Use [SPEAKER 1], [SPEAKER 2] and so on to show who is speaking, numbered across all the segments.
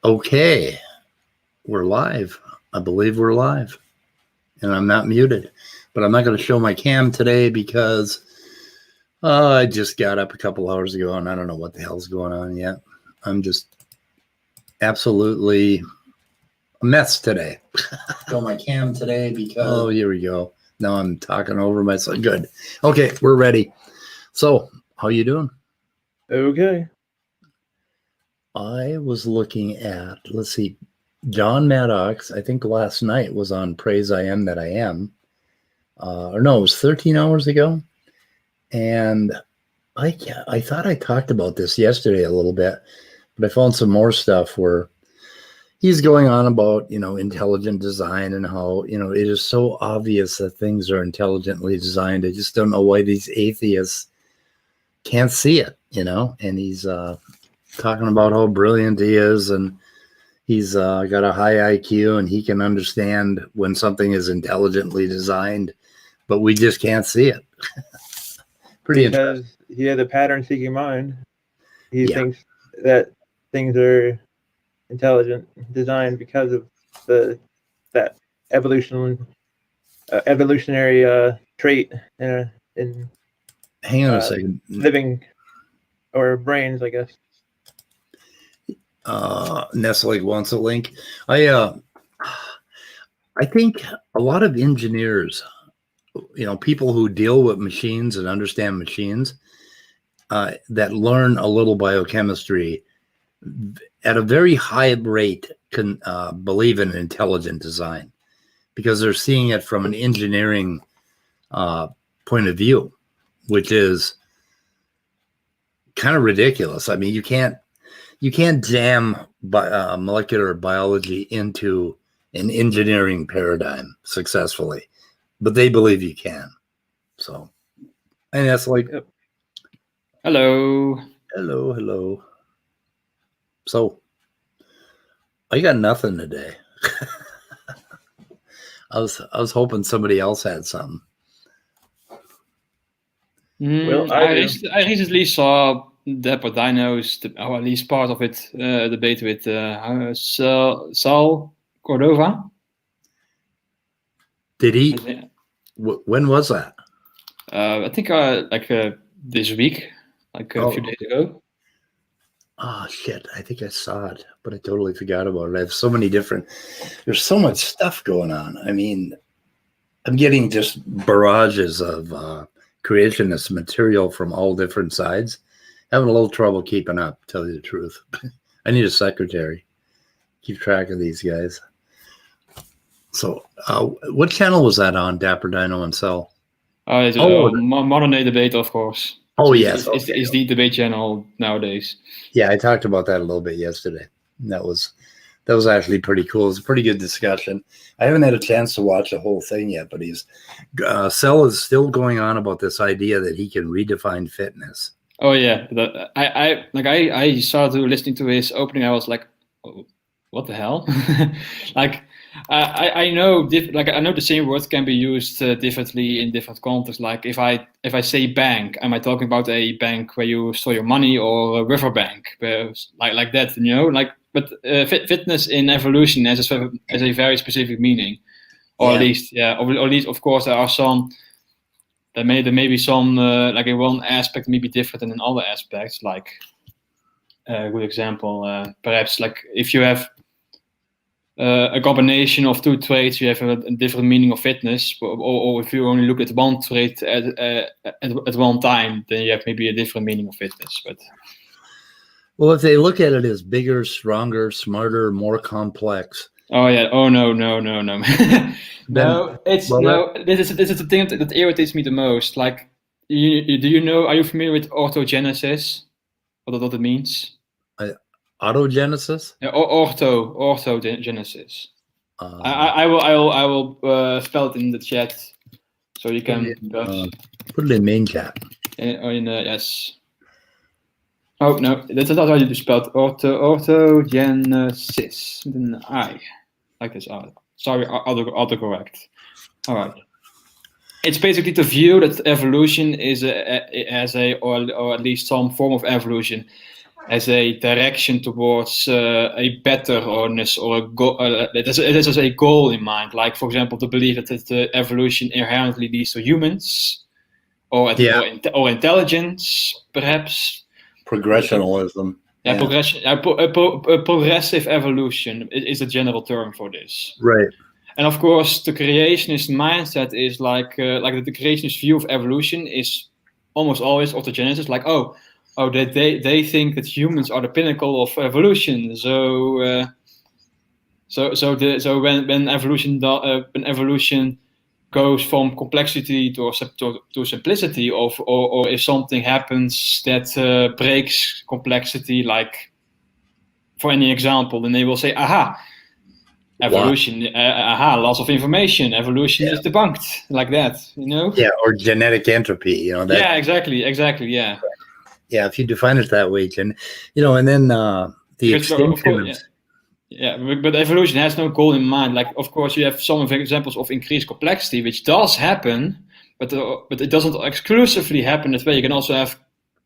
[SPEAKER 1] Okay, we're live. I believe we're live. And I'm not muted. But I'm not going to show my cam today because I just got up a couple hours ago and I don't know what the hell's going on yet. I'm just absolutely a mess today. Show my cam today because... Oh, here we go. Now I'm talking over myself. Good. Okay, we're ready. So, how you doing?
[SPEAKER 2] Okay.
[SPEAKER 1] I was looking at, let's see, John Maddox, I think last night was on Praise I Am That I Am. Or no, it was 13 hours ago. And I thought I talked about this yesterday a little bit, but I found some more stuff where he's going on about, intelligent design and how, it is so obvious that things are intelligently designed. I just don't know why these atheists can't see it, and he's talking about how brilliant he is, and he's got a high IQ, and he can understand when something is intelligently designed, but we just can't see it. Pretty interesting.
[SPEAKER 2] He has a pattern-seeking mind. He thinks that things are intelligent designed because of that evolutionary trait in
[SPEAKER 1] hang on a second.
[SPEAKER 2] Living or brains, I guess.
[SPEAKER 1] Nesslig wants a link. I think a lot of engineers, people who deal with machines and understand machines, that learn a little biochemistry at a very high rate can believe in intelligent design because they're seeing it from an engineering point of view, which is kind of ridiculous. I mean, you can't jam molecular biology into an engineering paradigm successfully, but they believe you can. So, and that's like,
[SPEAKER 3] hello.
[SPEAKER 1] So, I got nothing today. I was hoping somebody else had something.
[SPEAKER 3] Well, I recently saw Dapper Dino's, or at least part of it, debate with Sal Cordova.
[SPEAKER 1] Did he? When was that?
[SPEAKER 3] I think this week, a few days ago.
[SPEAKER 1] Oh, shit. I think I saw it, but I totally forgot about it. I have so many there's so much stuff going on. I mean, I'm getting just barrages of creationist material from all different sides. Having a little trouble keeping up, to tell you the truth. I need a secretary. Keep track of these guys. So, what channel was that on, Dapper Dino and Cell?
[SPEAKER 3] It's Modern Day Debate, of course.
[SPEAKER 1] Oh, yes.
[SPEAKER 3] It's the debate channel nowadays.
[SPEAKER 1] Yeah, I talked about that a little bit yesterday. That was actually pretty cool. It was a pretty good discussion. I haven't had a chance to watch the whole thing yet, but Cell is still going on about this idea that he can redefine fitness.
[SPEAKER 3] Oh yeah, I started listening to his opening. I was like, oh, what the hell? I know I know the same word can be used differently in different contexts. Like if I say bank, am I talking about a bank where you store your money or a river bank, like that? But fitness in evolution has a very specific meaning, or at least of course there are some. There may be some in one aspect may be different than in other aspects. Like a good example, perhaps like if you have a combination of two traits, you have a different meaning of fitness. Or if you only look at one trait at one time, then you have maybe a different meaning of fitness. But
[SPEAKER 1] well, if they look at it as bigger, stronger, smarter, more complex.
[SPEAKER 3] Oh yeah. Oh no. No, it's This is the thing that irritates me the most. Like, are you familiar with orthogenesis? What it means?
[SPEAKER 1] Autogenesis?
[SPEAKER 3] Yeah, orthogenesis. I will spell it in the chat so you can
[SPEAKER 1] put it in main chat.
[SPEAKER 3] Yes. Oh no, that's not how you spell it. Orthogenesis with an I, like this. Sorry, autocorrect. All right. It's basically the view that evolution is or at least some form of evolution as a direction towards a betterness or a goal. It has a goal in mind, like for example, to believe that the evolution inherently leads to humans, or intelligence, perhaps.
[SPEAKER 1] Progressionalism.
[SPEAKER 3] Yeah, progression. Progressive evolution is a general term for this.
[SPEAKER 1] Right.
[SPEAKER 3] And of course, the creationist mindset is like the creationist view of evolution is almost always orthogenesis. Like, they think that humans are the pinnacle of evolution. So when evolution goes from complexity to simplicity, or if something happens that breaks complexity, like for any example, then they will say, aha. Evolution, loss of information. Evolution is debunked, like that,
[SPEAKER 1] Yeah, or genetic entropy, That,
[SPEAKER 3] yeah, exactly, yeah.
[SPEAKER 1] Yeah, if you define it that way, and then the extinction of...
[SPEAKER 3] Yeah, but evolution has no goal in mind. Like, of course, you have some examples of increased complexity, which does happen, but it doesn't exclusively happen that way. You can also have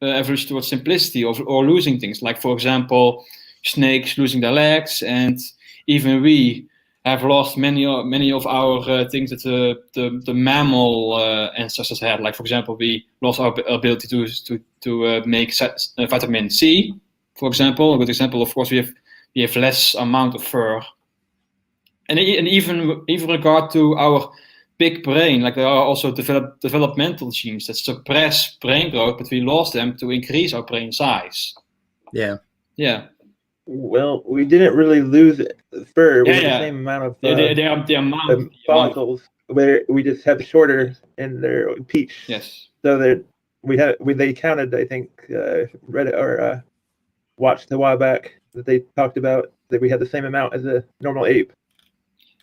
[SPEAKER 3] evolution towards simplicity or losing things. Like, for example, snakes losing their legs, and even we have lost many of our things that the mammal ancestors had. Like, for example, we lost our ability to make vitamin C. For example, a good example, of course, we have less amount of fur, and even regard to our big brain, like there are also developmental genes that suppress brain growth, but we lost them to increase our brain size.
[SPEAKER 1] Yeah.
[SPEAKER 2] Well, we didn't really lose fur. We had the same amount of
[SPEAKER 3] the amount
[SPEAKER 2] follicles, where we just have shorter in their peach.
[SPEAKER 3] Yes.
[SPEAKER 2] So that they counted, I think, read it or watched a while back that they talked about that we had the same amount as a normal ape.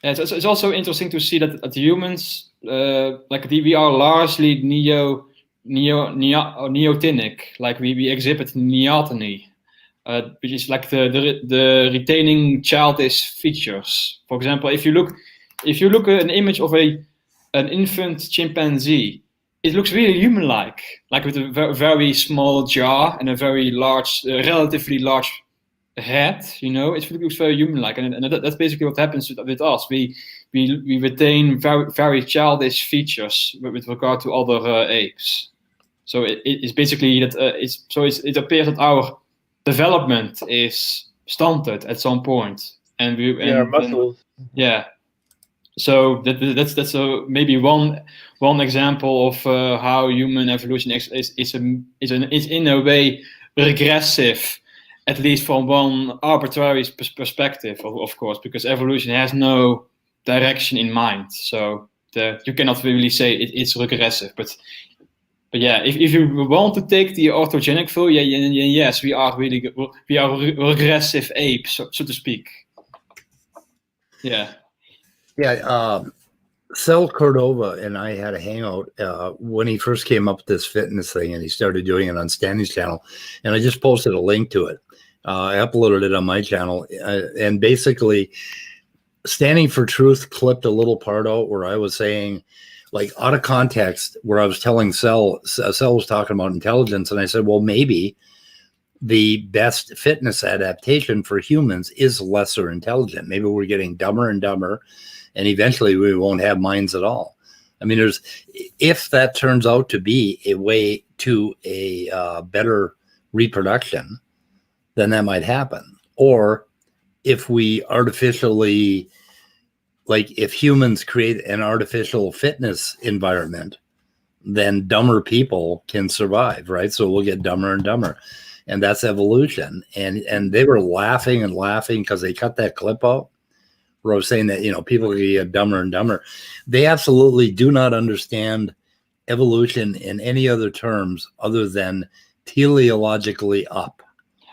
[SPEAKER 3] Yeah, it's also interesting to see that the humans, we are largely neotenic. Like we exhibit neoteny. Which is like the retaining childish features. For example, if you look at an image of an infant chimpanzee, it looks really human-like, like with a very small jaw and a very large, relatively large head. It looks very human-like, and that's basically what happens with us. We retain very, very childish features with regard to other apes. So it's basically that. It appears that our development is stunted at some point, and
[SPEAKER 2] our muscles.
[SPEAKER 3] So that's maybe one example of how human evolution is in a way regressive, at least from one arbitrary perspective, of course, because evolution has no direction in mind. So you cannot really say it's regressive, but yeah, if you want to take the orthogenic view, yes, we are regressive apes, so to speak. Yeah.
[SPEAKER 1] Yeah. Cel Cordova and I had a hangout when he first came up with this fitness thing, and he started doing it on Stanley's channel, and I just posted a link to it. I uploaded it on my channel, and basically Standing for Truth clipped a little part out where I was saying, like, out of context, where I was telling Cel was talking about intelligence, and I said, well, maybe the best fitness adaptation for humans is lesser intelligent. Maybe we're getting dumber and dumber, and eventually we won't have minds at all. I mean, if that turns out to be a way to a better reproduction, then that might happen. Or if we artificially, like if humans create an artificial fitness environment, then dumber people can survive, right? So we'll get dumber and dumber. And that's evolution. And they were laughing and laughing because they cut that clip out where I was saying that, people get dumber and dumber. They absolutely do not understand evolution in any other terms other than teleologically up.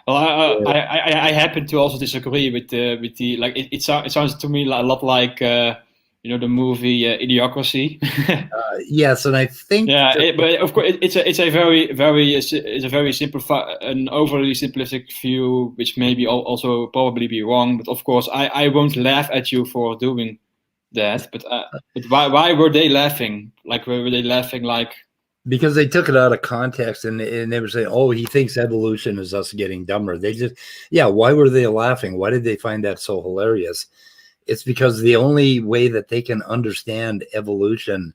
[SPEAKER 3] Well, I happen to also disagree with the like. It sounds to me a lot like the movie Idiocracy.
[SPEAKER 1] Yes, and I think
[SPEAKER 3] but of course it's a very simplified, an overly simplistic view, which maybe also probably be wrong. But of course, I won't laugh at you for doing that. But why were they laughing? Like, were they laughing like
[SPEAKER 1] because they took it out of context and they were saying, oh, he thinks evolution is us getting dumber. They just, yeah, why were they laughing? Why did they find that so hilarious? It's because the only way that they can understand evolution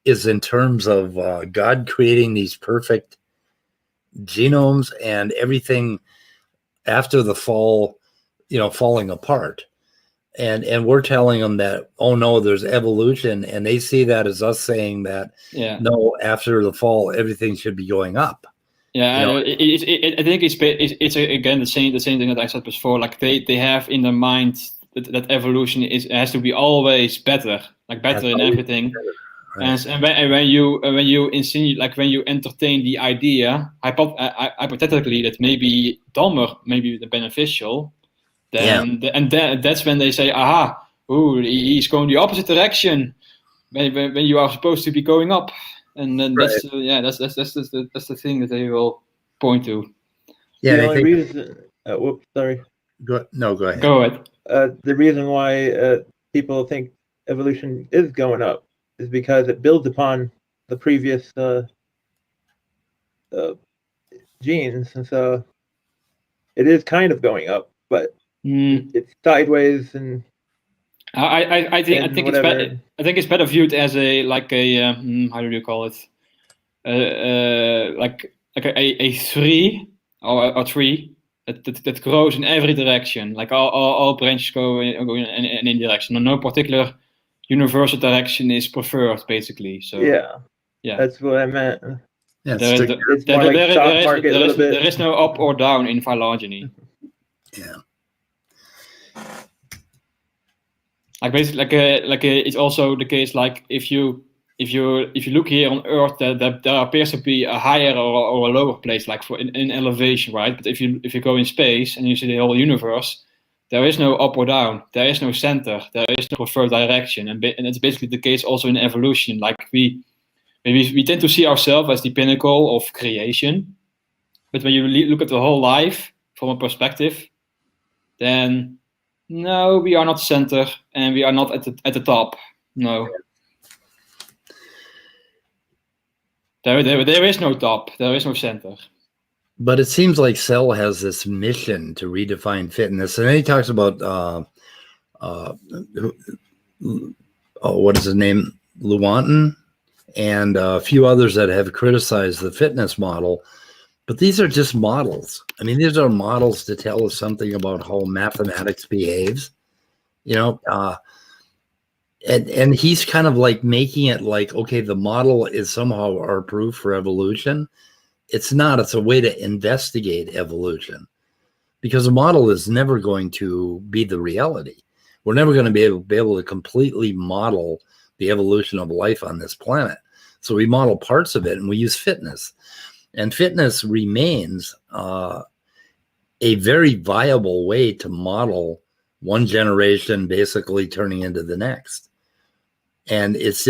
[SPEAKER 1] is in terms of God creating these perfect genomes and everything after the fall, falling apart. And we're telling them that, oh no, there's evolution, and they see that as us saying that, no, after the fall, everything should be going up.
[SPEAKER 3] Yeah, I think it's again the same thing that I said before. Like they have in their mind that evolution has to be always better, like better in everything. Right. And when you insinuate, like when you entertain the idea, hypothetically that maybe dumber, maybe the beneficial, then that's when they say, aha, ooh, he's going the opposite direction when you are supposed to be going up. And then that's the thing that they will point to.
[SPEAKER 2] Yeah, the only reason. Whoops, sorry.
[SPEAKER 1] Go ahead.
[SPEAKER 3] Go ahead.
[SPEAKER 2] The reason why people think evolution is going up is because it builds upon the previous genes, and so it is kind of going up, but it's sideways and.
[SPEAKER 3] I think it's better. I think it's better viewed as how do you call it? Like a tree or a tree that grows in every direction. Like all branches go in any direction. No particular universal direction is preferred, basically. So
[SPEAKER 2] yeah, that's what I meant.
[SPEAKER 1] Yeah,
[SPEAKER 3] there is no up or down in phylogeny.
[SPEAKER 1] Yeah.
[SPEAKER 3] Like basically, it's also the case. Like if you look here on Earth, there appears to be a higher or a lower place, like in elevation, right? But if you go in space and you see the whole universe, there is no up or down. There is no center. There is no preferred direction, and it's basically the case also in evolution. Like we tend to see ourselves as the pinnacle of creation, but when you look at the whole life from a perspective, then no, we are not center, and we are not at the top. No, there is no top. There is no center.
[SPEAKER 1] But it seems like Cell has this mission to redefine fitness, and then he talks about what is his name, Lewontin, and a few others that have criticized the fitness model. But these are just models. I mean, these are models to tell us something about how mathematics behaves, and he's kind of like making it like, okay, the model is somehow our proof for evolution. It's not. It's a way to investigate evolution, because a model is never going to be the reality. We're never going to be able to completely model the evolution of life on this planet. So we model parts of it, and we use fitness. And fitness remains a very viable way to model one generation basically turning into the next. And it's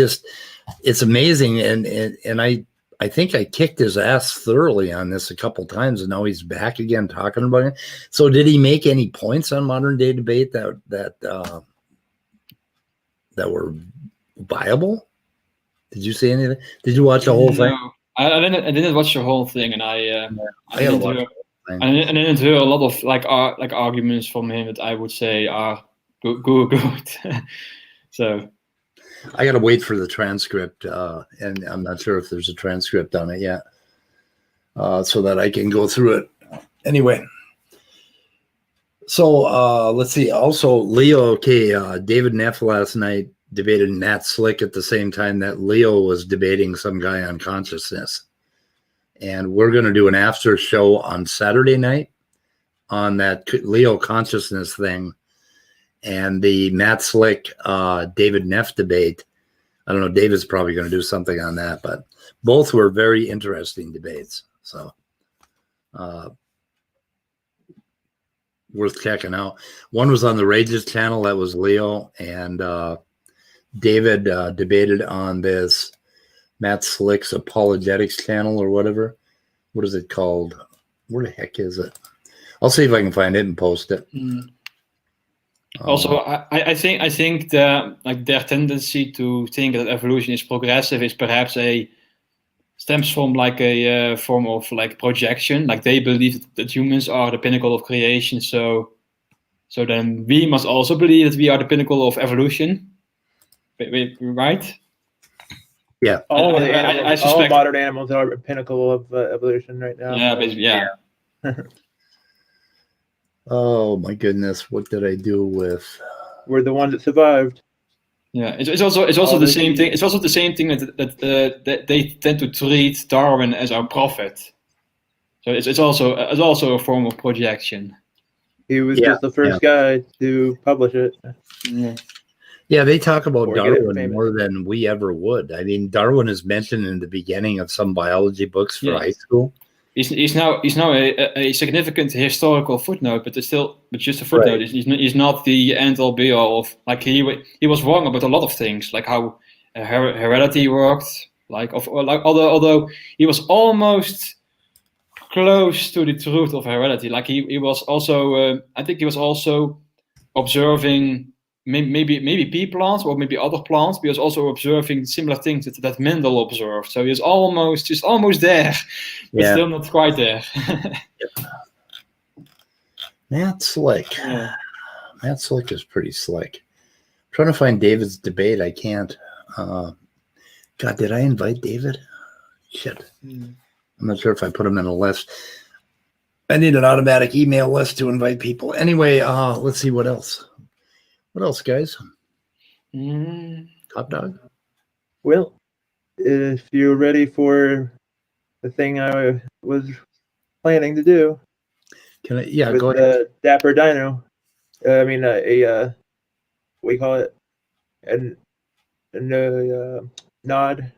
[SPEAKER 1] amazing. And I think I kicked his ass thoroughly on this a couple times, and now he's back again talking about it. So did he make any points on modern day debate that were viable? Did you see anything? Did you watch the whole thing?
[SPEAKER 3] I didn't watch the whole thing, and I didn't hear a lot of like arguments from him that I would say are good. So
[SPEAKER 1] I got to wait for the transcript, and I'm not sure if there's a transcript on it yet, so that I can go through it. Anyway, so let's see. Also, David Neff last night debated Matt Slick at the same time that Leo was debating some guy on consciousness. And we're going to do an after show on Saturday night on that Leo consciousness thing and the Matt Slick, David Neff debate. I don't know, David's probably going to do something on that, but both were very interesting debates. So worth checking out. One was on the Rages channel. That was Leo, and David debated on this Matt Slick's apologetics channel or whatever. What is it called? Where the heck is it? I'll see if I can find it and post it.
[SPEAKER 3] Also, I think their tendency to think that evolution is progressive is perhaps a stems from like a form of like projection. Like they believe that humans are the pinnacle of creation. So then we must also believe that we are the pinnacle of evolution. Right?
[SPEAKER 1] Yeah.
[SPEAKER 2] All
[SPEAKER 3] suspect,
[SPEAKER 2] modern animals are a pinnacle of evolution right now.
[SPEAKER 3] Yeah, basically, yeah.
[SPEAKER 1] Oh my goodness, what did I do with?
[SPEAKER 2] We're the ones that survived.
[SPEAKER 3] Yeah, it's also the same thing. It's also the same thing that they tend to treat Darwin as our prophet. So it's also a form of projection.
[SPEAKER 2] He was just the first guy to publish it.
[SPEAKER 1] Yeah, they talk about Darwin more than we ever would. I mean, Darwin is mentioned in the beginning of some biology books for high school.
[SPEAKER 3] He's now a significant historical footnote, but just a footnote. Right. He's not the end all be all of, like he was wrong about a lot of things, like how heredity worked. Although he was almost close to the truth of heredity. Like he was also I think he was also observing maybe pea plants or maybe other plants, but he was also observing similar things that Mendel observed. So he was almost there, but still not quite there.
[SPEAKER 1] Matt Slick. Yeah. Matt Slick is pretty slick. I'm trying to find David's debate. I can't. God, did I invite David? Shit. I'm not sure if I put him in a list. I need an automatic email list to invite people. Anyway, let's see what else. What else, guys? TopDawg?
[SPEAKER 2] Well, if you're ready for the thing I was planning to do.
[SPEAKER 1] Can I? Yeah, go ahead.
[SPEAKER 2] Dapper Dino. I mean, what do you call it? A nod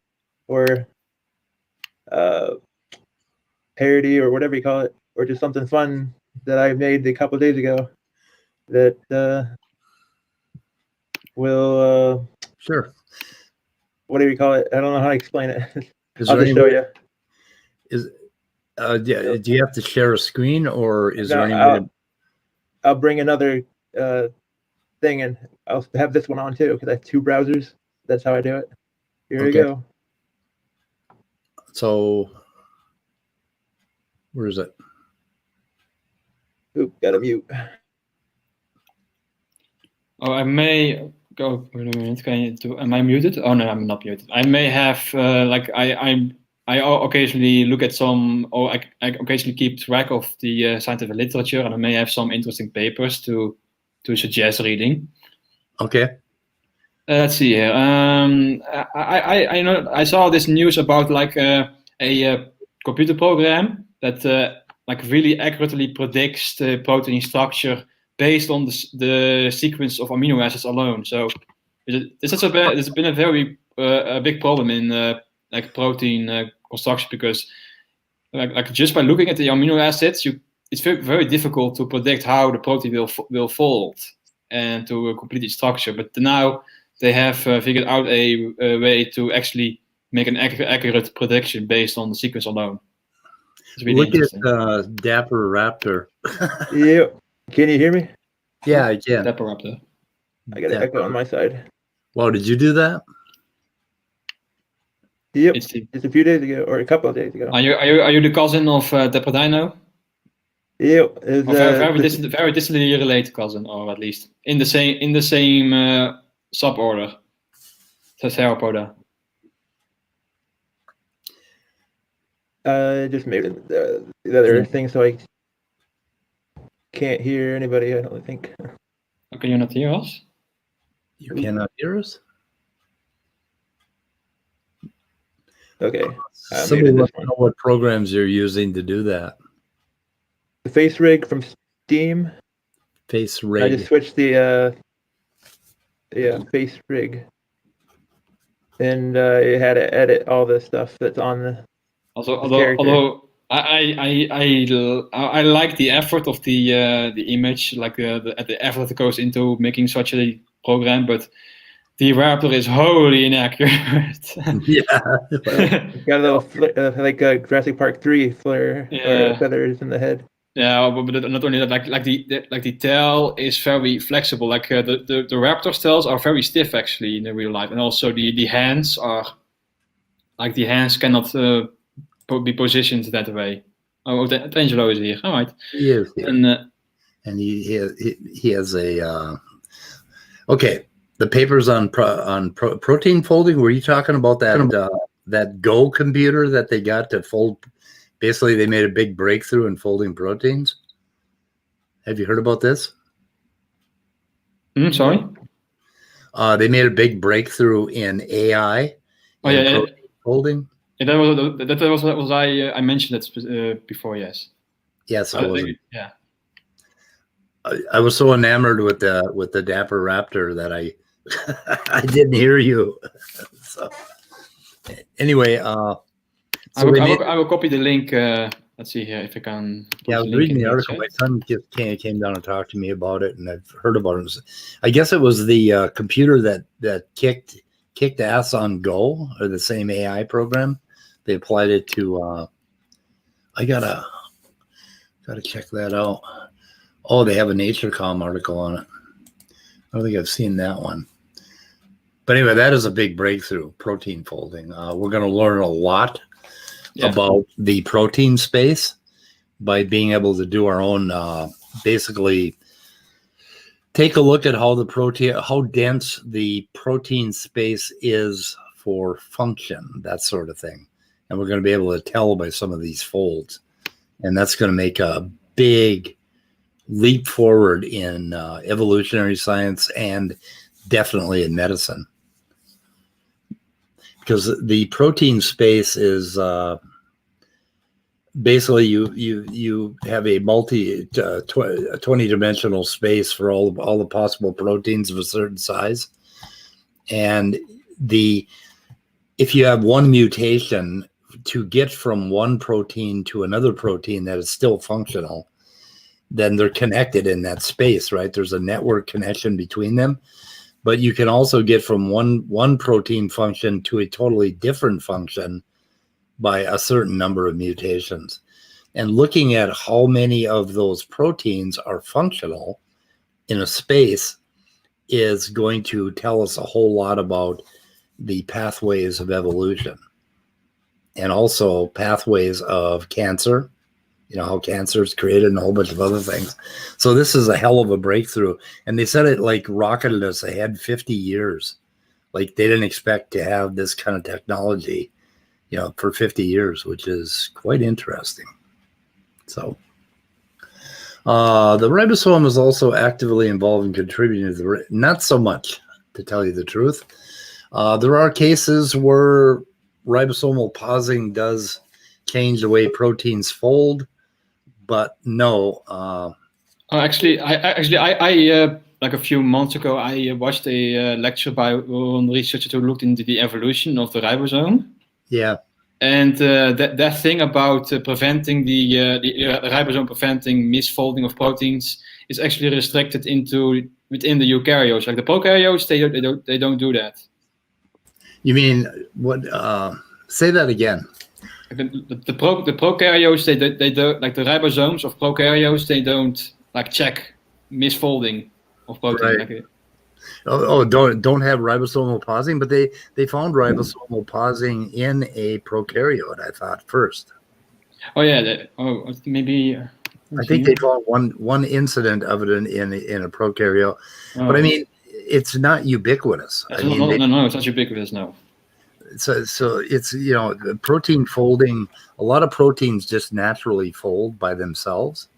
[SPEAKER 2] or parody or whatever you call it, or just something fun that I made a couple of days ago that will
[SPEAKER 1] sure.
[SPEAKER 2] What do you call it? I don't know how to explain it.
[SPEAKER 1] I'll just show you. Do you have to share a screen, or is there any way to...
[SPEAKER 2] I'll bring another thing, and I'll have this one on too because I have two browsers. That's how I do it. Here we go.
[SPEAKER 1] So, where is it?
[SPEAKER 2] Oop, gotta mute.
[SPEAKER 3] Oh, I may go. Wait a minute. Am I muted? Oh no, I'm not muted. I may have I occasionally look at some, or I occasionally keep track of the scientific literature, and I may have some interesting papers to suggest reading.
[SPEAKER 1] Okay.
[SPEAKER 3] Let's see here. I know I saw this news about like a computer program that like really accurately predicts the protein structure based on the sequence of amino acids alone. So it's been a very a big problem in like protein construction, because like just by looking at the amino acids, it's very, very difficult to predict how the protein will fold and to complete its structure. But now they have figured out a way to actually make an accurate prediction based on the sequence alone. Really
[SPEAKER 1] look at Dapper Raptor.
[SPEAKER 2] Yeah. Can you hear me?
[SPEAKER 1] Yeah, I can.
[SPEAKER 3] Dapper Raptor.
[SPEAKER 2] I got an echo on my side.
[SPEAKER 1] Wow, did you do that?
[SPEAKER 2] Yep. Just a few days ago, or a couple of days ago.
[SPEAKER 3] Are you the cousin of Dapper Dino?
[SPEAKER 2] Yep.
[SPEAKER 3] Very distantly related cousin, or at least in the same suborder. Theropoda.
[SPEAKER 2] Just maybe the other thing, so I can't hear anybody. I don't think.
[SPEAKER 3] Can you not hear us?
[SPEAKER 1] You cannot hear us?
[SPEAKER 2] Okay.
[SPEAKER 1] Somebody let me know what programs you're using to do that.
[SPEAKER 2] The face rig from Steam.
[SPEAKER 1] Face rig.
[SPEAKER 2] I just switched the face rig, and it had to edit all the stuff that's on the.
[SPEAKER 3] Although I like the effort of the image, like the effort that goes into making such a program, but the Raptor is wholly inaccurate.
[SPEAKER 1] Yeah,
[SPEAKER 2] got a little like Jurassic Park 3 flare or feathers in the head.
[SPEAKER 3] Yeah, but not only that, like the tail is very flexible. Like the Raptor's tails are very stiff actually in the real life, and also the hands are like the hands cannot be positioned that way. Oh, Otangelo is here. All right.
[SPEAKER 1] He is here. And he has a okay. The papers on protein folding. Were you talking about that Go computer that they got to fold? Basically, they made a big breakthrough in folding proteins. Have you heard about this?
[SPEAKER 3] Sorry.
[SPEAKER 1] They made a big breakthrough in AI. Folding.
[SPEAKER 3] Yeah, that was what I mentioned it before. Yes.
[SPEAKER 1] Yes, I was. Yeah. I was so enamored with the Dapper Raptor that I I didn't hear you. So anyway,
[SPEAKER 3] I will copy the link. Let's see here if I can.
[SPEAKER 1] Yeah, I was reading the article. My son just came down and talked to me about it, and I've heard about it. I guess it was the computer that kicked ass on Go, or the same AI program. They applied it to. I gotta check that out. Oh, they have a NatureCom article on it. I don't think I've seen that one. But anyway, that is a big breakthrough, protein folding. We're going to learn a lot about the protein space by being able to do our own, basically take a look at how dense the protein space is for function, that sort of thing. And we're going to be able to tell by some of these folds. And that's going to make a big leap forward in evolutionary science and definitely in medicine. Because the protein space is basically you have a 20-dimensional space for all the possible proteins of a certain size, and if you have one mutation to get from one protein to another protein that is still functional, then they're connected in that space, right? There's a network connection between them. But you can also get from one protein function to a totally different function by a certain number of mutations. And looking at how many of those proteins are functional in a space is going to tell us a whole lot about the pathways of evolution and also pathways of cancer, how cancer is created and a whole bunch of other things. So this is a hell of a breakthrough. And they said it like rocketed us ahead 50 years. Like they didn't expect to have this kind of technology, for 50 years, which is quite interesting. So the ribosome is also actively involved in contributing to not so much, to tell you the truth. There are cases where ribosomal pausing does change the way proteins fold. But no.
[SPEAKER 3] Actually, I like a few months ago, I watched a lecture by one researcher who looked into the evolution of the ribosome.
[SPEAKER 1] Yeah.
[SPEAKER 3] And that thing about preventing the ribosome preventing misfolding of proteins is actually restricted within the eukaryotes. Like the prokaryotes, they don't do that.
[SPEAKER 1] You mean what? Say that again.
[SPEAKER 3] The prokaryotes, they do, like the ribosomes of prokaryotes, they don't like check misfolding of protein.
[SPEAKER 1] Right. Don't have ribosomal pausing, but they found ribosomal pausing in a prokaryote, I thought, first.
[SPEAKER 3] Oh yeah, maybe.
[SPEAKER 1] I think they found one incident of it in a prokaryote, but I mean, it's not ubiquitous.
[SPEAKER 3] No, it's not ubiquitous, no.
[SPEAKER 1] So it's protein folding. A lot of proteins just naturally fold by themselves.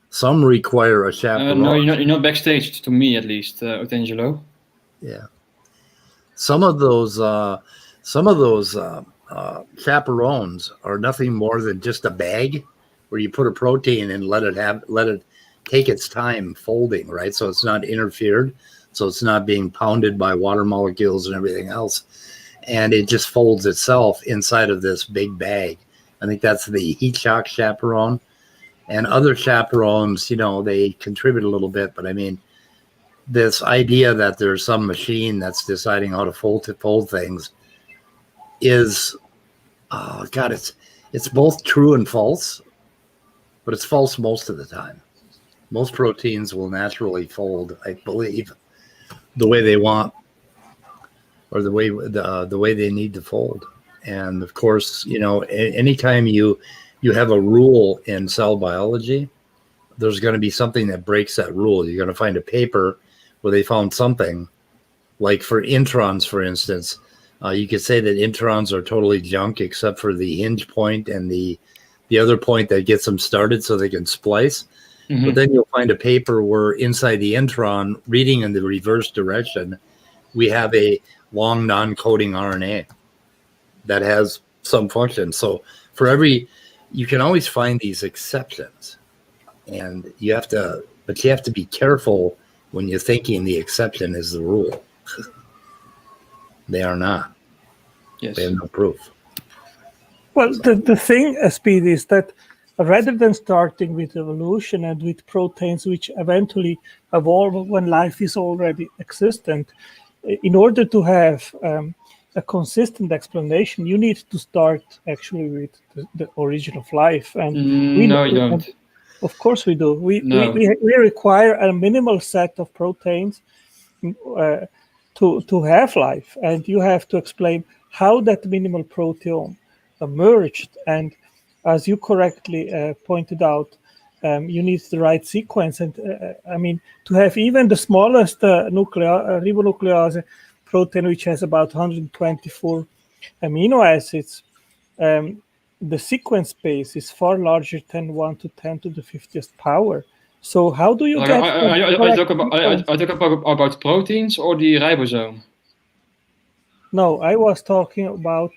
[SPEAKER 1] Some require a chaperone.
[SPEAKER 3] No, you're not backstage, to me at least, Otangelo.
[SPEAKER 1] Yeah, some of those chaperones are nothing more than just a bag where you put a protein and let it take its time folding, right? So it's not interfered, so it's not being pounded by water molecules and everything else. And it just folds itself inside of this big bag. I think that's the heat shock chaperone. And other chaperones, they contribute a little bit. But I mean, this idea that there's some machine that's deciding how to fold things is, it's both true and false. But it's false most of the time. Most proteins will naturally fold, I believe, the way they want. Or the way they need to fold. And of course, anytime you have a rule in cell biology, there's going to be something that breaks that rule. You're going to find a paper where they found something, like for introns, for instance. You could say that introns are totally junk except for the hinge point and the other point that gets them started so they can splice.
[SPEAKER 3] Mm-hmm.
[SPEAKER 1] But then you'll find a paper where inside the intron, reading in the reverse direction, we have a long non-coding RNA that has some function. So you can always find these exceptions, and you have to be careful when you're thinking the exception is the rule. They are not.
[SPEAKER 3] Yes.
[SPEAKER 1] They have no proof.
[SPEAKER 4] Well, the thing, Speed, is that rather than starting with evolution and with proteins which eventually evolve when life is already existent, in order to have a consistent explanation, you need to start actually with the origin of life. And
[SPEAKER 3] no, you don't.
[SPEAKER 4] Of course we do. We require a minimal set of proteins to have life, and you have to explain how that minimal proteome emerged. And as you correctly pointed out, you need the right sequence. And to have even the smallest ribonuclease protein, which has about 124 amino acids, the sequence space is far larger than 1 to 10 to the 50th power. So how do you get?
[SPEAKER 3] I talk about proteins or the ribosome.
[SPEAKER 4] No, I was talking about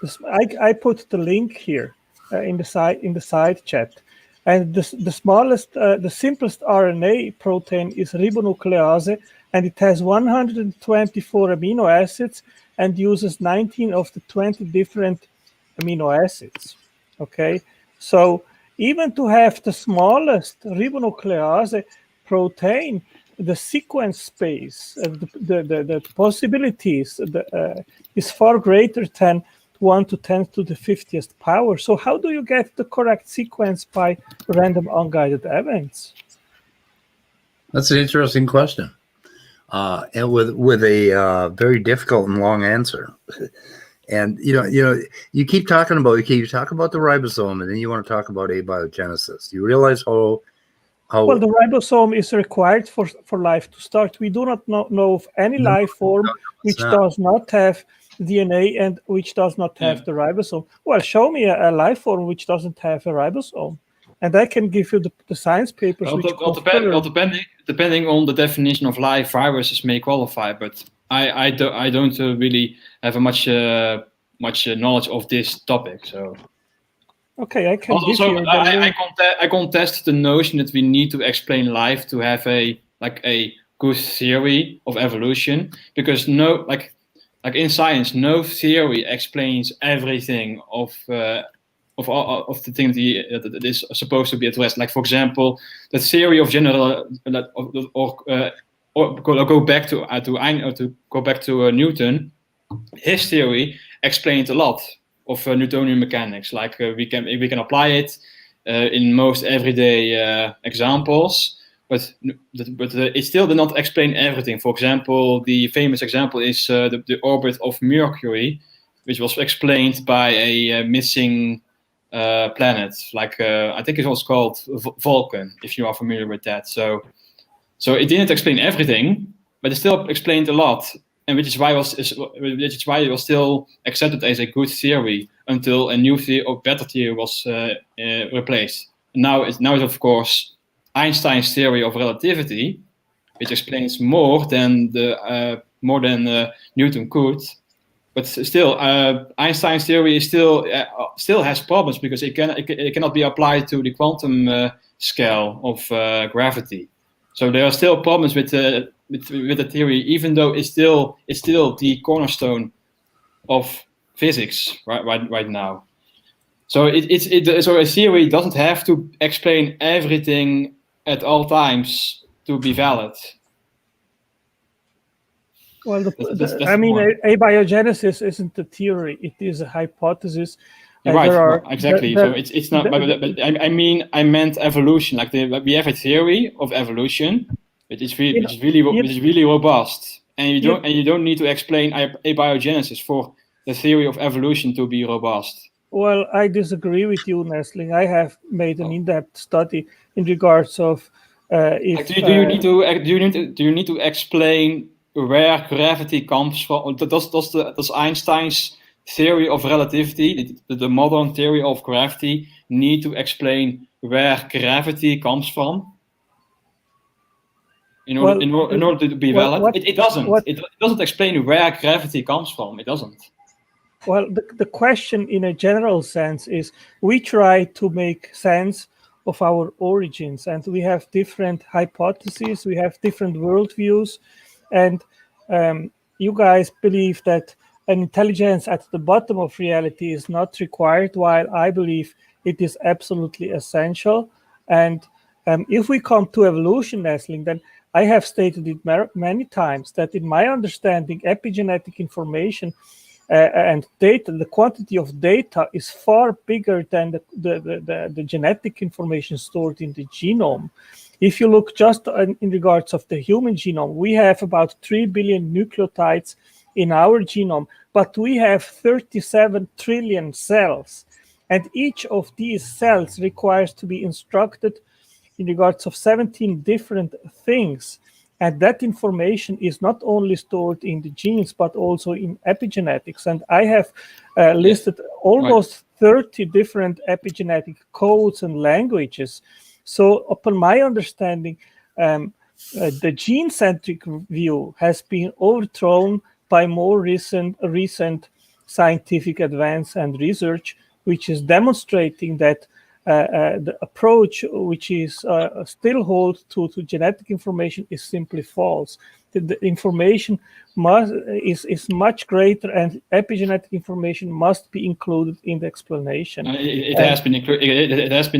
[SPEAKER 4] this. I put the link here in the side chat, and the smallest, the simplest RNA protein is ribonuclease, and it has 124 amino acids and uses 19 of the 20 different amino acids. Okay, so even to have the smallest ribonuclease protein, the sequence space, the possibilities is far greater than 1 to 10 to the 50th power. So how do you get the correct sequence by random unguided events?
[SPEAKER 1] That's an interesting question, and with a very difficult and long answer. And you keep talking about you talk about the ribosome, and then you want to talk about abiogenesis. You realize how
[SPEAKER 4] well, the ribosome is required for life to start. We do not know of any life form which does not have DNA and which does not have the ribosome. Well, show me a life form which doesn't have a ribosome, and I can give you the science papers.
[SPEAKER 3] Depending on the definition of life, viruses may qualify, but I don't really have much knowledge of this topic. So.
[SPEAKER 4] Okay, I can
[SPEAKER 3] also,
[SPEAKER 4] give you.
[SPEAKER 3] I contest the notion that we need to explain life to have a good theory of evolution, because like in science, no theory explains everything of the things that is supposed to be addressed. Like, for example, the theory of general go back to Newton. His theory explained a lot of Newtonian mechanics. Like we can apply it in most everyday examples. But it still did not explain everything. For example, the famous example is the orbit of Mercury, which was explained by a missing planet. Like I think it was called Vulcan, if you are familiar with that. So it didn't explain everything, but it still explained a lot, and which is why it was still accepted as a good theory until a new theory or better theory was replaced. Now it's of course Einstein's theory of relativity, which explains more than Newton could, but still Einstein's theory is still has problems because it cannot be applied to the quantum scale of gravity. So there are still problems with the theory, even though it's still the cornerstone of physics right now. So so a theory doesn't have to explain everything at all times to be valid.
[SPEAKER 4] Well, abiogenesis isn't a theory; it is a hypothesis.
[SPEAKER 3] Right, exactly. So it's not. But I meant evolution. Like we have a theory of evolution, which is really robust, and you don't need to explain abiogenesis for the theory of evolution to be robust.
[SPEAKER 4] Well, I disagree with you, Nessling. I have made an in-depth study in regards of if.
[SPEAKER 3] Do you need to explain where gravity comes from? Does Einstein's theory of relativity, the modern theory of gravity, need to explain where gravity comes from in order to be valid? It doesn't. It doesn't explain where gravity comes from. It doesn't.
[SPEAKER 4] Well, the question in a general sense is we try to make sense of our origins, and we have different hypotheses, we have different worldviews, and you guys believe that an intelligence at the bottom of reality is not required, while I believe it is absolutely essential. And if we come to evolution, Nessling, then I have stated it many times that in my understanding, epigenetic information and data, the quantity of data is far bigger than the genetic information stored in the genome. If you look just in regards of the human genome, we have about 3 billion nucleotides in our genome, but we have 37 trillion cells. And each of these cells requires to be instructed in regards of 17 different things. And that information is not only stored in the genes, but also in epigenetics. And I have listed almost 30 different epigenetic codes and languages. So upon my understanding, the gene-centric view has been overthrown by more recent scientific advance and research, which is demonstrating that the approach which is still holds to genetic information is simply false. The information is much greater, and epigenetic information must be included in the explanation.
[SPEAKER 3] It has been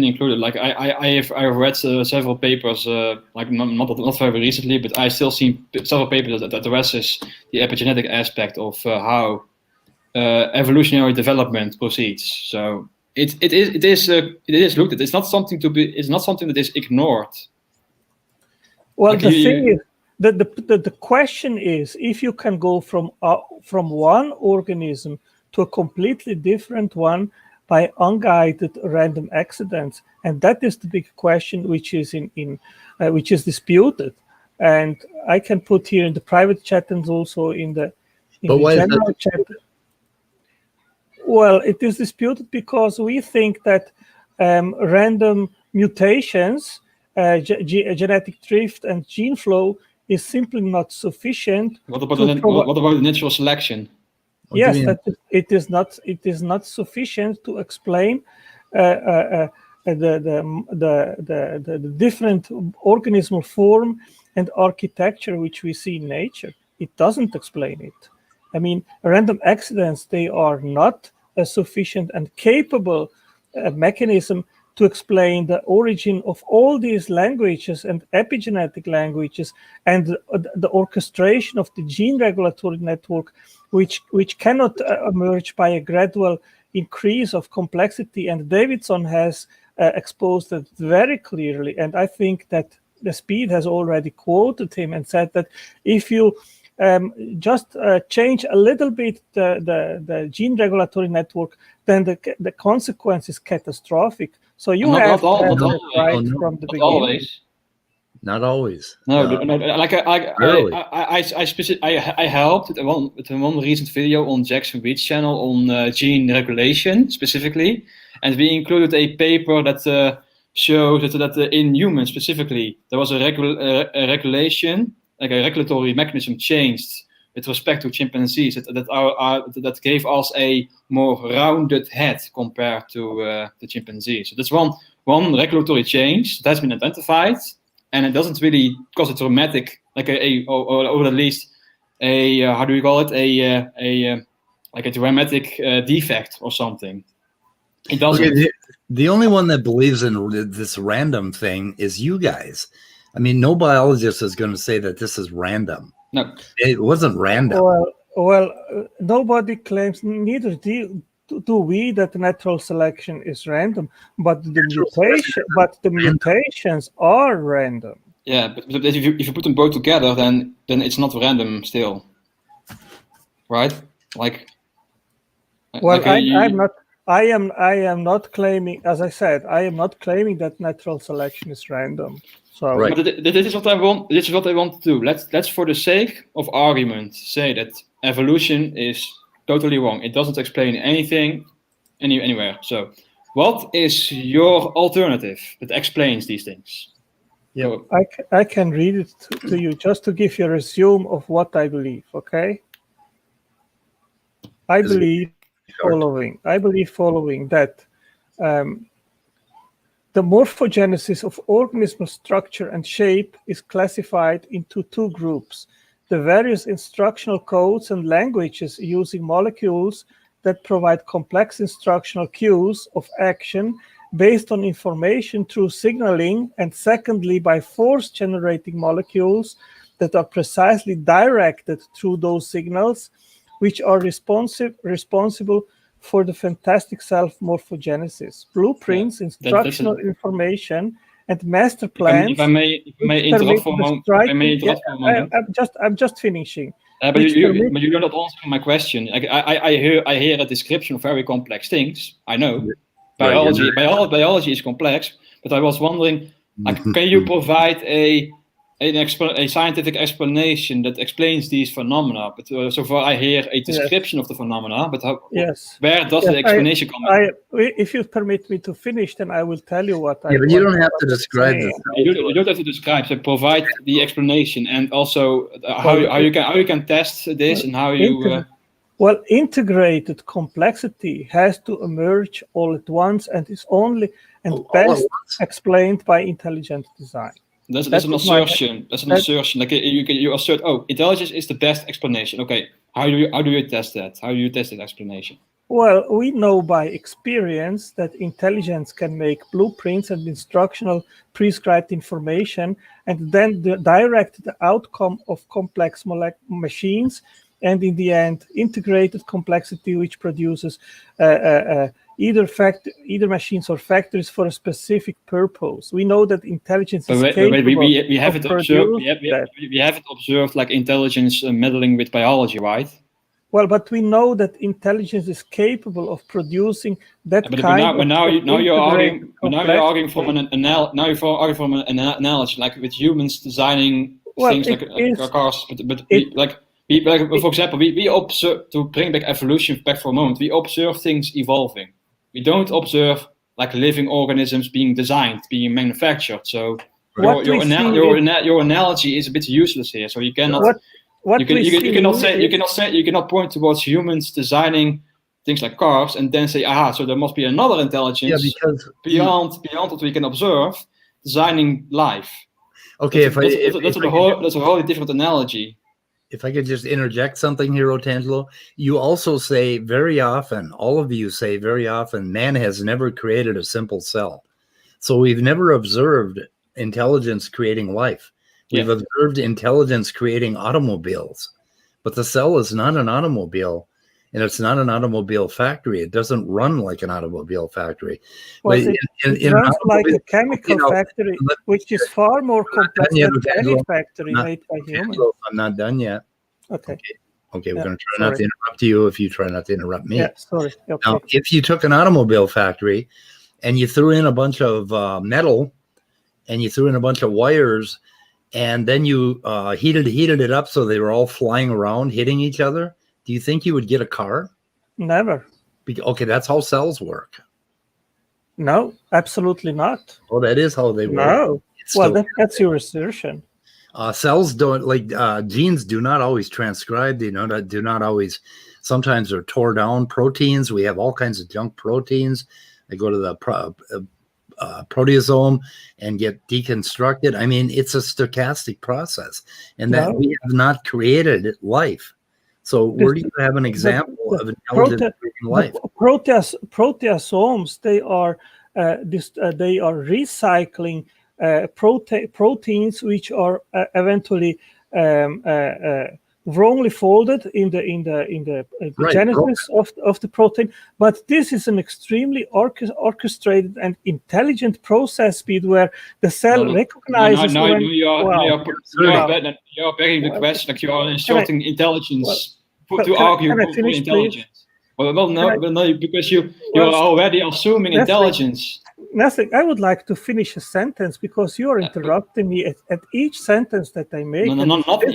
[SPEAKER 3] included. Like I've read several papers, like not very recently, but I still seen several papers that addresses the epigenetic aspect of how evolutionary development proceeds. So it is looked at. It's not something that is ignored.
[SPEAKER 4] Well, like the thing is, the question is if you can go from one organism to a completely different one by unguided random accidents, and that is the big question which is which is disputed. And I can put here in the private chat and also in the general chat. Well, it is disputed because we think that random mutations, genetic drift, and gene flow is simply not sufficient.
[SPEAKER 3] What about natural selection?
[SPEAKER 4] Yes, it is not sufficient to explain the different organismal form and architecture which we see in nature. It doesn't explain it. I mean, random accidents, they are not a sufficient and capable mechanism to explain the origin of all these languages and epigenetic languages and the orchestration of the gene regulatory network, which cannot emerge by a gradual increase of complexity. And Davidson has exposed it very clearly. And I think that the Speed has already quoted him and said that if you just change a little bit the gene regulatory network, then the consequence is catastrophic. So you have to have it right from the beginning.
[SPEAKER 1] Not always.
[SPEAKER 3] No. Like I helped with one recent video on Jackson Reed's channel on gene regulation specifically, and we included a paper that shows that in humans specifically there was a regulation, like a regulatory mechanism changed with respect to chimpanzees that gave us a more rounded head compared to the chimpanzees. So that's one regulatory change that has been identified, and it doesn't really cause a traumatic, like or at least a how do we call it, like a dramatic defect or something. It doesn't.
[SPEAKER 1] Okay, the only one that believes in this random thing is you guys. I mean, no biologist is going to say that this is random.
[SPEAKER 3] No,
[SPEAKER 1] it wasn't random.
[SPEAKER 4] Well, nobody claims, neither do we, that natural selection is random, but the mutations are random.
[SPEAKER 3] Yeah, but if you put them both together, then it's not random still, right? Like,
[SPEAKER 4] Well,
[SPEAKER 3] Like,
[SPEAKER 4] I'm not. I am not claiming, as I said, I am not claiming that natural selection is random. So
[SPEAKER 1] Right.
[SPEAKER 3] But this is what I want. This is what I want to do. Let's for the sake of argument say that evolution is totally wrong. It doesn't explain anything anywhere. So, what is your alternative that explains these things?
[SPEAKER 1] Yep.
[SPEAKER 3] Go.
[SPEAKER 4] I can read it to you just to give you a resume of what I believe. Okay. I believe following that the morphogenesis of organismal structure and shape is classified into two groups: the various instructional codes and languages using molecules that provide complex instructional cues of action based on information through signaling, and secondly, by force-generating molecules that are precisely directed through those signals, which are responsible for the fantastic self-morphogenesis. Blueprints, instructional information, and master plans.
[SPEAKER 3] If I may interrupt for a moment.
[SPEAKER 4] I'm just finishing.
[SPEAKER 3] But you're not answering my question. I hear a description of very complex things. I know biology is complex, but I was wondering, like, can you provide a scientific explanation that explains these phenomena? But so far I hear a description of the phenomena, but where does the explanation come in?
[SPEAKER 4] If you permit me to finish, then I will tell you what I.
[SPEAKER 1] Yeah, but you don't have to describe this.
[SPEAKER 3] You don't have to describe. So provide the explanation, and also how you can test this and how you.
[SPEAKER 4] Well, integrated complexity has to emerge all at once, and is only best explained by intelligent design.
[SPEAKER 3] That's an assertion. That's an assertion. Like you assert, intelligence is the best explanation. Okay, how do you test that? How do you test that explanation?
[SPEAKER 4] Well, we know by experience that intelligence can make blueprints and instructional prescribed information, and then direct the outcome of complex machines, and in the end, integrated complexity, which produces either machines or factories for a specific purpose. We know that intelligence is capable.
[SPEAKER 3] We have it observed. We have it observed, like intelligence meddling with biology, right?
[SPEAKER 4] Well, but we know that intelligence is capable of producing that
[SPEAKER 3] Now you're arguing from an analogy, like with humans designing things like cars. For example, we observe, to bring back evolution back for a moment, we observe things evolving. We don't observe like living organisms being designed, being manufactured. So your analogy is a bit useless here. So you cannot you cannot point towards humans designing things like cars and then say, so there must be another intelligence beyond what we can observe designing life.
[SPEAKER 1] Okay,
[SPEAKER 3] that's a wholly different analogy.
[SPEAKER 1] If I could just interject something here, Otangelo, you also say very often, all of you say very often, man has never created a simple cell. So we've never observed intelligence creating life. We've observed intelligence creating automobiles, but the cell is not an automobile, and it's not an automobile factory. It doesn't run like an automobile factory.
[SPEAKER 4] Well, it runs like a chemical factory, which is far more complex than any factory made by humans.
[SPEAKER 1] I'm not done yet.
[SPEAKER 4] Okay,
[SPEAKER 1] we're going to try not to interrupt you if you try not to interrupt me.
[SPEAKER 4] Yeah, sorry. Okay.
[SPEAKER 1] Now, if you took an automobile factory and you threw in a bunch of metal and you threw in a bunch of wires, and then you heated it up so they were all flying around, hitting each other, do you think you would get a car?
[SPEAKER 4] Never.
[SPEAKER 1] Okay, that's how cells work.
[SPEAKER 4] No, absolutely not.
[SPEAKER 1] Oh, that is how they work.
[SPEAKER 4] No. Well, that's your assertion.
[SPEAKER 1] Cells don't, like genes do not always transcribe. They do not always, sometimes they're tore down. Proteins, we have all kinds of junk proteins. They go to the proteasome and get deconstructed. I mean, it's a stochastic process, and that we have not created life. So where do you have an example of intelligent life?
[SPEAKER 4] Proteasomes, they are recycling proteins which are eventually wrongly folded in the genesis of the protein. But this is an extremely orchestrated and intelligent process speed where the cell recognizes.
[SPEAKER 3] You're begging the question, like you are inserting intelligence to argue for intelligence. Well, no, because you are already assuming intelligence.
[SPEAKER 4] Nesslig, I would like to finish a sentence because you are interrupting me at each sentence that I make.
[SPEAKER 3] No, not in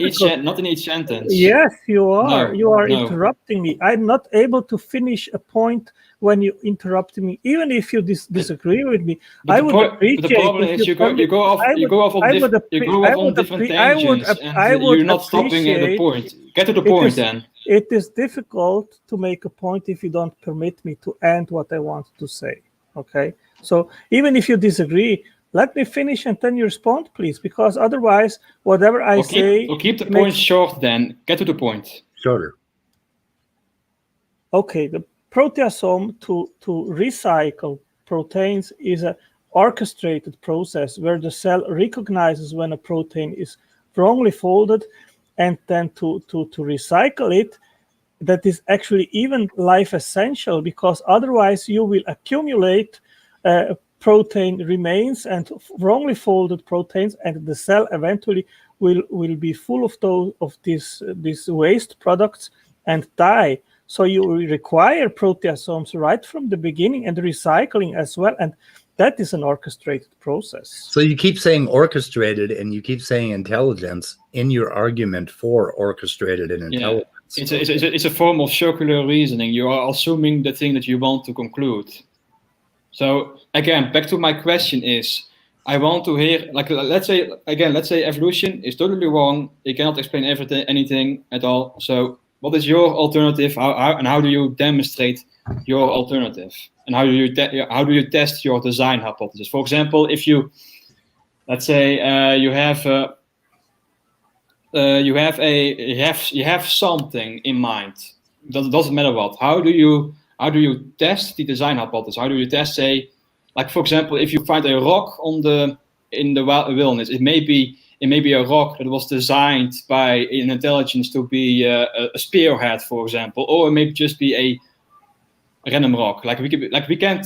[SPEAKER 3] each sentence.
[SPEAKER 4] Yes, you are.
[SPEAKER 3] No,
[SPEAKER 4] You are
[SPEAKER 3] no.
[SPEAKER 4] interrupting me. I'm not able to finish a point when you interrupt me, even if you disagree with me.
[SPEAKER 3] But
[SPEAKER 4] I would appreciate.
[SPEAKER 3] But the problem is you go off on different tangents, and you're not stopping at the point. Get to the point then.
[SPEAKER 4] It is difficult to make a point if you don't permit me to end what I want to say. Okay, so even if you disagree, let me finish and then you respond, please, because otherwise, whatever I say...
[SPEAKER 3] keep the point short then. Get to the point.
[SPEAKER 1] Shorter.
[SPEAKER 4] Okay, the proteasome to recycle proteins is an orchestrated process where the cell recognizes when a protein is wrongly folded, and then to recycle it, that is actually even life essential, because otherwise you will accumulate protein remains and wrongly folded proteins, and the cell eventually will be full of these waste products and die. So you require proteasomes right from the beginning and recycling as well, and that is an orchestrated process.
[SPEAKER 1] So you keep saying orchestrated and you keep saying intelligence in your argument for orchestrated and intelligence.
[SPEAKER 3] Yeah. It's a form of circular reasoning. You are assuming the thing that you want to conclude. So again, back to my question is, I want to hear, like, let's say evolution is totally wrong. You cannot explain anything at all. So what is your alternative? How do you demonstrate your alternative? And how do you test your design hypothesis? For example, if you, let's say, you have something in mind. Doesn't matter what. How do you test the design hypothesis? How do you test, say, like, for example, if you find a rock in the wilderness, it may be a rock that was designed by an intelligence to be a spearhead, for example, or it may just be a random rock. Like we can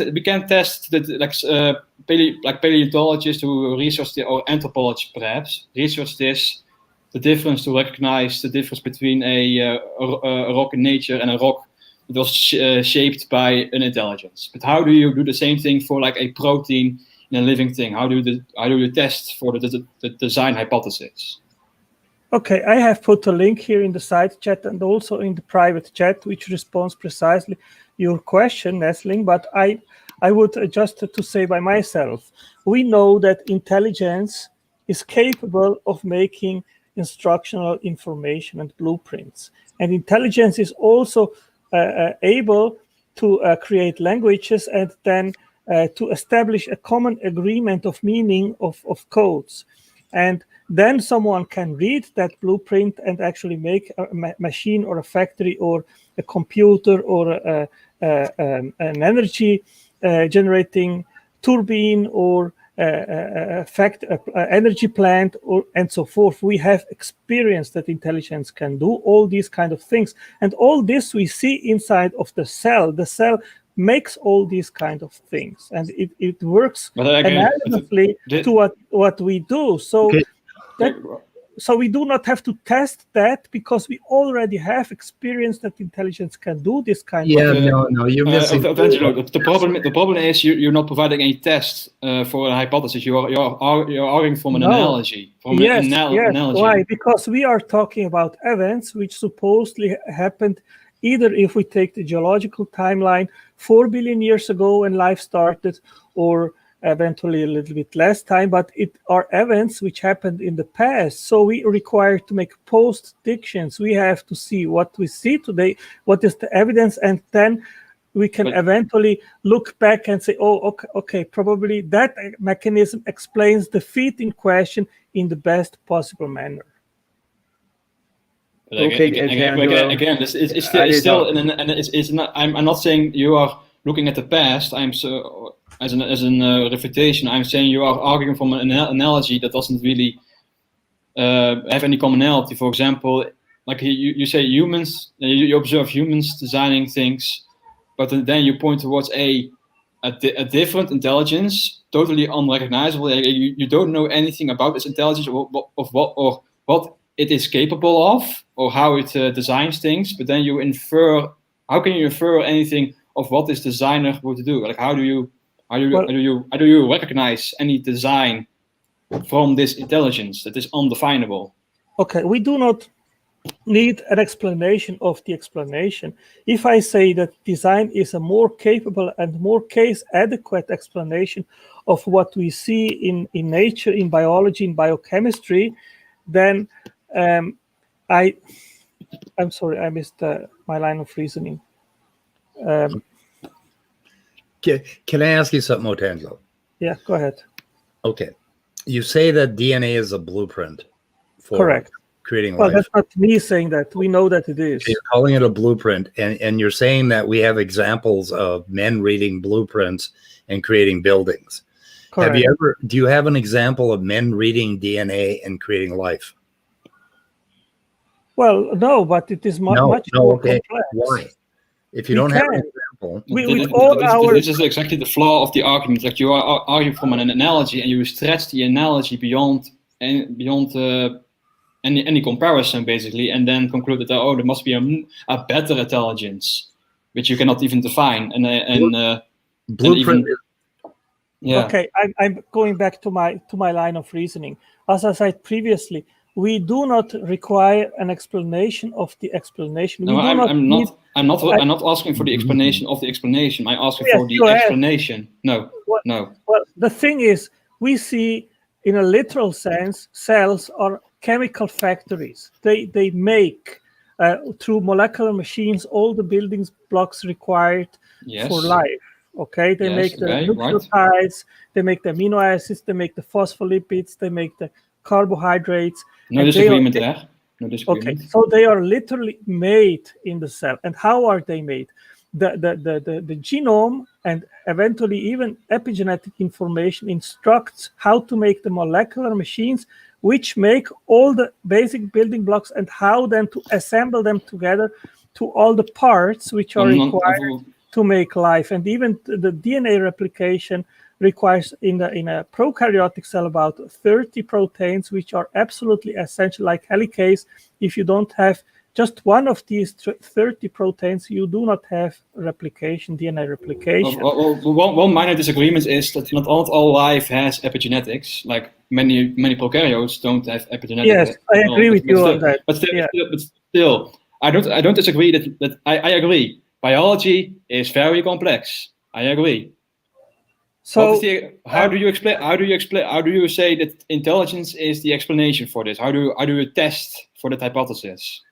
[SPEAKER 3] test that, paleontologists who research or anthropologists perhaps research this, the difference to recognize the difference between a rock in nature and a rock that was shaped by an intelligence. But how do you do the same thing for like a protein in a living thing? How do you test for the design hypothesis?
[SPEAKER 4] Okay, I have put a link here in the side chat and also in the private chat, which responds precisely your question, Nesslig. But I would just to say by myself, we know that intelligence is capable of making instructional information and blueprints. And intelligence is also able to create languages and then to establish a common agreement of meaning of codes. And then someone can read that blueprint and actually make a machine or a factory or a computer or an energy generating turbine or energy plant and so forth. We have experienced that intelligence can do all these kind of things, and all this we see inside of the cell. The cell makes all these kind of things, and it works analogously to what we do. So so we do not have to test that because we already have experience that intelligence can do this kind of thing.
[SPEAKER 1] No, you're missing.
[SPEAKER 3] The problem is you're not providing any test for a hypothesis. You're arguing from an analogy.
[SPEAKER 4] Yes. Why? Because we are talking about events which supposedly happened either if we take the geological timeline 4 billion years ago when life started, or eventually a little bit less time, but it are events which happened in the past. So we require to make post-dictions. We have to see what we see today, what is the evidence, and then we can eventually look back and say, oh, okay, probably that mechanism explains the feat in question in the best possible manner.
[SPEAKER 3] Again, it's still, and it's not. I'm not saying you are looking at the past. As an refutation, I'm saying you are arguing from an analogy that doesn't really have any commonality. For example, like you say humans, you observe humans designing things, but then you point towards a different intelligence, totally unrecognizable. You don't know anything about this intelligence or what it is capable of, or how it designs things, but then you infer how can you infer anything of what this designer would do? Like how do you recognize any design from this intelligence that is undefinable?
[SPEAKER 4] Okay, we do not need an explanation of the explanation. If I say that design is a more capable and more case adequate explanation of what we see in nature, in biology, in biochemistry, then I'm sorry, I missed my line of reasoning.
[SPEAKER 1] Can I ask you something, Otangelo?
[SPEAKER 4] Yeah, go ahead.
[SPEAKER 1] Okay. You say that DNA is a blueprint for
[SPEAKER 4] Correct.
[SPEAKER 1] creating
[SPEAKER 4] Well,
[SPEAKER 1] life.
[SPEAKER 4] that's not me saying that. We know that it is.
[SPEAKER 1] You're calling it a blueprint, and you're saying that we have examples of men reading blueprints and creating buildings.
[SPEAKER 4] Correct.
[SPEAKER 1] Do you have an example of men reading DNA and creating life?
[SPEAKER 4] Well, no, but it is much more
[SPEAKER 1] okay.
[SPEAKER 4] complex.
[SPEAKER 1] Why? If you don't have an example,
[SPEAKER 3] this is exactly the flaw of the argument. Like you are arguing from an analogy, and you stretch the analogy beyond any comparison, basically, and then conclude that there must be a better intelligence, which you cannot even define.
[SPEAKER 1] Blueprint.
[SPEAKER 4] Okay, I'm going back to my line of reasoning. As I said previously, we do not require an explanation of the explanation.
[SPEAKER 3] I'm not asking for the explanation of the explanation. I'm asking for the explanation. No.
[SPEAKER 4] Well, the thing is, we see, in a literal sense, cells are chemical factories. They make through molecular machines all the building blocks required for life. Okay, they make the nucleotides, they make the amino acids, they make the phospholipids, they make the carbohydrates.
[SPEAKER 3] No disagreement there. No disagreement.
[SPEAKER 4] Okay, so they are literally made in the cell. And how are they made? The genome and eventually even epigenetic information instructs how to make the molecular machines which make all the basic building blocks and how then to assemble them together to all the parts which are required to make life. And even the DNA replication requires in a prokaryotic cell about 30 proteins, which are absolutely essential, like helicase. If you don't have just one of these 30 proteins, you do not have replication, DNA replication.
[SPEAKER 3] One minor disagreement is that not all life has epigenetics. Like many prokaryotes don't have epigenetics.
[SPEAKER 4] Yes, I agree with you on that.
[SPEAKER 3] But still, I don't disagree that I agree. Biology is very complex. I agree. So how do you say that intelligence is the explanation for this? How do you test for that hypothesis?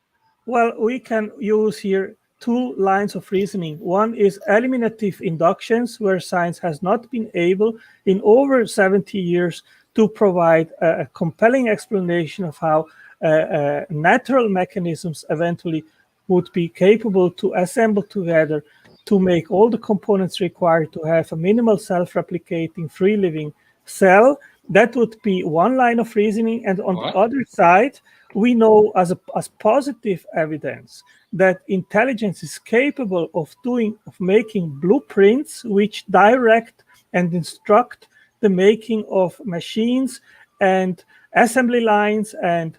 [SPEAKER 4] Well, we can use here two lines of reasoning. One is eliminative inductions, where science has not been able in over 70 years to provide a compelling explanation of how natural mechanisms eventually would be capable to assemble together to make all the components required to have a minimal self-replicating free living cell. That would be one line of reasoning. And on the other side, we know as positive evidence that intelligence is capable of making blueprints which direct and instruct the making of machines and assembly lines and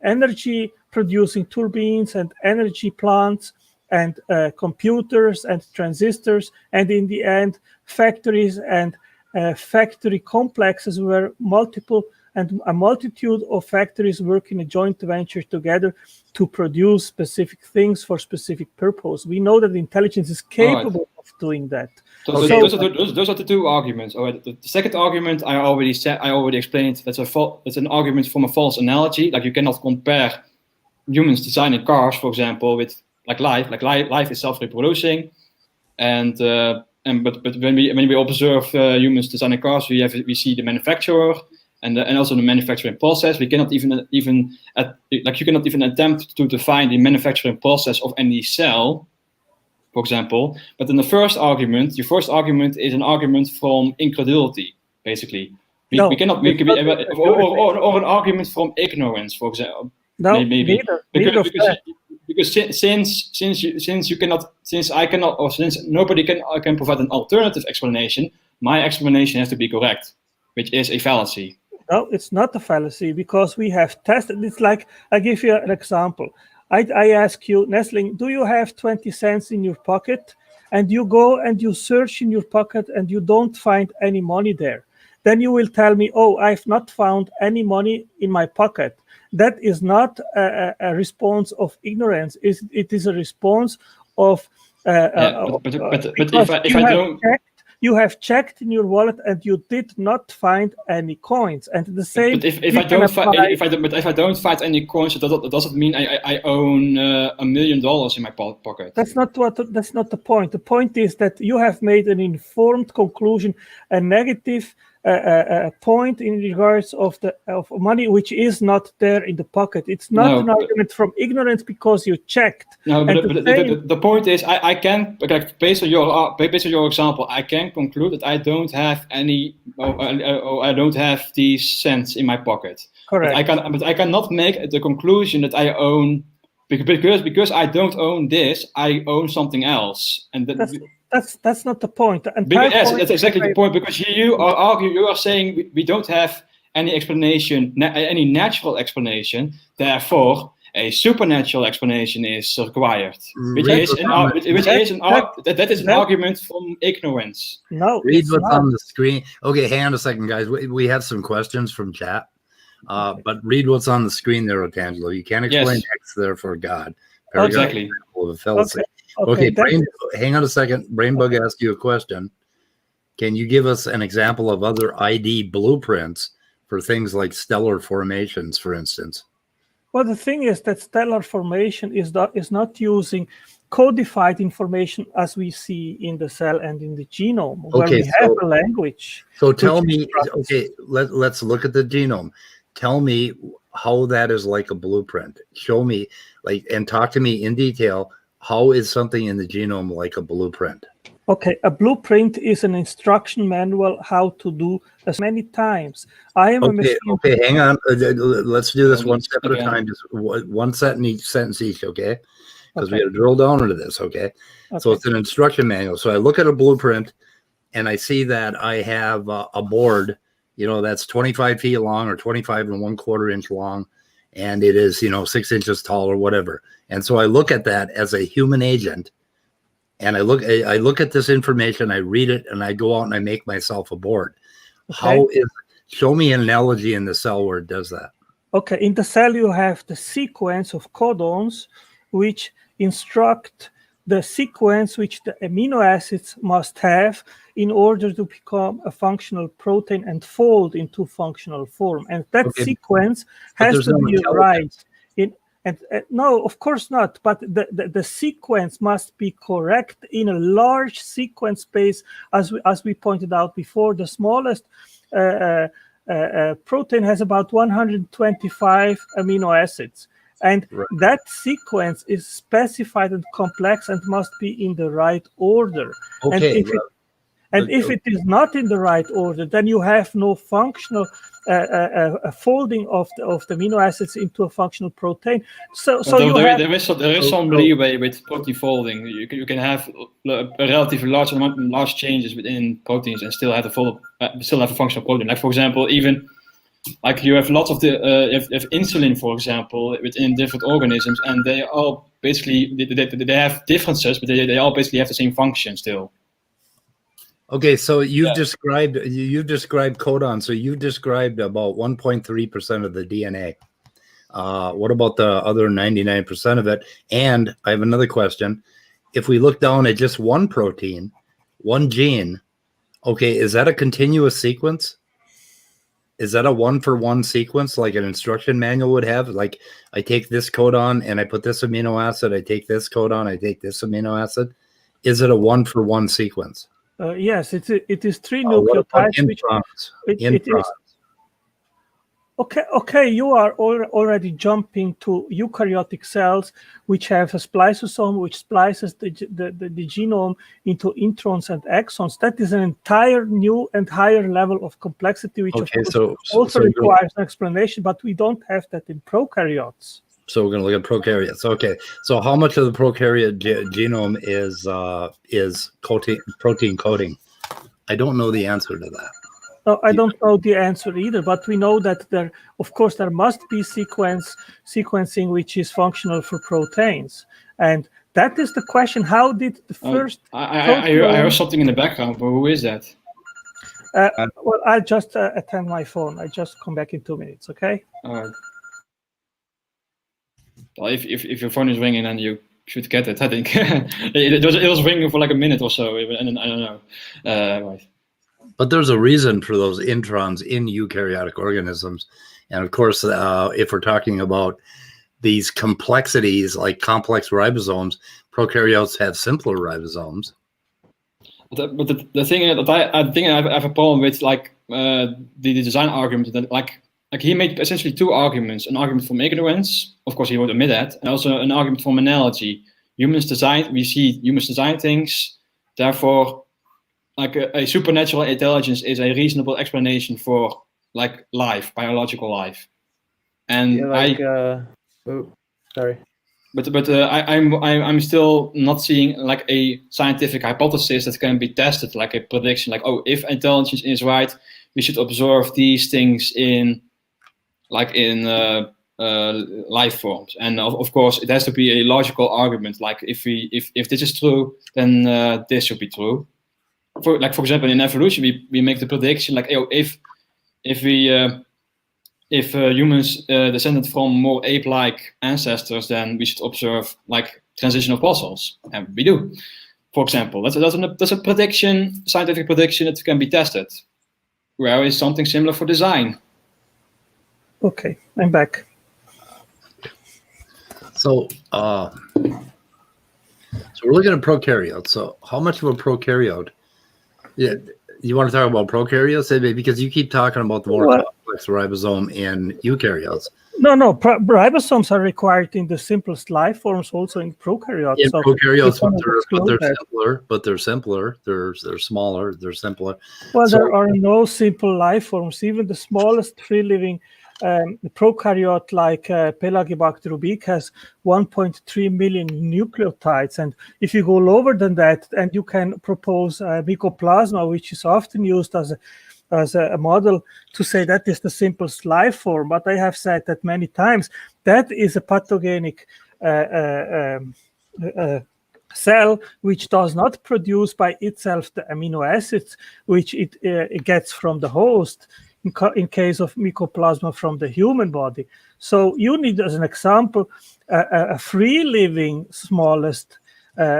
[SPEAKER 4] energy producing turbines and energy plants and computers and transistors, and in the end, factories and factory complexes where a multitude of factories work in a joint venture together to produce specific things for specific purpose. We know that intelligence is capable of doing that.
[SPEAKER 3] Those are the two arguments. The second argument I already explained. That's an argument from a false analogy. Like you cannot compare humans designing cars, for example, with life. Like life is self-reproducing, but when we observe humans designing cars, we see the manufacturer and also the manufacturing process. We cannot even you cannot even attempt to define the manufacturing process of any cell, for example. But in your first argument is an argument from incredulity, basically. Or an argument from ignorance, for example.
[SPEAKER 4] No,
[SPEAKER 3] maybe because since nobody can provide an alternative explanation, my explanation has to be correct, which is a fallacy.
[SPEAKER 4] No, it's not a fallacy because we have tested. It's like, I give you an example. I ask you, Nessling, do you have 20 cents in your pocket? And you go and you search in your pocket and you don't find any money there. Then you will tell me, oh, I've not found any money in my pocket. That is not a response of ignorance. It is a response of you have checked in your wallet and you did not find any coins. And the same.
[SPEAKER 3] But if I don't find any coins, that doesn't mean I own $1 million in my pocket.
[SPEAKER 4] That's not the point. The point is that you have made an informed conclusion, a negative point in regards of money which is not there in the pocket. It's not an argument from ignorance because you checked.
[SPEAKER 3] No, but the point is, I can, based on your example, I can conclude that I don't have any, or I don't have these cents in my pocket.
[SPEAKER 4] Correct.
[SPEAKER 3] But I cannot make the conclusion that I own, because I don't own this, I own something else, and
[SPEAKER 4] that's not the point.
[SPEAKER 3] Yes, that's exactly the point. Because you are saying we don't have any explanation, any natural explanation. Therefore, a supernatural explanation is required, that is an argument from ignorance.
[SPEAKER 1] No, read what's on the screen. Okay, hang on a second, guys. We have some questions from chat, but read what's on the screen there, Otangelo. You can't explain X there for God.
[SPEAKER 3] Exactly.
[SPEAKER 1] Okay, hang on a second. Brainbug asked you a question. Can you give us an example of other ID blueprints for things like stellar formations, for instance?
[SPEAKER 4] Well, the thing is that stellar formation is not using codified information as we see in the cell and in the genome, where we have a language.
[SPEAKER 1] So tell me, let's look at the genome. Tell me how that is like a blueprint. Show me, and talk to me in detail. How is something in the genome like a blueprint?
[SPEAKER 4] Okay, a blueprint is an instruction manual how to do as many times. I am a machine.
[SPEAKER 1] Okay, hang on. Let's do this one step at a time. Just one sentence each, okay? Because we got to drill down into this, okay? So it's an instruction manual. So I look at a blueprint, and I see that I have a board, that's 25 feet long or 25 1/4 inch long, and it is, 6 inches tall or whatever. And so I look at that as a human agent, and I look at this information, I read it, and I go out and I make myself a board. Show me an analogy in the cell where it does that.
[SPEAKER 4] Okay, in the cell you have the sequence of codons which instruct the sequence which the amino acids must have in order to become a functional protein and fold into functional form. And that sequence has to be right. No, of course not. But the sequence must be correct in a large sequence space, as we pointed out before. The smallest protein has about 125 amino acids. And that sequence is specified and complex and must be in the right order. And if it is not in the right order, then you have no functional folding of the amino acids into a functional protein.
[SPEAKER 3] There is some leeway with protein folding. You can have a relatively large changes within proteins and still have a functional protein. Like for example, even like you have lots of you have insulin, for example, within different organisms, and they all basically they have differences, but they all basically have the same function still.
[SPEAKER 1] Okay, so you've described codon. So you've described about 1.3% of the DNA. What about the other 99% of it? And I have another question. If we look down at just one protein, one gene, okay, is that a continuous sequence? Is that a one-for-one sequence like an instruction manual would have? Like I take this codon and I put this amino acid, I take this codon, I take this amino acid. Is it a one-for-one sequence?
[SPEAKER 4] Yes, it is 3 nucleotides. Okay, you are already jumping to eukaryotic cells, which have a spliceosome, which splices the genome into introns and exons. That is an entire new and higher level of complexity, which also requires an explanation, but we don't have that in prokaryotes.
[SPEAKER 1] So we're going to look at prokaryotes. Okay. So how much of the prokaryote genome is protein coding? I don't know the answer to that.
[SPEAKER 4] I don't know the answer either, but we know that there, of course, there must be sequencing which is functional for proteins, and that is the question. How did the first?
[SPEAKER 3] I heard something in the background, but who is that?
[SPEAKER 4] Well, I'll just attend my phone. I just come back in 2 minutes, okay?
[SPEAKER 3] Well, if your phone is ringing, then you should get it. I think it was ringing for like a minute or so, and then, I don't know. Right.
[SPEAKER 1] But there's a reason for those introns in eukaryotic organisms, and of course, if we're talking about these complexities like complex ribosomes, prokaryotes have simpler ribosomes.
[SPEAKER 3] But the thing that I think I have a problem with, like the design argument, that like he made essentially two arguments: an argument from ignorance, of course he would admit that, and also an argument from analogy. We see humans design things, therefore, like a supernatural intelligence is a reasonable explanation for like life, biological life. And
[SPEAKER 2] sorry.
[SPEAKER 3] But I'm still not seeing like a scientific hypothesis that can be tested, like a prediction, like, oh, if intelligence is right, we should observe these things in life forms. And of course, it has to be a logical argument. Like if this is true, then this should be true. For example, in evolution, we make the prediction like, oh, if humans descended from more ape-like ancestors, then we should observe like transition of fossils, and we do. For example, that's a prediction, scientific prediction that can be tested. Where is something similar for design?
[SPEAKER 4] Okay, I'm back.
[SPEAKER 1] So we're looking at prokaryotes. So how much of a prokaryote? Yeah, you want to talk about prokaryotes, because you keep talking about the more complex ribosome in eukaryotes.
[SPEAKER 4] No, ribosomes are required in the simplest life forms, also in prokaryotes.
[SPEAKER 1] In prokaryotes, but they're simpler. They're smaller. They're simpler.
[SPEAKER 4] Well, there are no simple life forms. Even the smallest free-living prokaryote, like Pelagibacter rubic, has 1.3 million nucleotides. And if you go lower than that, and you can propose mycoplasma, which is often used as a model to say that is the simplest life form. But I have said that many times, that is a pathogenic cell which does not produce by itself the amino acids which it gets from the host, in case of mycoplasma from the human body. So you need, as an example, a free-living smallest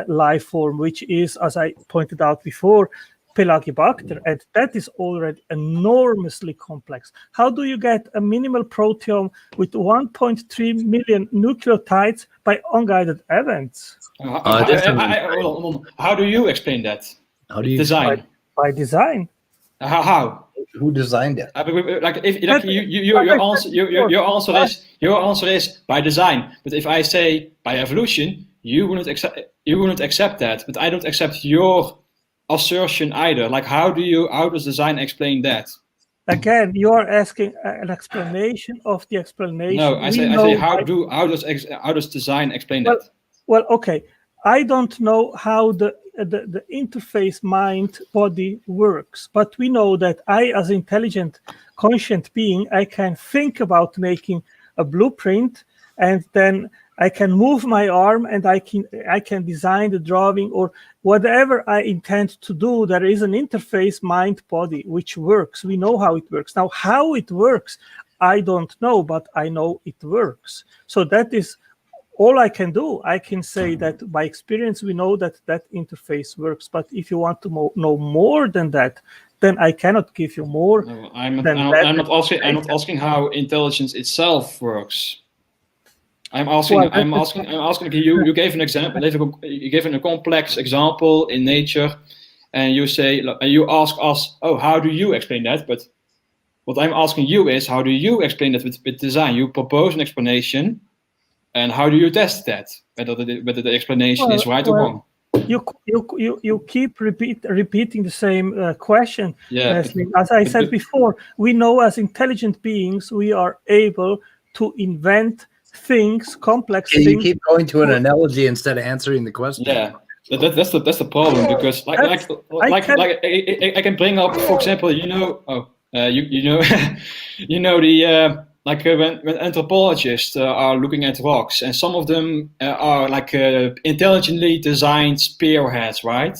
[SPEAKER 4] life form, which is, as I pointed out before, Pelagibacter, and that is already enormously complex. How do you get a minimal proteome with 1.3 million nucleotides by unguided events?
[SPEAKER 3] How do you explain that?
[SPEAKER 1] How do you
[SPEAKER 3] design?
[SPEAKER 4] By design.
[SPEAKER 3] How?
[SPEAKER 1] Who designed it?
[SPEAKER 3] Your answer is by design. But if I say by evolution, you wouldn't accept that. But I don't accept your assertion either. Like, how does design explain that?
[SPEAKER 4] Again, you are asking an explanation of the explanation.
[SPEAKER 3] No, I say how does design explain that?
[SPEAKER 4] Well, okay. I don't know how the interface mind-body works, but we know that I, as intelligent, conscient being, I can think about making a blueprint, and then I can move my arm, and I can design the drawing or whatever I intend to do. There is an interface mind-body which works. We know how it works. Now, how it works, I don't know, but I know it works. So that is all I can do. I can say that by experience, we know that that interface works. But if you want to know more than that, then I cannot give you more.
[SPEAKER 3] No, I'm not asking how intelligence itself works. I'm asking. You gave an example. You gave a complex example in nature, and you ask us, "Oh, how do you explain that?" But what I'm asking you is, how do you explain that with design? You propose an explanation. And how do you test that? Whether the explanation is right or wrong?
[SPEAKER 4] You keep repeating the same question.
[SPEAKER 3] Yeah.
[SPEAKER 4] As I said before, we know as intelligent beings we are able to invent things, complex things.
[SPEAKER 1] You keep going to an analogy instead of answering the question.
[SPEAKER 3] Yeah. That's the problem, because I can bring up, for example, you know you know the when anthropologists are looking at rocks, and some of them are like intelligently designed spearheads, right?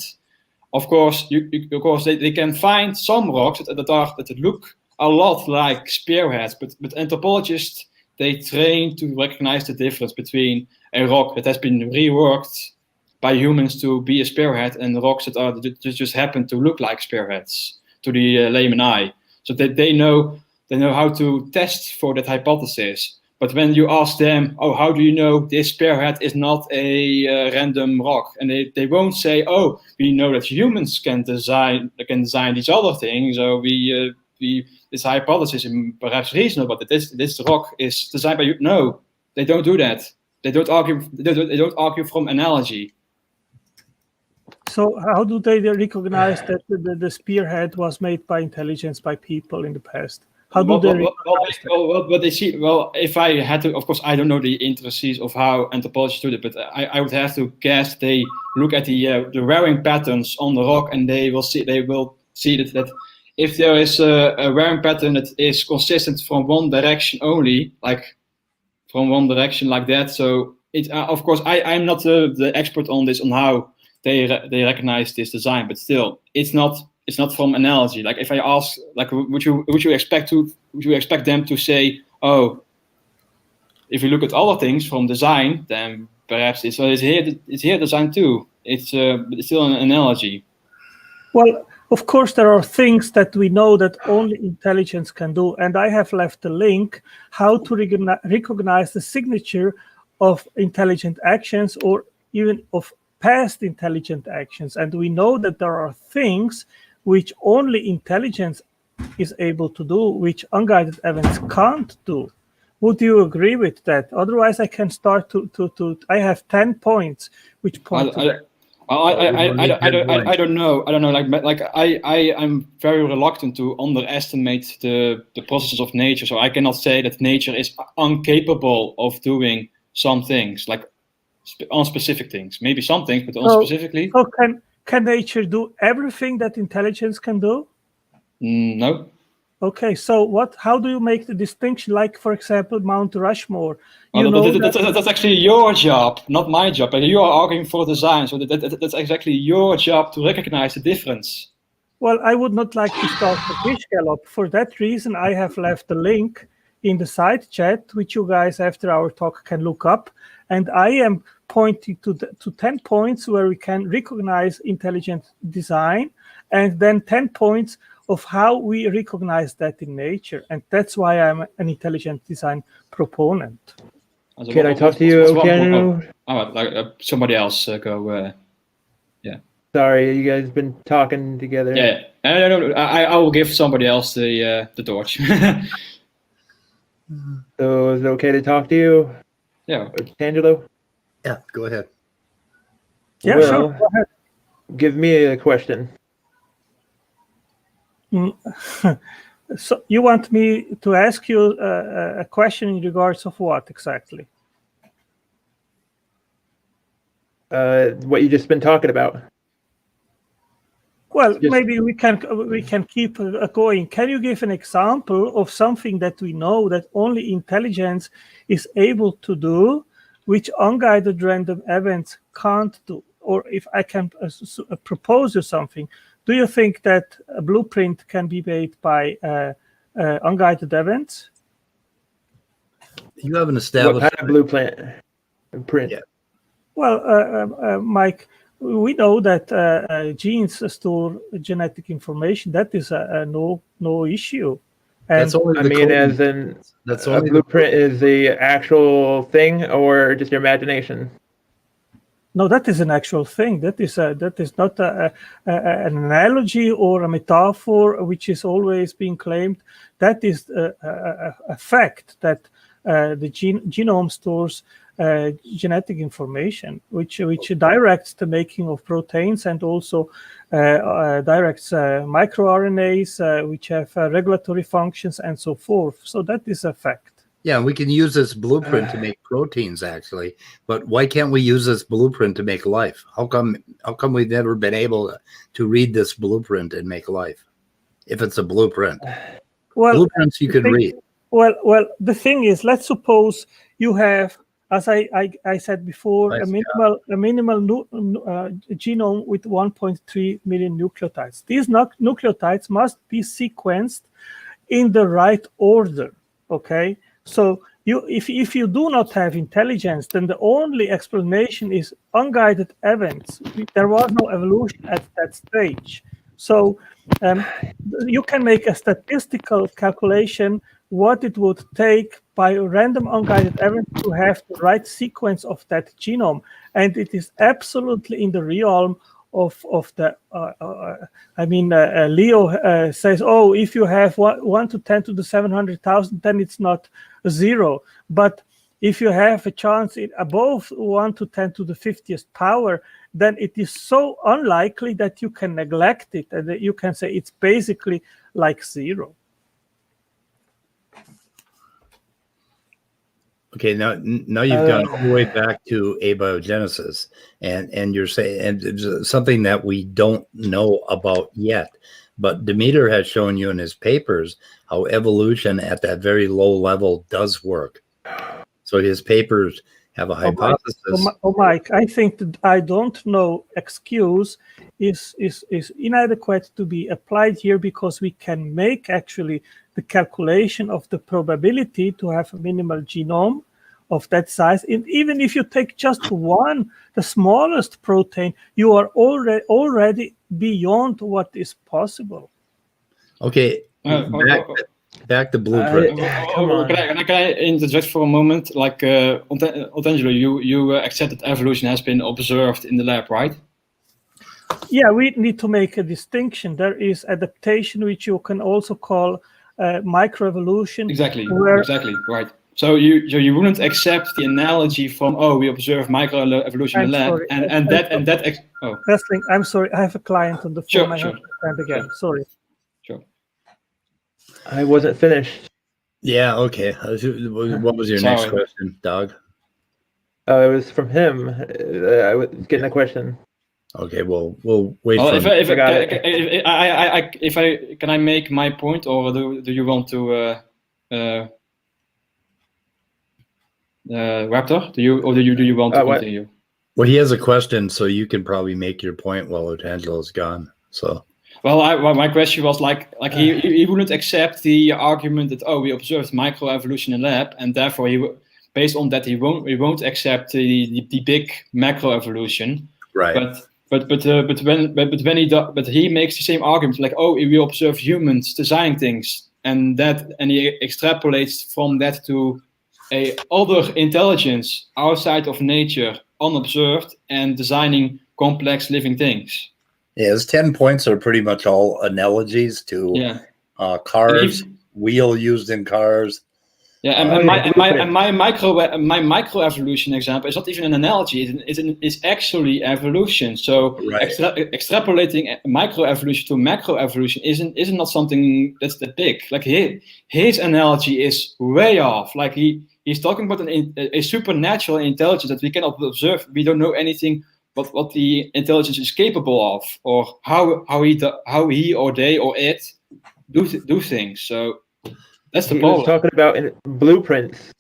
[SPEAKER 3] Of course, of course they can find some rocks that look a lot like spearheads, but anthropologists, they train to recognize the difference between a rock that has been reworked by humans to be a spearhead and rocks that just happen to look like spearheads to the layman eye. So that they know how to test for that hypothesis. But when you ask them, oh, how do you know this spearhead is not a random rock? And they won't say, oh, we know that humans can design these other things. So this hypothesis is perhaps reasonable, but this rock is designed by you. No, they don't do that. They don't argue. They don't argue from analogy.
[SPEAKER 4] So how do they recognize that the spearhead was made by intelligence, by people in the past? How do they recognize that?
[SPEAKER 3] What they see? Well, if I had to, of course, I don't know the intricacies of how anthropologists do it, but I would have to guess they look at the wearing patterns on the rock, and they will see that if there is a wearing pattern that is consistent from one direction only, like from one direction like that. So it, of course, I'm not the expert on this, on how they recognize this design, but still, it's not from analogy. Like if I ask, like, would you expect them to say, oh, if you look at other things from design, then perhaps it's here design too. It's still an analogy.
[SPEAKER 4] Well, of course, there are things that we know that only intelligence can do, and I have left a link how to recognize the signature of intelligent actions or even of past intelligent actions. And we know that there are things which only intelligence is able to do, which unguided events can't do. Would you agree with that? Otherwise, I can start to I have 10 points which point to that.
[SPEAKER 3] I don't know. Like I'm very reluctant to underestimate the processes of nature. So I cannot say that nature is incapable of doing some things, like on specific things. Maybe some things, but on specifically.
[SPEAKER 4] So can nature do everything that intelligence can do?
[SPEAKER 3] No.
[SPEAKER 4] Okay, so how do you make the distinction? Like, for example, Mount Rushmore.
[SPEAKER 3] That's actually your job, not my job. Like, you are arguing for design, so that's exactly your job to recognize the difference.
[SPEAKER 4] Well, I would not like to start the fish gallop. For that reason, I have left a link in the side chat, which you guys after our talk can look up. And I am pointing to 10 points where we can recognize intelligent design, and then 10 points of how we recognize that in nature. And that's why I'm an intelligent design proponent.
[SPEAKER 2] Can I talk to you, Otangelo?
[SPEAKER 3] Somebody else go. Yeah.
[SPEAKER 2] Sorry, you guys been talking together.
[SPEAKER 3] Yeah. No. I will give somebody else the torch.
[SPEAKER 2] So is it okay to talk to you?
[SPEAKER 3] Yeah.
[SPEAKER 2] Otangelo?
[SPEAKER 1] Yeah, go ahead.
[SPEAKER 4] Yeah, sure. Go ahead.
[SPEAKER 2] Give me a question.
[SPEAKER 4] So you want me to ask you a question in regards of what exactly?
[SPEAKER 2] What you just been talking about.
[SPEAKER 4] Well, maybe we can keep going. Can you give an example of something that we know that only intelligence is able to do, which unguided random events can't do? Or if I can propose you something, do you think that a blueprint can be made by unguided events?
[SPEAKER 1] You haven't established
[SPEAKER 2] what kind of blueprint?
[SPEAKER 1] Yeah.
[SPEAKER 4] Well, Mike, we know that genes store genetic information. That is no issue. And
[SPEAKER 1] that's only the
[SPEAKER 2] coding. As in, that's only a blueprint is the actual thing, or just your imagination?
[SPEAKER 4] No, that is an actual thing. That is not an analogy or a metaphor, which is always being claimed. That is a fact that the genome stores genetic information, which directs the making of proteins and also directs microRNAs, which have regulatory functions and so forth. So that is a fact.
[SPEAKER 1] Yeah, we can use this blueprint to make proteins, actually. But why can't we use this blueprint to make life? How come we've never been able to read this blueprint and make life, if it's a blueprint?
[SPEAKER 4] Well,
[SPEAKER 1] Blueprints you could read.
[SPEAKER 4] Well, the thing is, let's suppose you have, as I said before, a minimal genome with 1.3 million nucleotides. These nucleotides must be sequenced in the right order. Okay, so if you do not have intelligence, then the only explanation is unguided events. There was no evolution at that stage. So you can make a statistical calculation what it would take by random unguided events to have the right sequence of that genome. And it is absolutely in the realm of the, Leo says, oh, if you have 1 to 10 to the 700,000, then it's not a 0. But if you have a chance above 1 to 10 to the 50th power, then it is so unlikely that you can neglect it and that you can say it's basically like 0.
[SPEAKER 1] Okay, now you've gone all the way back to abiogenesis, and you're saying, and it's something that we don't know about yet. But Demeter has shown you in his papers how evolution at that very low level does work. So his papers have a hypothesis.
[SPEAKER 4] Mike, I think that I don't know excuse is inadequate to be applied here, because we can make actually the calculation of the probability to have a minimal genome of that size. And even if you take just one, the smallest protein, you are already beyond what is possible.
[SPEAKER 1] Okay, back to blueprint.
[SPEAKER 2] Come on.
[SPEAKER 3] Can I interject for a moment? Like, Otangelo, you accept that evolution has been observed in the lab, right?
[SPEAKER 4] Yeah, we need to make a distinction. There is adaptation, which you can also call microevolution.
[SPEAKER 3] Exactly, right. So you wouldn't accept the analogy from, oh, we observe microevolution in the lab,
[SPEAKER 4] Nessling, I'm sorry, I have a client on the phone. I have to stand again. Sorry.
[SPEAKER 3] Sure.
[SPEAKER 2] I wasn't finished.
[SPEAKER 1] Yeah, okay. What was your next question, Dog?
[SPEAKER 2] Oh, it was from him. I was getting a question.
[SPEAKER 1] Okay, well, we'll wait for him.
[SPEAKER 3] Can I make my point, or do you want to Raptor? Do you want to continue?
[SPEAKER 1] Well, he has a question, so you can probably make your point while Otangelo's gone. So.
[SPEAKER 3] Well, my question was like he wouldn't accept the argument that, oh, we observed microevolution in the lab, and therefore based on that he won't accept the big macroevolution.
[SPEAKER 1] Right.
[SPEAKER 3] But he makes the same argument, like, oh, we observe humans designing things, and he extrapolates from that to a other intelligence outside of nature, unobserved, and designing complex living things.
[SPEAKER 1] Yeah, his 10 points are pretty much all analogies to cars, wheel used in cars.
[SPEAKER 3] Yeah, and my microevolution example is not even an analogy; it's actually evolution. So extrapolating microevolution to macroevolution isn't not something that's that big. Like his analogy is way off. Like he's talking about a supernatural intelligence that we cannot observe. We don't know anything but what the intelligence is capable of, or how he or they or it do things. So. That's the problem.
[SPEAKER 2] He was talking about in blueprints.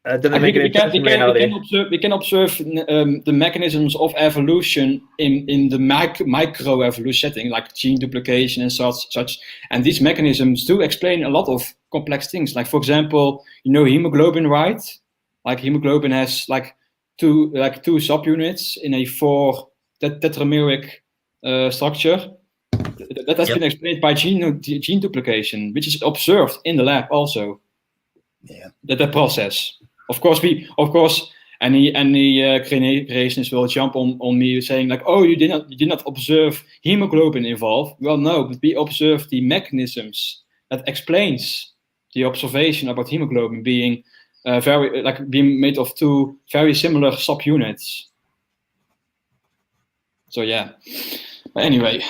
[SPEAKER 2] Doesn't make any sense in reality.
[SPEAKER 3] We can observe the mechanisms of evolution in the microevolution setting, like gene duplication and such. And these mechanisms do explain a lot of complex things. Like, for example, hemoglobin, right? Like hemoglobin has two subunits in a 4 tetrameric structure. That has been explained by gene duplication, which is observed in the lab also.
[SPEAKER 1] Yeah.
[SPEAKER 3] That process. Of course, any creationists will jump on me saying like, oh, you did not observe hemoglobin involved. Well, no, but we observed the mechanisms that explains the observation about hemoglobin being being made of 2 very similar subunits. So yeah. But anyway.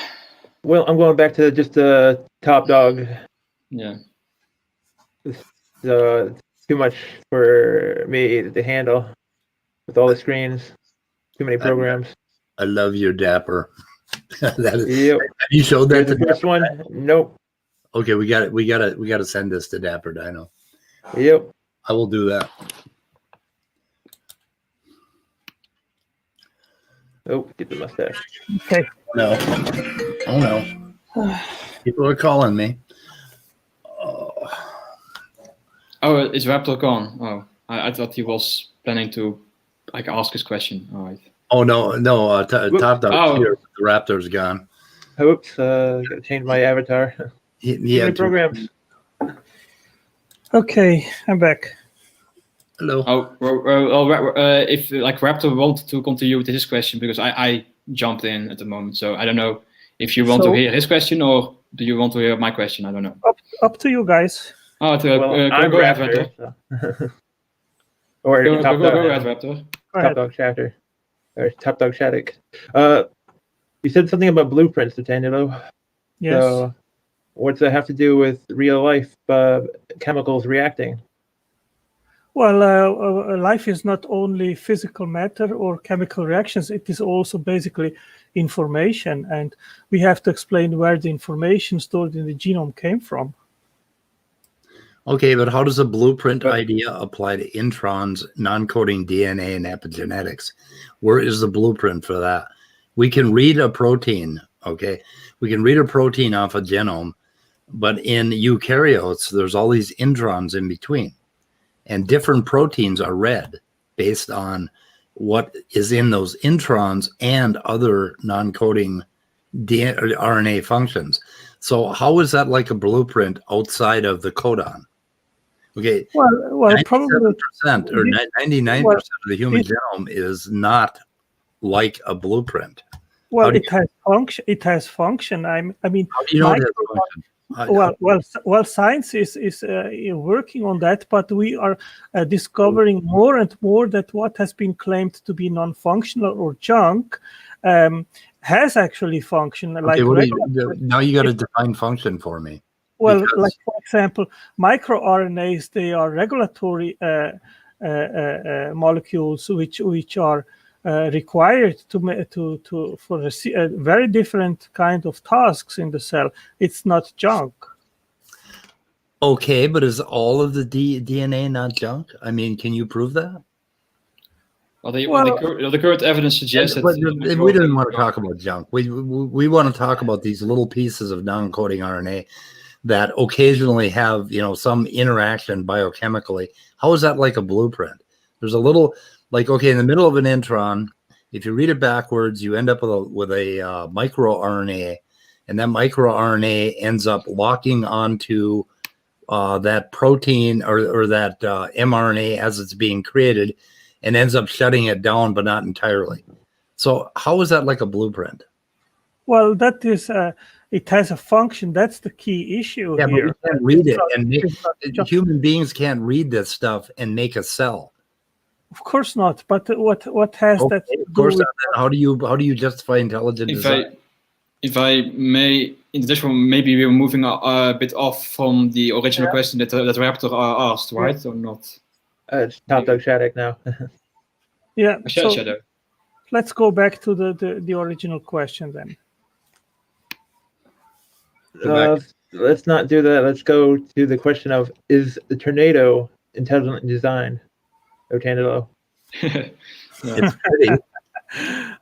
[SPEAKER 2] Well, I'm going back to just the TopDawg.
[SPEAKER 3] Yeah.
[SPEAKER 2] It's too much for me to handle with all the screens. Too many programs.
[SPEAKER 1] I love your Dapper.
[SPEAKER 2] Yep.
[SPEAKER 1] Have you showed that?
[SPEAKER 2] The first one? Nope.
[SPEAKER 1] Okay, we got it. We got to send this to Dapper Dino.
[SPEAKER 2] Yep.
[SPEAKER 1] I will do that.
[SPEAKER 2] Oh, get the mustache.
[SPEAKER 4] Okay.
[SPEAKER 1] No. Oh no. People are calling me.
[SPEAKER 3] Oh, is Raptor gone? Oh, I thought he was planning to like ask his question. All right.
[SPEAKER 1] Oh no. TopDawg
[SPEAKER 3] Oh.
[SPEAKER 1] here. The Raptor's gone.
[SPEAKER 2] Oops, gotta change my avatar.
[SPEAKER 1] He
[SPEAKER 2] Too many
[SPEAKER 1] had to-
[SPEAKER 2] programs.
[SPEAKER 4] Okay, I'm back.
[SPEAKER 1] Hello.
[SPEAKER 3] Oh, well, if like Raptor wanted to continue with his question because I jumped in at the moment, so I don't know if you want to
[SPEAKER 4] So-
[SPEAKER 3] hear his question or do you want to hear my question? I don't know.
[SPEAKER 4] Up to you guys.
[SPEAKER 3] Oh,
[SPEAKER 2] Well, I'm
[SPEAKER 3] go ahead,
[SPEAKER 2] Raptor.
[SPEAKER 3] Raptor.
[SPEAKER 2] So. Or
[SPEAKER 3] Go
[SPEAKER 2] TopDawg.
[SPEAKER 3] ahead, Raptor.
[SPEAKER 4] Go ahead.
[SPEAKER 2] TopDawg Chapter. Or TopDawg Shadic. You said something about blueprints, Otangelo.
[SPEAKER 4] Yes.
[SPEAKER 2] So, what's that have to do with real life chemicals reacting?
[SPEAKER 4] Well, life is not only physical matter or chemical reactions, it is also basically information. And we have to explain where the information stored in the genome came from.
[SPEAKER 1] Okay, but how does the blueprint idea apply to introns, non-coding DNA, and epigenetics? Where is the blueprint for that? We can read a protein, okay? We can read a protein off a genome, but in eukaryotes, there's all these introns in between. And different proteins are read based on what is in those introns and other non-coding DNA or RNA functions. So how is that like a blueprint outside of the codon? Okay,
[SPEAKER 4] Well, probably
[SPEAKER 1] 97% or 99% of the human genome is not like a blueprint.
[SPEAKER 4] Well,
[SPEAKER 1] How do
[SPEAKER 4] it has function. It has function. I mean,
[SPEAKER 1] How do you know it has function?
[SPEAKER 4] well, science is working on that, but we are discovering more and more that what has been claimed to be non-functional or junk has actually function.
[SPEAKER 1] Okay, now you got to define function for me.
[SPEAKER 4] Well,
[SPEAKER 1] Because-
[SPEAKER 4] like for example, microRNAs, they are regulatory molecules which are required for a very different kind of tasks in the cell. It's not junk.
[SPEAKER 1] Okay, but is all of the DNA not junk? I mean, can you prove that?
[SPEAKER 3] Well, the current evidence suggests that.
[SPEAKER 1] But we don't want to talk about junk. We want to talk about these little pieces of non-coding RNA that occasionally have, some interaction biochemically. How is that like a blueprint? There's a little, like, okay, in the middle of an intron, if you read it backwards, you end up with a microRNA, and that microRNA ends up locking onto that protein or that mRNA as it's being created, and ends up shutting it down, but not entirely. So how is that like a blueprint?
[SPEAKER 4] Well, that is, it has a function. That's the key issue
[SPEAKER 1] Yeah,
[SPEAKER 4] here.
[SPEAKER 1] but we can't read it, and
[SPEAKER 4] It's not
[SPEAKER 1] human beings can't read this stuff and make a cell.
[SPEAKER 4] Of course not. But what has that?
[SPEAKER 1] Okay, of course not. Then how do you justify intelligent design?
[SPEAKER 3] If I may, in this one, maybe we're moving a bit off from the original question that Raptor asked, right, or not?
[SPEAKER 2] It's TopDawg Shadic now.
[SPEAKER 4] Yeah. So
[SPEAKER 3] Shadow.
[SPEAKER 4] let's go back to the original question then.
[SPEAKER 2] Let's not do that. Let's go to the question of, is the tornado intelligently designed? Otangelo.
[SPEAKER 1] It's pretty.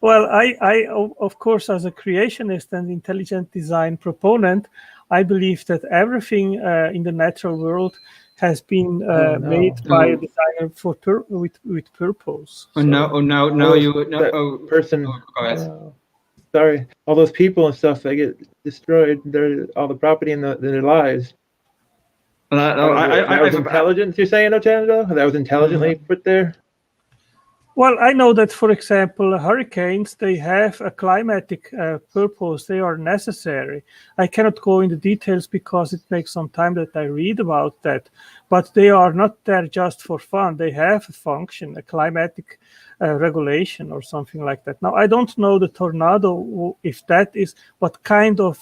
[SPEAKER 4] Well, I of course, as a creationist and intelligent design proponent, I believe that everything in the natural world has been made by a designer with purpose.
[SPEAKER 2] Person.
[SPEAKER 3] Go ahead.
[SPEAKER 2] Sorry, all those people and stuff, they get destroyed. All the property in their lives. That was intelligence, you're saying, Otangelo? That was intelligently put there?
[SPEAKER 4] Well, I know that, for example, hurricanes, they have a climatic purpose. They are necessary. I cannot go into details because it takes some time that I read about that. But they are not there just for fun. They have a function, a climatic regulation or something like that. Now, I don't know the tornado, if that is what kind of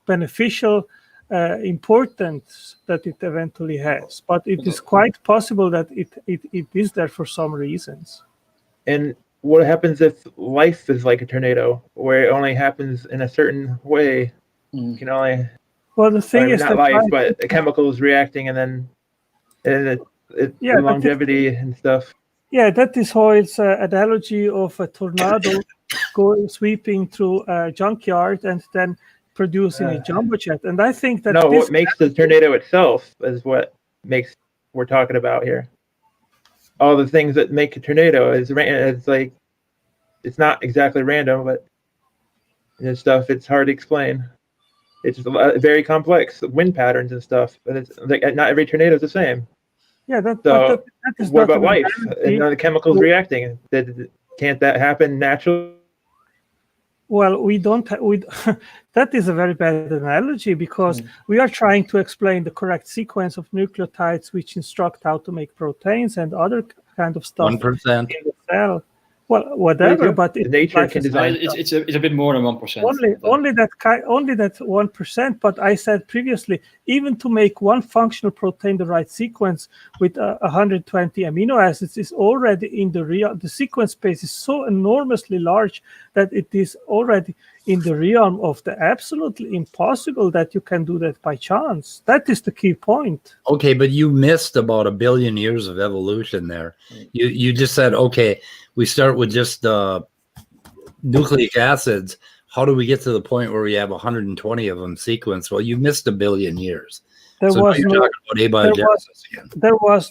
[SPEAKER 4] beneficial importance that it eventually has. But it is quite possible that it is there for some reasons.
[SPEAKER 2] And what happens if life is like a tornado, where it only happens in a certain way? You can only
[SPEAKER 4] Well, the thing is
[SPEAKER 2] not
[SPEAKER 4] that
[SPEAKER 2] life, but chemicals reacting, and then the longevity and stuff.
[SPEAKER 4] Yeah, that is Hoyle's analogy of a tornado going sweeping through a junkyard and then producing a jumbo jet. And I think that
[SPEAKER 2] what makes the tornado itself is what we're talking about here. All the things that make a tornado it's like it's not exactly random, but and stuff. It's hard to explain. It's very complex wind patterns and stuff, but it's like not every tornado is the same.
[SPEAKER 4] Yeah, that is
[SPEAKER 2] what
[SPEAKER 4] not
[SPEAKER 2] about life and the chemicals reacting? Can't that happen naturally?
[SPEAKER 4] Well, we don't. That is a very bad analogy because we are trying to explain the correct sequence of nucleotides which instruct how to make proteins and other kind of stuff
[SPEAKER 1] 1%.
[SPEAKER 4] in the cell. Well, whatever, but
[SPEAKER 2] nature can design.
[SPEAKER 3] It's a bit more than 1%.
[SPEAKER 4] Only that 1%. But I said previously, even to make one functional protein the right sequence with 120 amino acids is already in the realm. The sequence space is so enormously large that it is already in the realm of the absolutely impossible that you can do that by chance. That is the key point.
[SPEAKER 1] Okay, but you missed about 1 billion years of evolution there. You just said, okay, we start with just nucleic acids. How do we get to the point where we have 120 of them sequenced? Well, you missed 1 billion years.
[SPEAKER 4] There was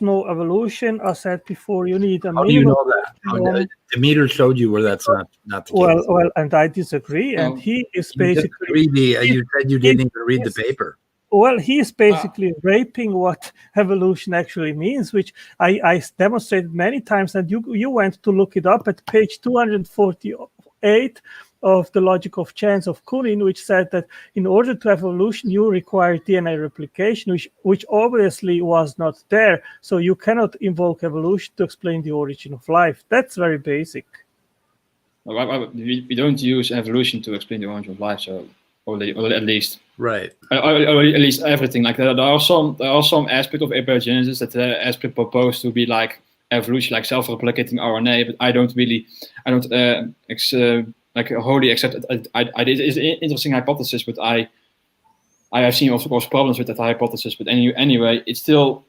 [SPEAKER 4] no evolution. I said before, you need a
[SPEAKER 1] minimum. How do you know that? Demeter showed you where that's not the case.
[SPEAKER 4] Well, and I disagree. And he is basically...
[SPEAKER 1] You said you didn't even read the paper.
[SPEAKER 4] Well, he is basically raping what evolution actually means, which I demonstrated many times. And you went to look it up at page 248 of the Logic of Chance of Kunin, which said that in order to have evolution, you require DNA replication, which obviously was not there. So you cannot invoke evolution to explain the origin of life. That's very basic.
[SPEAKER 3] We don't use evolution to explain the origin of life, so or at least
[SPEAKER 1] right,
[SPEAKER 3] or at least everything like that. There are some aspect of abiogenesis that aspect proposed to be like evolution, like self-replicating RNA, but I don't wholly accept it. It is an interesting hypothesis, but I have seen, of course, problems with that hypothesis. But anyway, it's still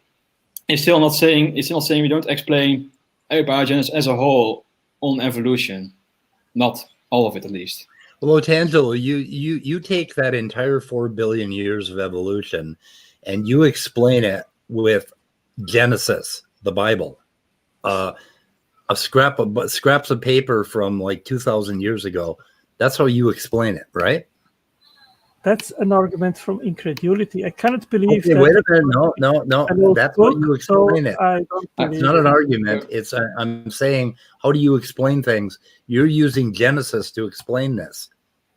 [SPEAKER 3] not saying we don't explain abiogenesis as a whole on evolution, not all of it at least.
[SPEAKER 1] Well, Otangelo, you take that entire 4 billion years of evolution, and you explain it with Genesis, the Bible. Scraps of paper from like 2,000 years ago. That's how you explain it, right?
[SPEAKER 4] That's an argument from incredulity. I cannot believe
[SPEAKER 1] that. Wait a minute. No. That's how you explain it. It's not an argument. It's I'm saying, how do you explain things? You're using Genesis to explain this.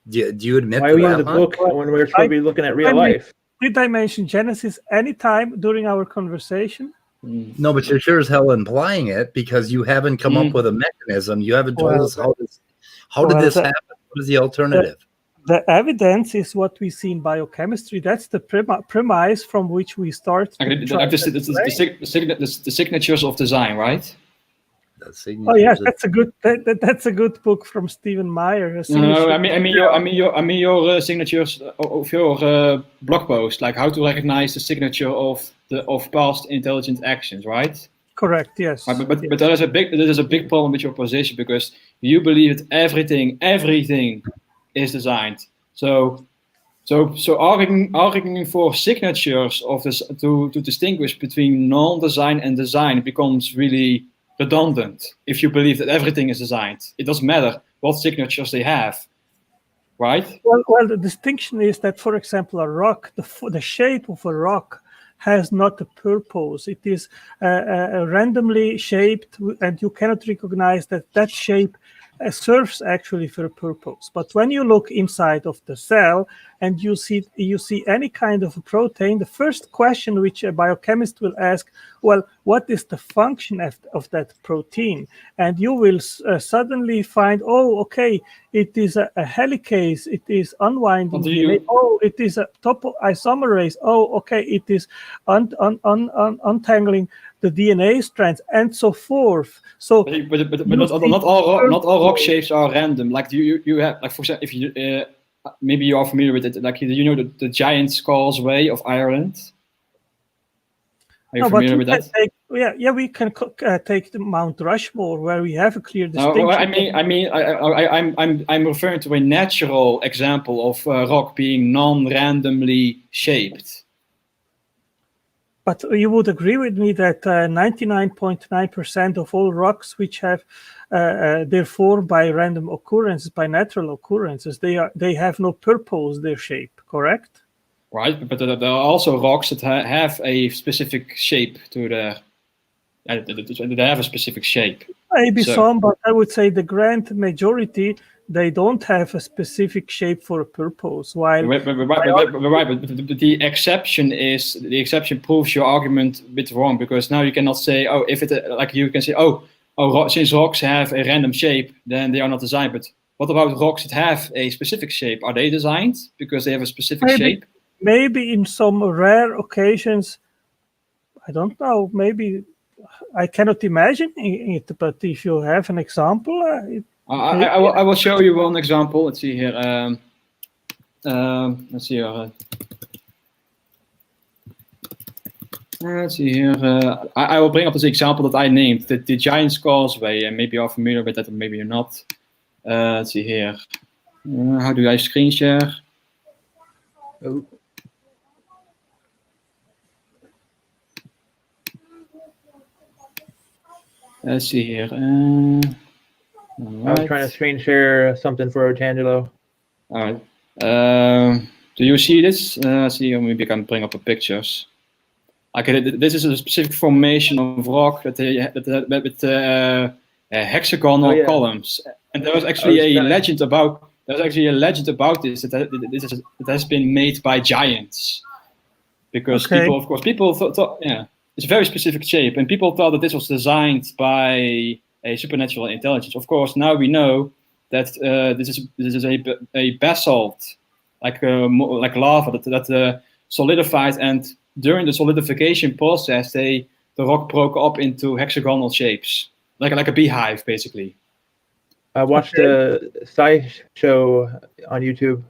[SPEAKER 1] Do you admit
[SPEAKER 2] Why
[SPEAKER 1] to
[SPEAKER 2] are we
[SPEAKER 1] that?
[SPEAKER 2] in the book when we're supposed to be looking at real life?
[SPEAKER 4] Did I mention Genesis anytime during our conversation?
[SPEAKER 1] No, but you're sure as hell implying it because you haven't come up with a mechanism. You haven't told us how did this happen? What is the alternative?
[SPEAKER 4] The evidence is what we see in biochemistry. That's the premise from which we start.
[SPEAKER 3] The signatures of design, right?
[SPEAKER 4] Oh yeah, that's a good book from Stephen Meyer.
[SPEAKER 3] No, I mean your signatures of your blog post, like how to recognize the signature of past intelligent actions, right?
[SPEAKER 4] Correct. Yes.
[SPEAKER 3] But there is a big problem with your position because you believe that everything is designed. So arguing for signatures of this to distinguish between non-design and design becomes really redundant if you believe that everything is designed. It doesn't matter what signatures they have, right?
[SPEAKER 4] Well, the distinction is that, for example, a rock, the shape of a rock has not a purpose. It is randomly shaped, and you cannot recognize that shape serves actually for a purpose. But when you look inside of the cell and you see any kind of a protein, the first question which a biochemist will ask, well, what is the function of that protein? And you will suddenly find, oh, okay, it is a helicase, it is unwinding DNA. Oh, it is a topoisomerase. Oh, okay, it is untangling the DNA strands, and so forth. So,
[SPEAKER 3] but not all rock shapes are random. Like you have, like for example, if you maybe you are familiar with it. Like you know the Giant's Causeway of Ireland. Are you familiar with that?
[SPEAKER 4] We can take the Mount Rushmore, where we have a clear
[SPEAKER 3] No,
[SPEAKER 4] distinction.
[SPEAKER 3] I'm referring to a natural example of rock being non-randomly shaped.
[SPEAKER 4] But you would agree with me that 99.9% of all rocks which have they're formed by random occurrences, by natural occurrences, they have no purpose, their shape, correct?
[SPEAKER 3] Right, but there are also rocks that have a specific shape to their. They have a specific shape.
[SPEAKER 4] Maybe some, but I would say the grand majority, they don't have a specific shape for a purpose. While
[SPEAKER 3] but the exception proves your argument a bit wrong, because now you cannot say, oh, if it like you can say, since rocks have a random shape, then they are not designed. But what about rocks that have a specific shape? Are they designed because they have a specific shape?
[SPEAKER 4] Maybe in some rare occasions, I don't know. Maybe I cannot imagine it. But if you have an example,
[SPEAKER 3] I will show you one example. Let's see here. Let's see here. Let's see here. I will bring up this example that I named, the Giant's Causeway, and maybe you're familiar with that, or maybe you're not. Let's see here. How do I screen share? Oh. Let's see here.
[SPEAKER 2] I was trying to screen share something for Otangelo.
[SPEAKER 3] All right. Do you see this? See, maybe I can bring up the pictures. Okay, this is a specific formation of rock with hexagonal columns, and there was actually a legend about. There's actually a legend about this that has been made by giants, because people thought it's a very specific shape, and people thought that this was designed by a supernatural intelligence. Of course, now we know that this is a basalt, like lava that solidified, and during the solidification process, the rock broke up into hexagonal shapes, like a beehive, basically.
[SPEAKER 2] I watched a SciShow on YouTube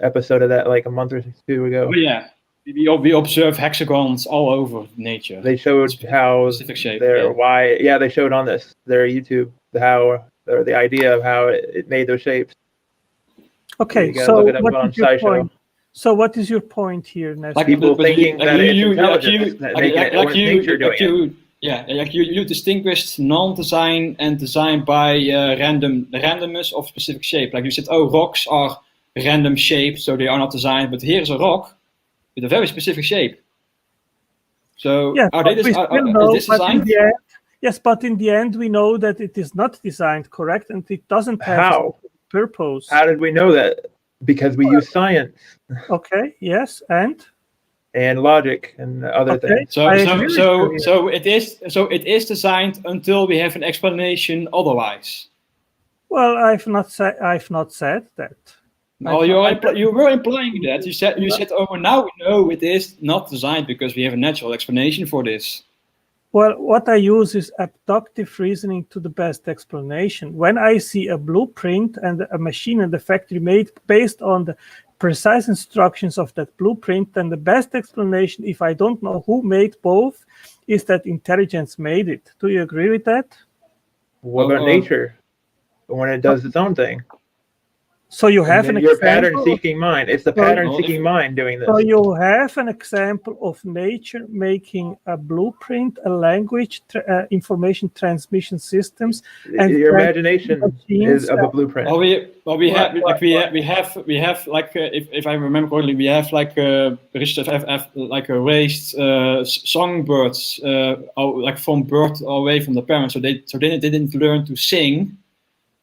[SPEAKER 2] episode of that like a month or two ago.
[SPEAKER 3] Oh yeah. We observe hexagons all over nature.
[SPEAKER 2] They showed how why they showed on their YouTube the idea of how it made those shapes.
[SPEAKER 4] Okay, so what is your point? So what is your point here, Nesslig?
[SPEAKER 2] Like people thinking that it's intelligence that making it, or nature doing it.
[SPEAKER 3] Yeah, like you distinguished non-design and design by randomness of specific shape. Like you said, rocks are random shapes, so they are not designed. But here is a rock with a very specific shape. So is this designed?
[SPEAKER 4] Yes, but in the end, we know that it is not designed, correct? And it doesn't have a purpose.
[SPEAKER 2] How did we know that? Because we use science.
[SPEAKER 4] Okay, yes, and
[SPEAKER 2] logic and other things.
[SPEAKER 3] So it is designed until we have an explanation otherwise.
[SPEAKER 4] Well, I've not said that.
[SPEAKER 3] No, you were implying that. You said, now we know it is not designed because we have a natural explanation for this.
[SPEAKER 4] Well, what I use is abductive reasoning to the best explanation. When I see a blueprint and a machine in the factory made based on the precise instructions of that blueprint, then the best explanation, if I don't know who made both, is that intelligence made it. Do you agree with that?
[SPEAKER 2] What about nature when it does its own thing?
[SPEAKER 4] So you have an
[SPEAKER 2] example. Your pattern-seeking mind. It's the pattern-seeking mind doing this.
[SPEAKER 4] So you have an example of nature making a blueprint, a language, information transmission systems, and
[SPEAKER 2] your imagination is of a blueprint.
[SPEAKER 3] We have if I remember correctly, we have raised songbirds from birth away from the parents, so they didn't learn to sing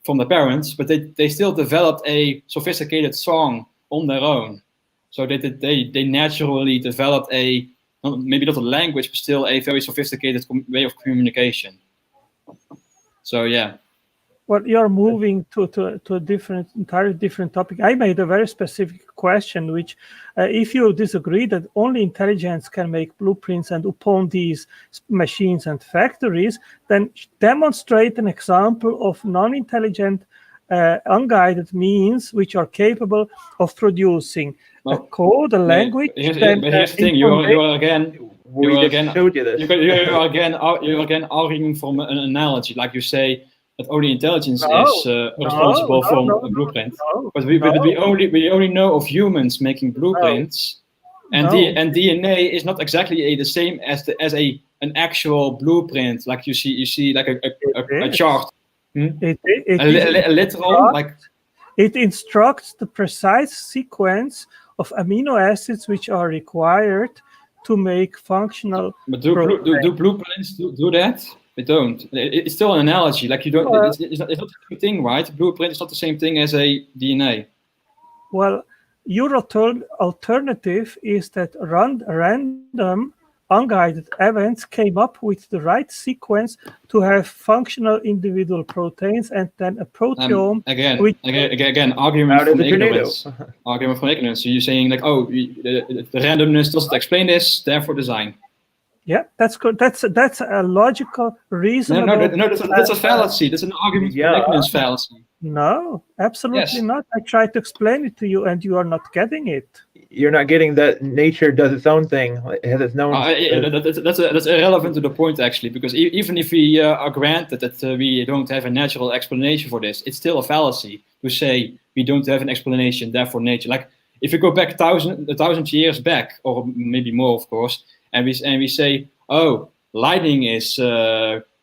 [SPEAKER 3] from the parents, but they still developed a sophisticated song on their own. So they naturally developed maybe not a language, but still a very sophisticated way of communication. So yeah.
[SPEAKER 4] Well, you're moving to a entirely different topic. I made a very specific question, which if you disagree that only intelligence can make blueprints and upon these machines and factories, then demonstrate an example of non-intelligent unguided means which are capable of producing a code, a language.
[SPEAKER 3] But here's the thing: you're again
[SPEAKER 2] showed you this.
[SPEAKER 3] You're again arguing from an analogy, like you say that only intelligence is responsible for a blueprint. But we only know of humans making blueprints, and DNA is not exactly the same as an actual blueprint, like you see like a chart. A literal, like
[SPEAKER 4] it instructs the precise sequence of amino acids which are required to make functional.
[SPEAKER 3] But do blueprints do that? They don't. It's still an analogy. Like you don't. It's not the same thing, right? Blueprint is not the same thing as a DNA.
[SPEAKER 4] Well, your alternative is that random unguided events came up with the right sequence to have functional individual proteins, and then a proteome.
[SPEAKER 3] Again, argument from ignorance. Argument from ignorance. So you're saying like, oh, the randomness doesn't explain this, therefore design.
[SPEAKER 4] Yeah, that's good. That's a logical reason.
[SPEAKER 3] No, that's a fallacy. That's an argument from ignorance fallacy.
[SPEAKER 4] No, absolutely not. I tried to explain it to you, and you are not getting it.
[SPEAKER 2] You're not getting that nature does its own thing. It has its own.
[SPEAKER 3] That's irrelevant to the point, actually, because even if we are granted that we don't have a natural explanation for this, it's still a fallacy to say we don't have an explanation, therefore nature. Like if you go back 1,000 years back, or maybe more, of course, and we say, oh, lightning is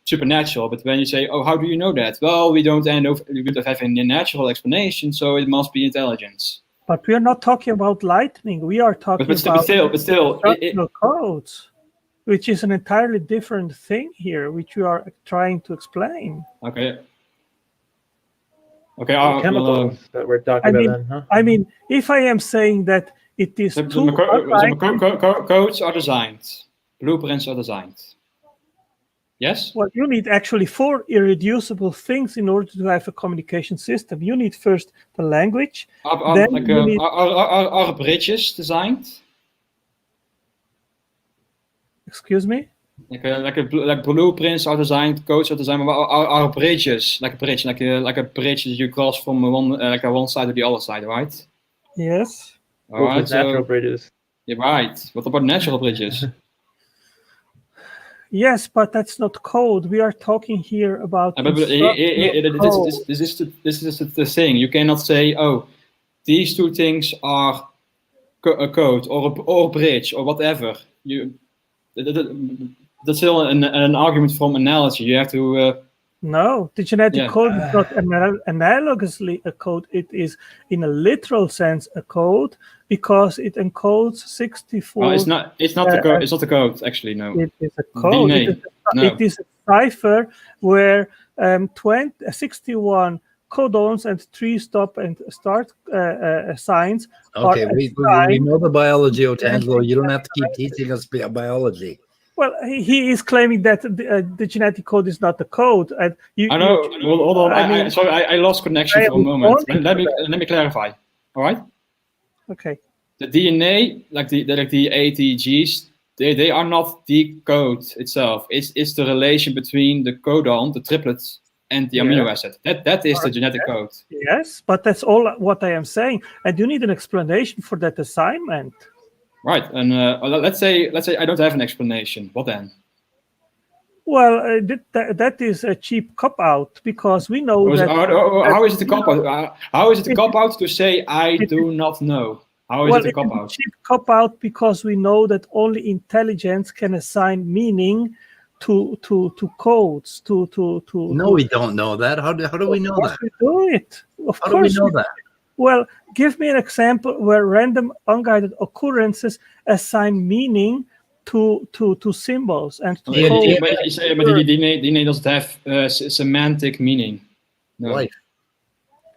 [SPEAKER 3] supernatural, but when you say, oh, how do you know that? Well, we don't have any natural explanation, so it must be intelligence.
[SPEAKER 4] But we are not talking about lightning. We are talking about structural codes, which is an entirely different thing here, which we are trying to explain.
[SPEAKER 2] Okay. Chemicals that we're talking about then, huh?
[SPEAKER 4] I mean, if I am saying that it is
[SPEAKER 3] codes are designed, blueprints are designed. Yes?
[SPEAKER 4] Well, you need actually 4 irreducible things in order to have a communication system. You need first the language.
[SPEAKER 3] Are bridges designed?
[SPEAKER 4] Excuse me?
[SPEAKER 3] Like blueprints are designed, codes are designed, but are bridges like a bridge, like a bridge that you cross from one side to the other side, right?
[SPEAKER 4] Yes.
[SPEAKER 3] All right,
[SPEAKER 2] natural bridges.
[SPEAKER 3] You're right. What about natural bridges?
[SPEAKER 4] Yes, but that's not code. We are talking here about.
[SPEAKER 3] This is the thing. You cannot say, "Oh, these two things are a code or a bridge or whatever." That's still an argument from analogy. You have to.
[SPEAKER 4] No, the genetic code is not analogously a code. It is, in a literal sense, a code because it encodes 64.
[SPEAKER 3] Well, it's not the code. It's not the code, actually. No.
[SPEAKER 4] It is a code. It is a cipher where 61 codons and 3 stop and start signs.
[SPEAKER 1] Okay, we know the biology, Otangelo. You don't have to keep teaching us biology.
[SPEAKER 4] Well, he is claiming that the genetic code is not the code. And
[SPEAKER 3] I know. Hold on. Sorry, I lost connection for a moment. Let me clarify. All right.
[SPEAKER 4] Okay.
[SPEAKER 3] The DNA, like the ATGs, they are not the code itself. It's the relation between the codon, the triplets, and the amino acid. That is the genetic code.
[SPEAKER 4] Yes, but that's all what I am saying, and you need an explanation for that assignment.
[SPEAKER 3] Right, and let's say I don't have an explanation. What then?
[SPEAKER 4] Well, that is a cheap cop-out because we know that.
[SPEAKER 3] How is it a cop-out? How is it a cop-out to say I do not know? How is it a cop-out?
[SPEAKER 4] It's a cheap cop-out because we know that only intelligence can assign meaning to codes.
[SPEAKER 1] No, we don't know that. How do we know that?
[SPEAKER 4] We do it. Of
[SPEAKER 1] course.
[SPEAKER 4] How do we
[SPEAKER 1] know that?
[SPEAKER 4] Well, give me an example where random unguided occurrences assign meaning to symbols and to codes.
[SPEAKER 3] But DNA doesn't have semantic meaning. No.
[SPEAKER 1] Life.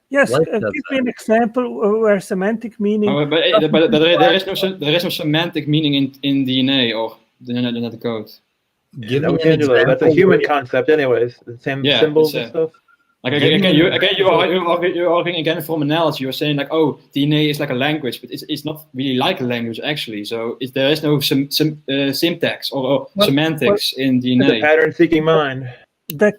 [SPEAKER 4] Yes, give me an example where semantic meaning.
[SPEAKER 3] But there is no semantic meaning in DNA or the genetic code.
[SPEAKER 2] That's a human concept, anyways. The same symbols and stuff.
[SPEAKER 3] Like you're arguing again from analogy. You're saying like, oh, DNA is like a language, but it's not really like a language actually. So there is no syntax or semantics in DNA.
[SPEAKER 2] The pattern-seeking mind.
[SPEAKER 4] the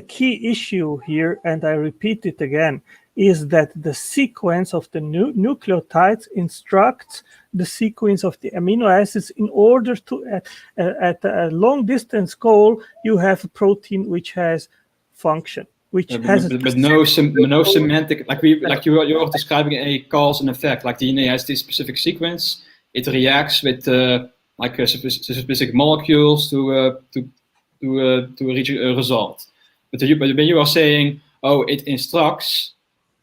[SPEAKER 4] key issue here, and I repeat it again, is that the sequence of the nucleotides instructs the sequence of the amino acids in order to, at a long distance goal, you have a protein which has function, which has
[SPEAKER 3] but no semantic, like you're describing a cause and effect. Like DNA has this specific sequence, it reacts with specific molecules to reach a result. But when you are saying, oh, it instructs,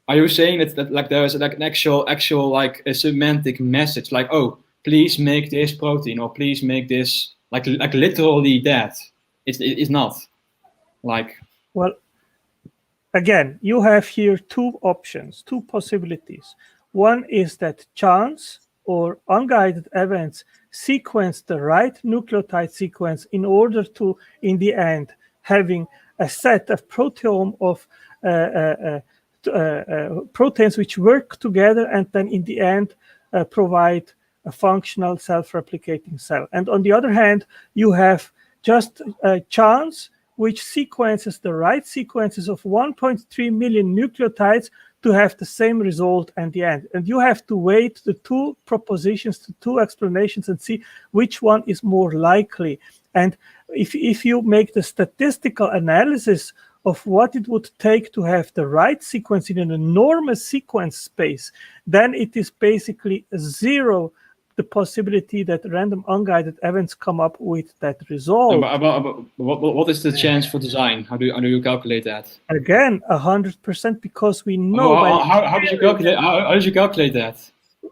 [SPEAKER 3] are you saying that like there is like an actual like a semantic message, like, oh, please make this protein, or please make this, like literally that? It's not like.
[SPEAKER 4] Well, again, you have here two options, two possibilities. One is that chance or unguided events sequence the right nucleotide sequence in order to, in the end, having a set of proteome of proteins which work together and then in the end provide a functional self-replicating cell. And on the other hand, you have just a chance which sequences the right sequences of 1.3 million nucleotides to have the same result at the end. And you have to weight the two propositions, the two explanations, and see which one is more likely. And if you make the statistical analysis of what it would take to have the right sequence in an enormous sequence space, then it is basically zero the possibility that random unguided events come up with that result.
[SPEAKER 3] What is the chance for design? How do you calculate that?
[SPEAKER 4] Again, 100%, because we know.
[SPEAKER 3] How did you calculate? How did you calculate that?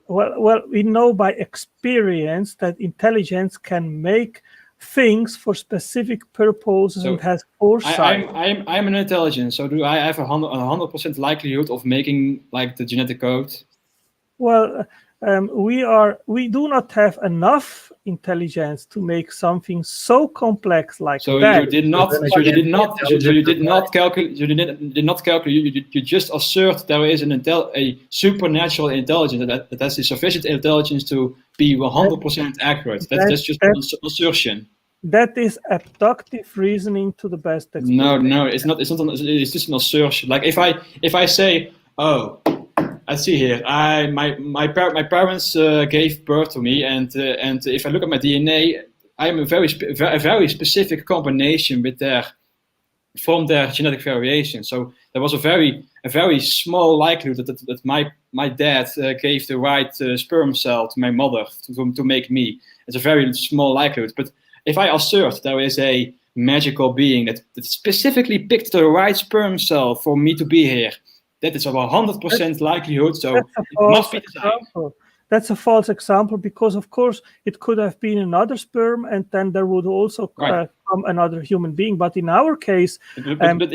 [SPEAKER 4] Well, we know by experience that intelligence can make things for specific purposes, so and has foresight.
[SPEAKER 3] I'm an intelligence, so do I have 100% likelihood of making like the genetic code?
[SPEAKER 4] Well, we do not have enough intelligence to make something so complex like
[SPEAKER 3] so
[SPEAKER 4] that.
[SPEAKER 3] You did not calculate. You just assert there is a supernatural intelligence that has the sufficient intelligence to be 100% accurate. That's just an assertion.
[SPEAKER 4] That is abductive reasoning to the best extent.
[SPEAKER 3] No, it's not. It's just an assertion. Like if I say, oh, I see here. My parents gave birth to me, and if I look at my DNA, I am a very specific combination from their genetic variation. So there was a very small likelihood that my dad gave the right sperm cell to my mother to make me. It's a very small likelihood. But if I assert there is a magical being that specifically picked the right sperm cell for me to be here, that is a 100% likelihood, so it must be designed.
[SPEAKER 4] That's a false example, because of course it could have been another sperm and then there would also come another human being. But in our case,
[SPEAKER 3] when you make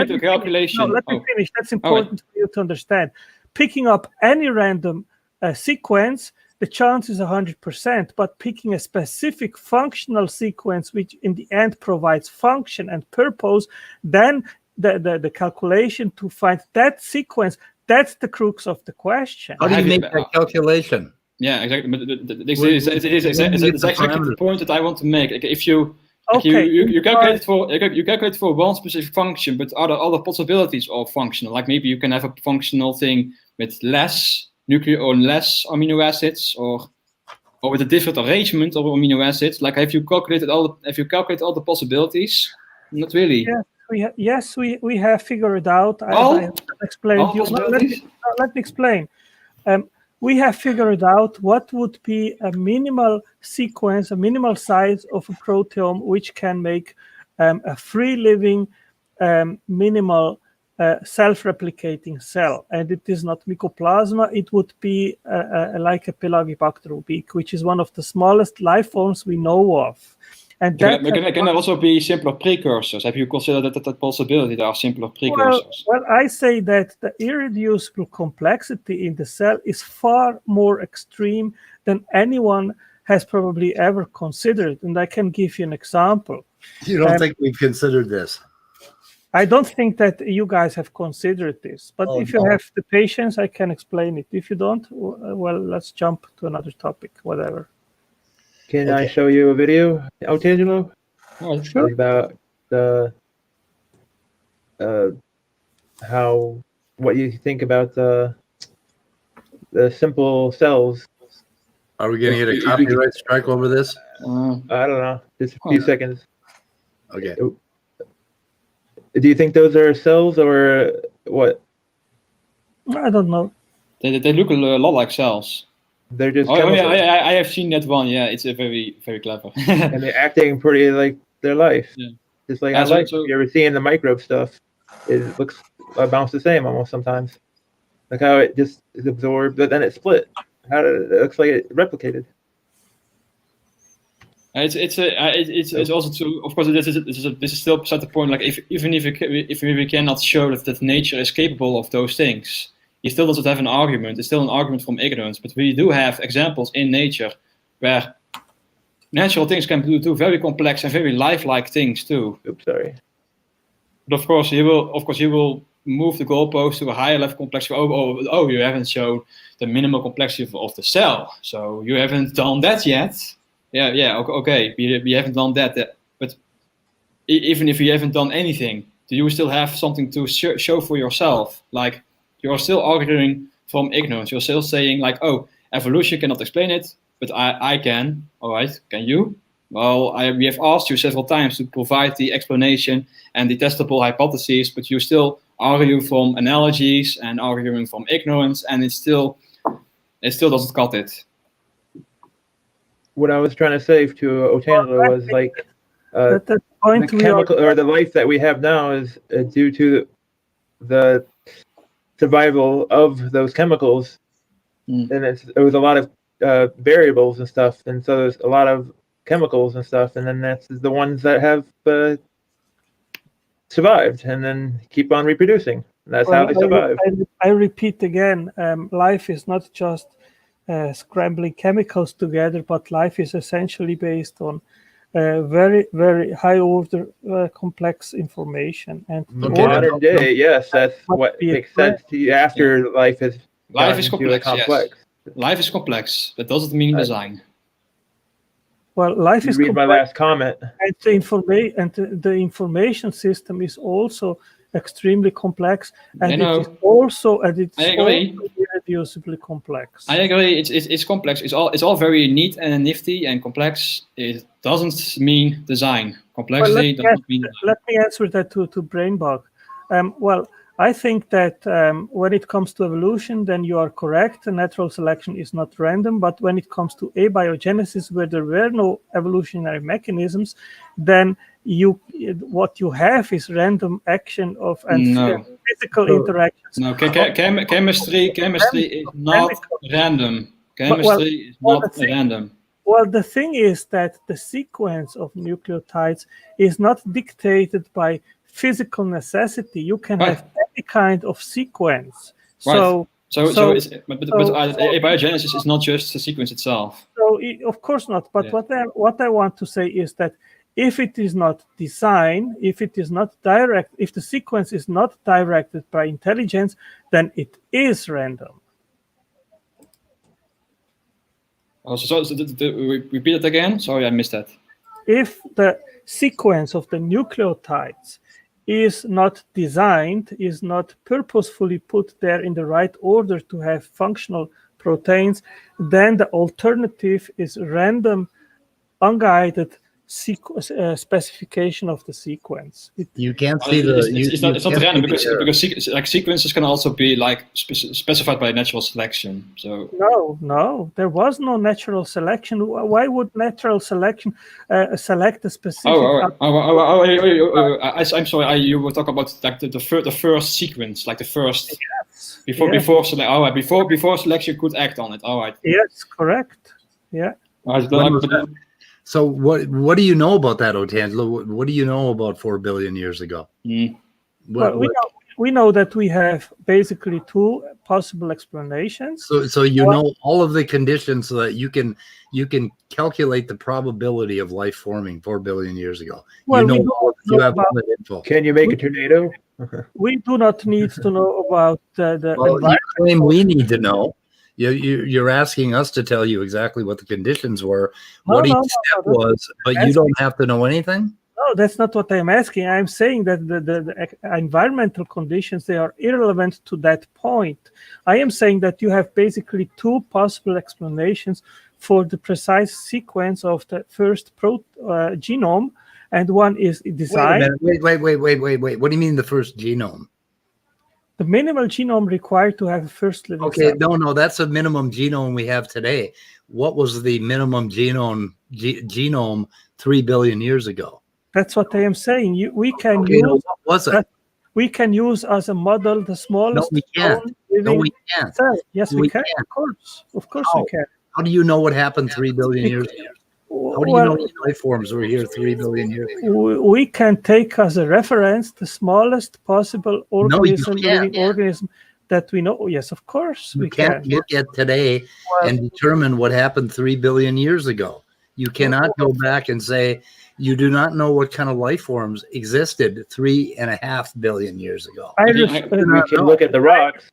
[SPEAKER 3] the calculation,
[SPEAKER 4] let me finish. That's important for you to understand. Picking up any random sequence, the chance is 100%, but picking a specific functional sequence, which in the end provides function and purpose, then the calculation to find that sequence, that's the crux of the question.
[SPEAKER 1] How do you make that calculation?
[SPEAKER 3] Yeah, exactly. But it's exactly the point that I want to make. Like if you calculate for one specific function, but are there other possibilities of functional? Like maybe you can have a functional thing with less nuclear or less amino acids, or with a different arrangement of amino acids. Like have you calculated all the possibilities? Not really.
[SPEAKER 4] Yes, we have figured it out. I have explained you. Let me explain. We have figured out what would be a minimal sequence, a minimal size of a proteome which can make a free living minimal self-replicating cell. And it is not mycoplasma. It would be like a Pelagibacter oblique, which is one of the smallest life forms we know of. And
[SPEAKER 3] can there also be simpler precursors? Have you considered that possibility? There are simpler precursors.
[SPEAKER 4] Well, I say that the irreducible complexity in the cell is far more extreme than anyone has probably ever considered. And I can give you an example.
[SPEAKER 1] You don't think we've considered this?
[SPEAKER 4] I don't think that you guys have considered this. But if you have the patience, I can explain it. If you don't, well, let's jump to another topic, whatever.
[SPEAKER 2] Can I show you a video, Otangelo?
[SPEAKER 3] Oh,
[SPEAKER 4] Sure.
[SPEAKER 2] about the what you think about the simple cells.
[SPEAKER 1] Are we going to get a copyright strike over this?
[SPEAKER 2] I don't know, just a few seconds.
[SPEAKER 1] Okay.
[SPEAKER 2] Do you think those are cells or what?
[SPEAKER 4] I don't know.
[SPEAKER 3] They look a lot like cells.
[SPEAKER 2] They're just
[SPEAKER 3] Oh
[SPEAKER 2] chemicals,
[SPEAKER 3] yeah, I have seen that one. Yeah, it's a very clever.
[SPEAKER 2] and they're acting pretty like their life.
[SPEAKER 3] Yeah.
[SPEAKER 2] Just like
[SPEAKER 3] Yeah,
[SPEAKER 2] how life.
[SPEAKER 3] so-
[SPEAKER 2] You ever see in the microbe stuff? It looks about the same almost sometimes. Like how it just is absorbed, but then it split. It looks like it replicated.
[SPEAKER 3] It's also true. Of course, this is still beside the point. Like even if we cannot show that nature is capable of those things, he still doesn't have an argument. It's still an argument from ignorance. But we do have examples in nature where natural things can do very complex and very lifelike things too.
[SPEAKER 2] Oops, sorry.
[SPEAKER 3] But of course, he will move the goalpost to a higher level complexity. Oh, you haven't shown the minimal complexity of the cell, so you haven't done that yet. Yeah, okay. We haven't done that, but even if you haven't done anything, do you still have something to show for yourself? Like, you're still arguing from ignorance. You're still saying like, oh, evolution cannot explain it, but I can. All right, can you? Well, we have asked you several times to provide the explanation and the testable hypotheses, but you still argue from analogies and arguing from ignorance, and it still doesn't cut it.
[SPEAKER 2] What I was trying to say to Otangelo was like
[SPEAKER 4] the point
[SPEAKER 2] the chemical or the life that we have now is due to the survival of those chemicals, and there was a lot of variables and stuff, and so there's a lot of chemicals and stuff, and then that's the ones that have survived and then keep on reproducing. That's how they survive.
[SPEAKER 4] I repeat again, life is not just scrambling chemicals together, but life is essentially based on very, very high order complex information. And
[SPEAKER 2] modern day, yes, that's what makes sense to you after life is
[SPEAKER 3] complex. Yes. Life is complex. That doesn't mean design.
[SPEAKER 4] Well, life is
[SPEAKER 2] read my last comment.
[SPEAKER 4] And the information system is also extremely complex, and it's also irreducibly complex.
[SPEAKER 3] I agree. It's complex. It's all very neat and nifty and complex. It doesn't mean design. Complexity doesn't mean design.
[SPEAKER 4] Let me answer that to Brainbug. Well, I think that when it comes to evolution, then you are correct. Natural selection is not random. But when it comes to abiogenesis, where there were no evolutionary mechanisms, then what you have is random action of physical interactions.
[SPEAKER 3] No, chemistry is not random. Chemistry is not random.
[SPEAKER 4] Well, the thing is that the sequence of nucleotides is not dictated by physical necessity. You can have any kind of sequence.
[SPEAKER 3] Right. So abiogenesis is not just the sequence itself.
[SPEAKER 4] So of course not. But what I want to say is that if it is not design, if it is not direct, if the sequence is not directed by intelligence, then it is random.
[SPEAKER 3] Oh, so repeat it again. Sorry, I missed that.
[SPEAKER 4] If the sequence of the nucleotides is not designed, is not purposefully put there in the right order to have functional proteins, then the alternative is random, unguided specification of the sequence.
[SPEAKER 1] You can't see
[SPEAKER 3] it's not random because like sequences can also be like specified by natural selection. So
[SPEAKER 4] no, there was no natural selection. Why would natural selection select a specific?
[SPEAKER 3] I'm sorry. You were talking about like the first sequence, like the first before selection could act on it. All right.
[SPEAKER 4] Yes, correct. Yeah.
[SPEAKER 1] So what do you know about that, Otangelo? What do you know about 4 billion years ago?
[SPEAKER 4] We know that we have basically two possible explanations.
[SPEAKER 1] So you know all of the conditions so that you can calculate the probability of life forming 4 billion years ago.
[SPEAKER 4] Well,
[SPEAKER 1] you have all that info.
[SPEAKER 2] Can you make a tornado?
[SPEAKER 4] We do not need to know about the
[SPEAKER 1] you claim we need to know. You're asking us to tell you exactly what the conditions were, what each step was, but you don't have to know anything?
[SPEAKER 4] No, that's not what I'm asking. I'm saying that the environmental conditions, they are irrelevant to that point. I am saying that you have basically two possible explanations for the precise sequence of the first genome, and one is design.
[SPEAKER 1] Wait. What do you mean the first genome?
[SPEAKER 4] The minimal genome required to have a first living
[SPEAKER 1] Okay,
[SPEAKER 4] cell.
[SPEAKER 1] no, that's a minimum genome we have today. What was the minimum genome 3 billion years ago?
[SPEAKER 4] That's what I am saying. We can
[SPEAKER 1] Okay,
[SPEAKER 4] use.
[SPEAKER 1] no, what was it?
[SPEAKER 4] We can use as a model the smallest
[SPEAKER 1] No, we can't.
[SPEAKER 4] living
[SPEAKER 1] No, we can't.
[SPEAKER 4] cell. Yes,
[SPEAKER 1] No,
[SPEAKER 4] we
[SPEAKER 1] we
[SPEAKER 4] can.
[SPEAKER 1] can't.
[SPEAKER 4] Of course,
[SPEAKER 1] How?
[SPEAKER 4] we can.
[SPEAKER 1] How do you know what happened 3 billion years ago? How do you know what life forms were here 3 billion years ago?
[SPEAKER 4] We can take as a reference the smallest possible organism, living organism that we know. Yes, of course, we
[SPEAKER 1] can't
[SPEAKER 4] can.
[SPEAKER 1] look at today and determine what happened 3 billion years ago. You cannot go back and say you do not know what kind of life forms existed 3.5 billion years ago.
[SPEAKER 2] We can look at the rocks.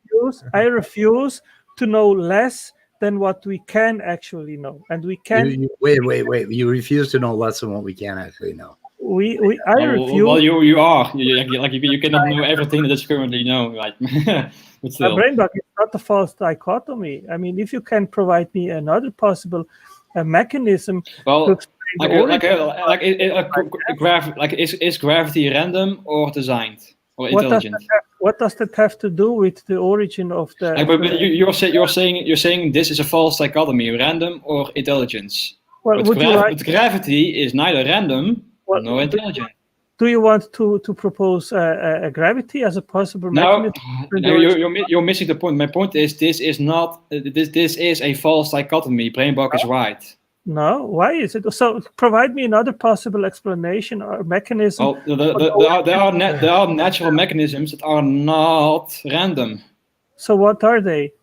[SPEAKER 4] I refuse to know less than what we can actually know, and we can.
[SPEAKER 1] Wait. You refuse to know less than what we can actually know.
[SPEAKER 4] I refuse.
[SPEAKER 3] Well, you are. You cannot know everything that is currently known, right? But still.
[SPEAKER 4] Brainbug is not a false dichotomy. I mean, if you can provide me another possible mechanism to explain
[SPEAKER 3] is gravity random or designed or intelligent?
[SPEAKER 4] What does that have to do with the origin of the?
[SPEAKER 3] You're saying this is a false dichotomy, random or intelligence.
[SPEAKER 4] Well,
[SPEAKER 3] but gravity is neither random nor intelligent.
[SPEAKER 4] Do you want to propose a gravity as a possible mechanism?
[SPEAKER 3] No, you're missing the point. My point is this is not this is a false dichotomy. Brainbug is right.
[SPEAKER 4] No, why is it? So provide me another possible explanation or mechanism.
[SPEAKER 3] Well, there are natural mechanisms that are not random.
[SPEAKER 4] So what are they?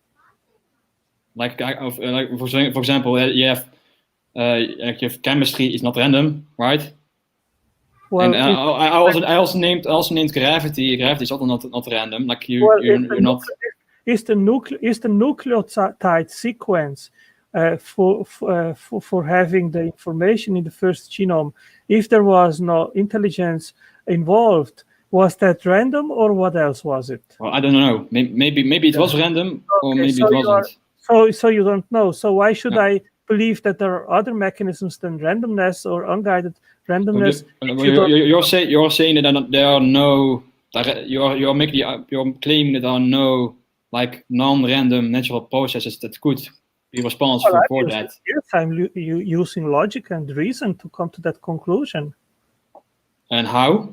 [SPEAKER 3] For example, you have chemistry is not random, right?
[SPEAKER 4] Well,
[SPEAKER 3] and I also named gravity. Gravity is also not random. Like you're not.
[SPEAKER 4] Is the nucleotide sequence for having the information in the first genome? If there was no intelligence involved, was that random or what else was it?
[SPEAKER 3] Well, I don't know. Maybe it was random, or maybe it wasn't.
[SPEAKER 4] So you don't know. So why should I believe that there are other mechanisms than randomness or unguided randomness?
[SPEAKER 3] You're saying that there are no. You're claiming that there are no like non-random natural processes that could be responsible for that.
[SPEAKER 4] Yes, I'm using logic and reason to come to that conclusion.
[SPEAKER 3] And how?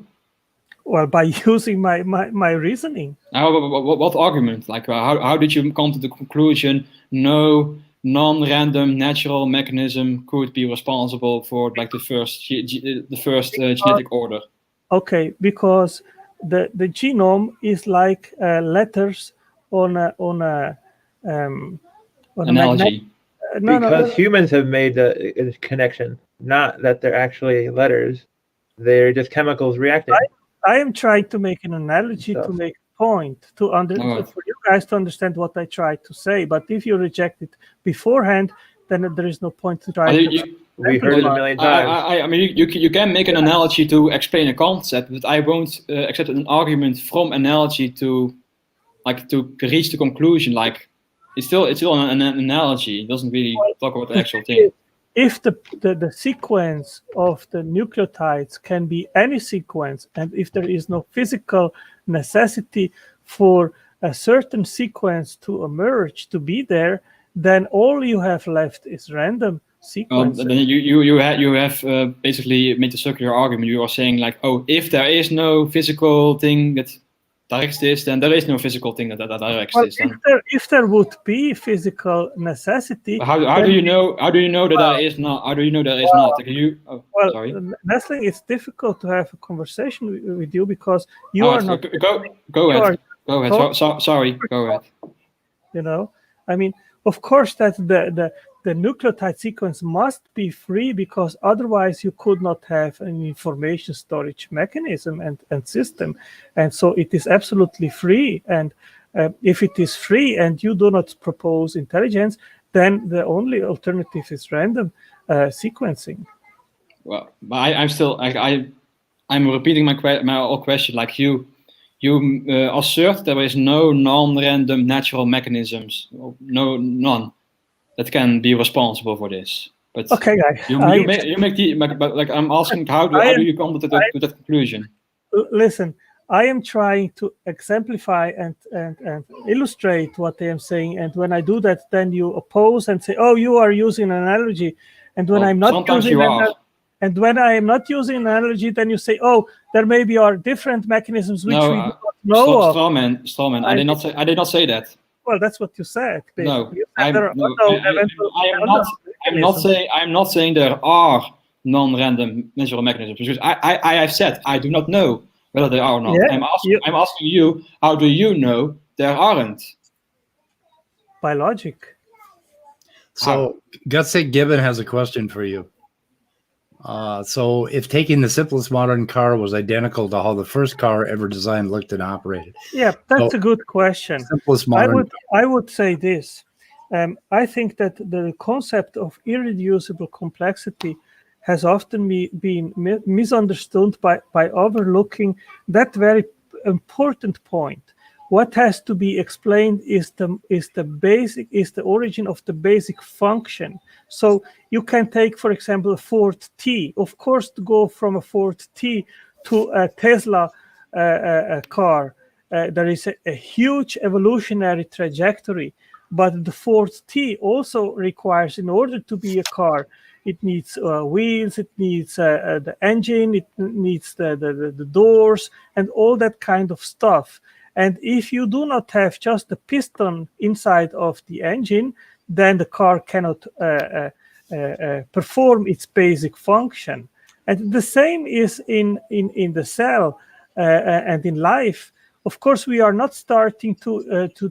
[SPEAKER 4] Well, by using my reasoning.
[SPEAKER 3] What argument? Like, how did you come to the conclusion no non-random natural mechanism could be responsible for like the first genetic order?
[SPEAKER 4] Okay, because the genome is like letters on a
[SPEAKER 3] analogy.
[SPEAKER 2] Because humans have made a connection, not that they're actually letters; they're just chemicals reacting.
[SPEAKER 4] I am trying to make an analogy to make a point for you guys to understand what I tried to say. But if you reject it beforehand, then there is no point to try.
[SPEAKER 2] We heard it a million times.
[SPEAKER 3] I mean, you can make an analogy to explain a concept, but I won't accept an argument from analogy to reach the conclusion. Like it's still an analogy. It doesn't really talk about the actual thing.
[SPEAKER 4] If the sequence of the nucleotides can be any sequence, and if there is no physical necessity for a certain sequence to emerge, to be there, then all you have left is random sequences.
[SPEAKER 3] Then you have basically made a circular argument. You are saying like, oh, if there is no physical thing that directs this, then there is no physical thing that directs this.
[SPEAKER 4] If there would be physical necessity,
[SPEAKER 3] how do you know that there is not? How do you know there is not? Sorry.
[SPEAKER 4] Nessling, it's difficult to have a conversation with you because you are not.
[SPEAKER 3] Go ahead. Go ahead. Sorry. Go ahead.
[SPEAKER 4] You know, I mean, of course that the nucleotide sequence must be free because otherwise you could not have an information storage mechanism and system. And so it is absolutely free. And if it is free and you do not propose intelligence, then the only alternative is random sequencing.
[SPEAKER 3] Well, I'm still I'm repeating my old question. Like you assert there is no non-random natural mechanisms, none that can be responsible for this. But
[SPEAKER 4] Okay, guys.
[SPEAKER 3] you make but like I'm asking, how do you come to that conclusion?
[SPEAKER 4] Listen, I am trying to exemplify and illustrate what I am saying, and when I do that, then you oppose and say, "Oh, you are using an analogy," and when I'm not
[SPEAKER 3] sometimes
[SPEAKER 4] using
[SPEAKER 3] you are.
[SPEAKER 4] and when I am not using an analogy, then you say, "Oh, there maybe are different mechanisms which we do not know of."
[SPEAKER 3] Strawman. I did not say that.
[SPEAKER 4] Well, that's what you said. Basically.
[SPEAKER 3] I'm not saying there are non-random natural mechanisms, because I have said I do not know whether they are or not.
[SPEAKER 4] Yeah,
[SPEAKER 3] I'm asking you, how do you know there aren't?
[SPEAKER 4] By logic.
[SPEAKER 1] So Gutsy Gibbon has a question for you. So if taking the simplest modern car was identical to how the first car ever designed, looked, and operated.
[SPEAKER 4] Yeah, that's a good question.
[SPEAKER 1] Simplest modern
[SPEAKER 4] I would say this. I think that the concept of irreducible complexity has often been misunderstood by overlooking that very important point. What has to be explained is the origin of the basic function. So you can take, for example, a Ford T. Of course, to go from a Ford T to a Tesla car, there is a huge evolutionary trajectory. But the Ford T also requires, in order to be a car, it needs wheels, it needs the engine, it needs the doors, and all that kind of stuff. And if you do not have just the piston inside of the engine, then the car cannot perform its basic function. And the same is in the cell and in life. Of course, we are not starting to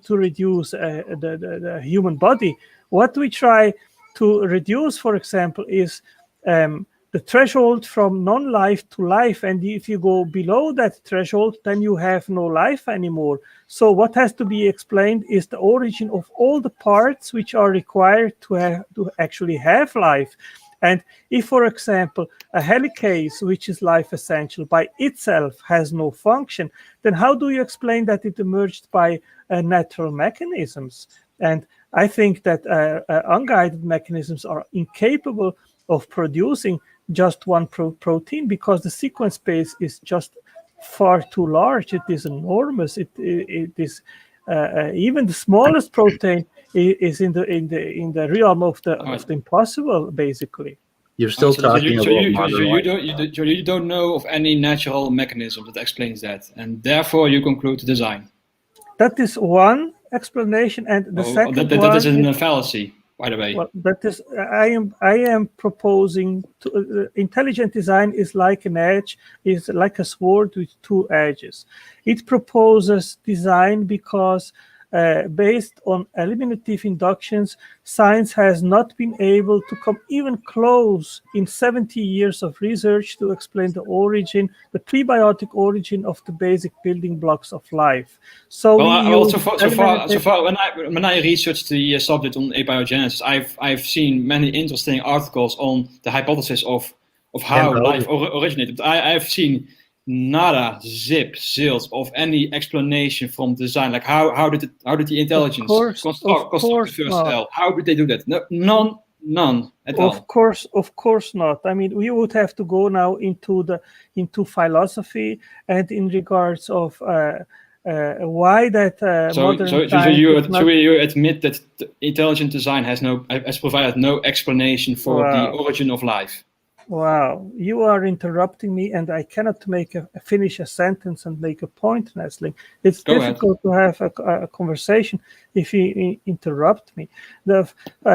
[SPEAKER 4] reduce the human body. What we try to reduce, for example, is the threshold from non-life to life. And if you go below that threshold, then you have no life anymore. So what has to be explained is the origin of all the parts which are required to actually have life. And if, for example, a helicase, which is life essential, by itself has no function, then how do you explain that it emerged by natural mechanisms? And I think that unguided mechanisms are incapable of producing just one protein, because the sequence space is just far too large. It is enormous. It is even the smallest protein is in the realm of the impossible, basically.
[SPEAKER 1] You're still talking about
[SPEAKER 3] you don't know of any natural mechanism that explains that, and therefore you conclude the design.
[SPEAKER 4] That is one explanation, and the second one
[SPEAKER 3] is a fallacy, by the way.
[SPEAKER 4] Well, that is, I am proposing intelligent design is like an edge, is like a sword with two edges. It proposes design because based on eliminative inductions, science has not been able to come even close in 70 years of research to explain the origin, the prebiotic origin of the basic building blocks of life. So,
[SPEAKER 3] so far, when I researched the subject on abiogenesis, I've seen many interesting articles on the hypothesis of how life originated. I've seen nada, zilch of any explanation from design. Like how did the intelligence construct the first cell? How did they do that? No, none at all.
[SPEAKER 4] Of course not. I mean, we would have to go now into philosophy and in regards of why that modern science.
[SPEAKER 3] So you admit that intelligent design has provided no explanation for the origin of life.
[SPEAKER 4] Wow, you are interrupting me, and I cannot finish a sentence and make a point, Nessling. It's difficult to have a conversation if you interrupt me. The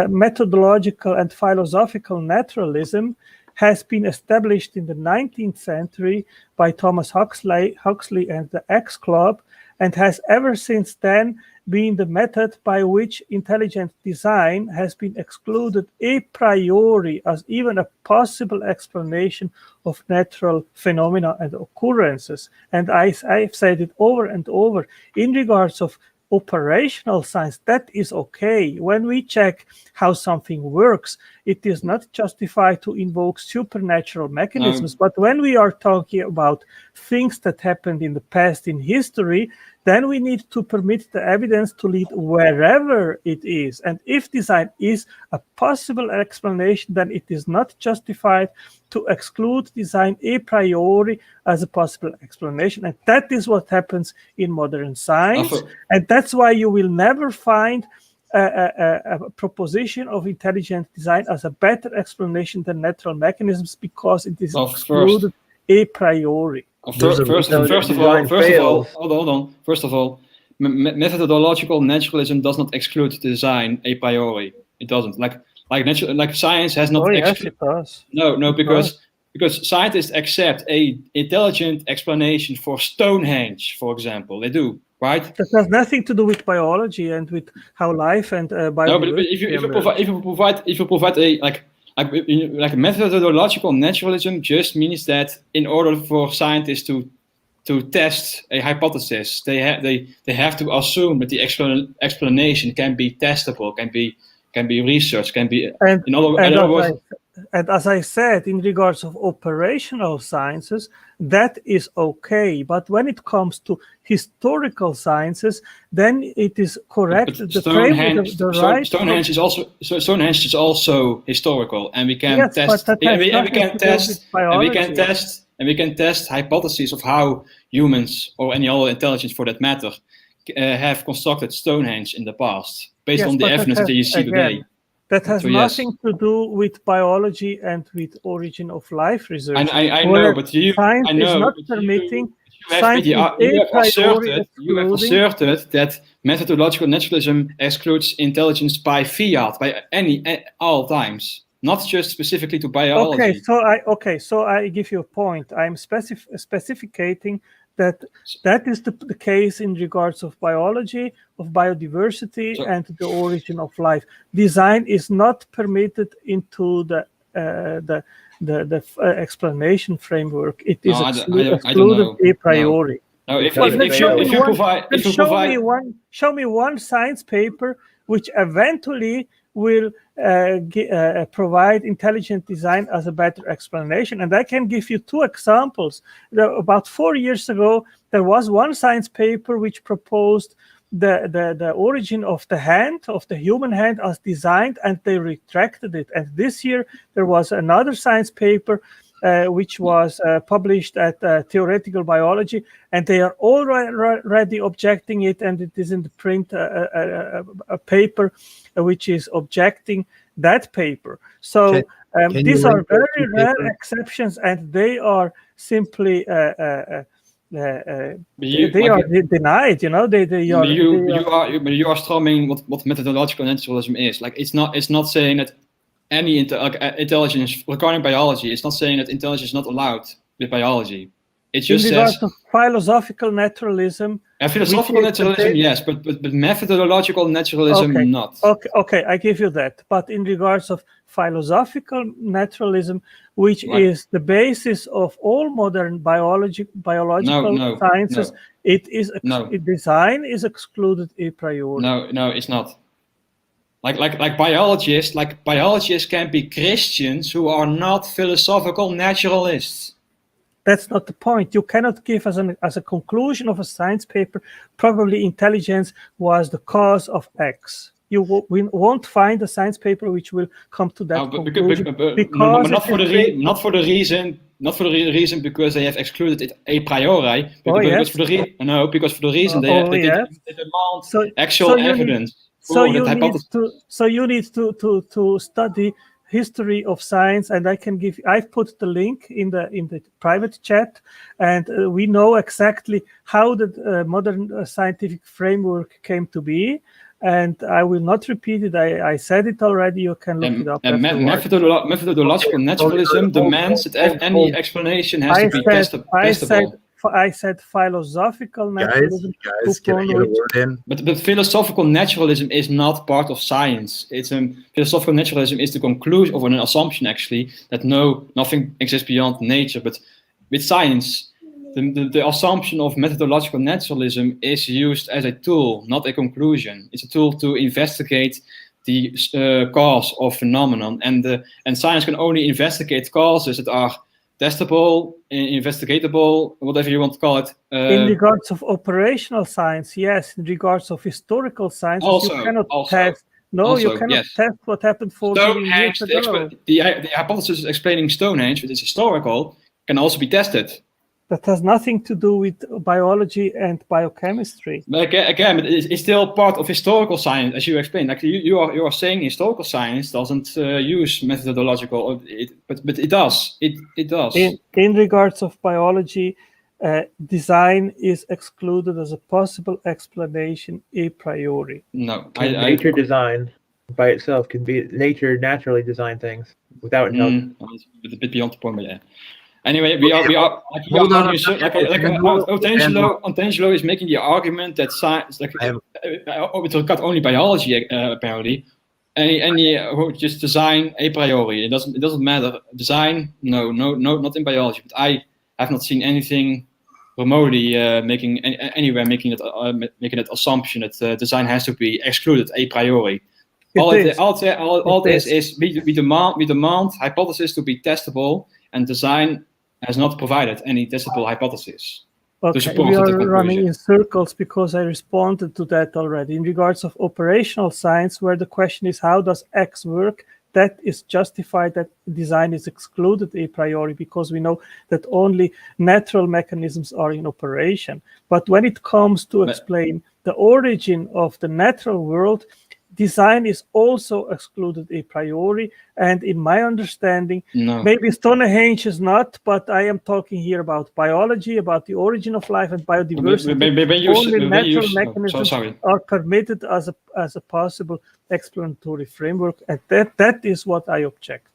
[SPEAKER 4] methodological and philosophical naturalism has been established in the 19th century by Thomas Huxley and the X Club, and has ever since then been the method by which intelligent design has been excluded a priori as even a possible explanation of natural phenomena and occurrences. And I've said it over and over in regards of operational science, that is okay. When we check how something works, it is not justified to invoke supernatural mechanisms. But when we are talking about things that happened in the past in history, then we need to permit the evidence to lead wherever it is. And if design is a possible explanation, then it is not justified to exclude design a priori as a possible explanation. And that is what happens in modern science. And that's why you will never find a proposition of intelligent design as a better explanation than natural mechanisms, because it is excluded a priori.
[SPEAKER 3] First of all, hold on. First of all, methodological naturalism does not exclude design a priori. It doesn't. Like science has not.
[SPEAKER 4] Oh yes, it does.
[SPEAKER 3] No, because scientists accept a intelligent explanation for Stonehenge, for example. They do, right?
[SPEAKER 4] That has nothing to do with biology and with how life and biology.
[SPEAKER 3] No, but if you provide a like methodological naturalism just means that in order for scientists to test a hypothesis, they have to assume that the explanation can be testable, can be researched, can be in other words.
[SPEAKER 4] And as I said, in regards of operational sciences, that is okay. But when it comes to historical sciences, then it is correct.
[SPEAKER 3] Stonehenge is also historical, and we can test hypotheses of how humans or any other intelligence, for that matter, have constructed Stonehenge in the past based on the evidence that you see today.
[SPEAKER 4] That has nothing to do with biology and with origin of life research.
[SPEAKER 3] I know, but
[SPEAKER 4] science is not permitting.
[SPEAKER 3] You have asserted that methodological naturalism excludes intelligence by fiat, by all times, not just specifically to biology.
[SPEAKER 4] So I give you a point. I'm specificating that is the case in regards of biology, of biodiversity, and the origin of life. Design is not permitted into the explanation framework. It is excluded a priori.
[SPEAKER 3] No,
[SPEAKER 4] show me one science paper which eventually will provide intelligent design as a better explanation. And I can give you two examples. About 4 years ago, there was one science paper which proposed the origin of the hand, of the human hand as designed, and they retracted it. And this year, there was another science paper which was published at Theoretical Biology, and they are already objecting it, and it is in the print a paper which is objecting that paper. So these are very rare exceptions, and they are simply they are denied. You know,
[SPEAKER 3] you are storming what methodological naturalism is. Like it's not saying that any intelligence regarding biology, it's not saying that intelligence is not allowed with biology. It just says
[SPEAKER 4] philosophical naturalism.
[SPEAKER 3] Philosophical naturalism, yes, but methodological naturalism, not.
[SPEAKER 4] Okay, I give you that. But in regards of philosophical naturalism, which is the basis of all modern biological sciences, design is excluded a priori.
[SPEAKER 3] No, it's not. Like biologists can be Christians who are not philosophical naturalists.
[SPEAKER 4] That's not the point. You cannot give as a conclusion of a science paper, probably intelligence was the cause of X. You won't find a science paper which will come to that conclusion.
[SPEAKER 3] Not for the reason because they have excluded it a priori. Because for the reason they demand actual evidence.
[SPEAKER 4] So you need to study history of science, and I've put the link in the private chat, and we know exactly how the modern scientific framework came to be, and I will not repeat it. I said it already. You can look it up.
[SPEAKER 3] Methodological naturalism demands that any explanation has to be testable.
[SPEAKER 4] I said philosophical naturalism.
[SPEAKER 1] Guys, can I get a word in?
[SPEAKER 3] But philosophical naturalism is not part of science. Philosophical naturalism is the conclusion of an assumption, actually, that nothing exists beyond nature. But with science, the assumption of methodological naturalism is used as a tool, not a conclusion. It's a tool to investigate the cause of phenomenon, and science can only investigate causes that are testable, investigatable, whatever you want to call it.
[SPEAKER 4] In regards of operational science, yes. In regards of historical science, you cannot test. No, you cannot test what happened 40 years ago.
[SPEAKER 3] The hypothesis explaining Stonehenge, which is historical, can also be tested.
[SPEAKER 4] That has nothing to do with biology and biochemistry.
[SPEAKER 3] But again, it's still part of historical science, as you explained. Like you are saying, historical science doesn't use methodological, but it does. It does.
[SPEAKER 4] In regards of biology, design is excluded as a possible explanation a priori.
[SPEAKER 3] No,
[SPEAKER 2] nature design by itself can be nature naturally design things without intelligence.
[SPEAKER 3] It's a bit beyond the point, but yeah. Anyway, Otangelo is making the argument that science, it got only biology apparently, and he just design a priori. It doesn't matter. Design, no, not in biology. But I have not seen anything remotely making that assumption that design has to be excluded a priori. All this is we demand hypothesis to be testable, and design has not provided any testable hypothesis.
[SPEAKER 4] Okay, we are running in circles because I responded to that already. In regards of operational science, where the question is how does X work, that is justified that design is excluded a priori because we know that only natural mechanisms are in operation. But when it comes to explain the origin of the natural world, design is also excluded a priori, and in my understanding, maybe Stonehenge is not, but I am talking here about biology, about the origin of life and biodiversity. Only natural mechanisms are permitted as a possible explanatory framework, and that is what I object.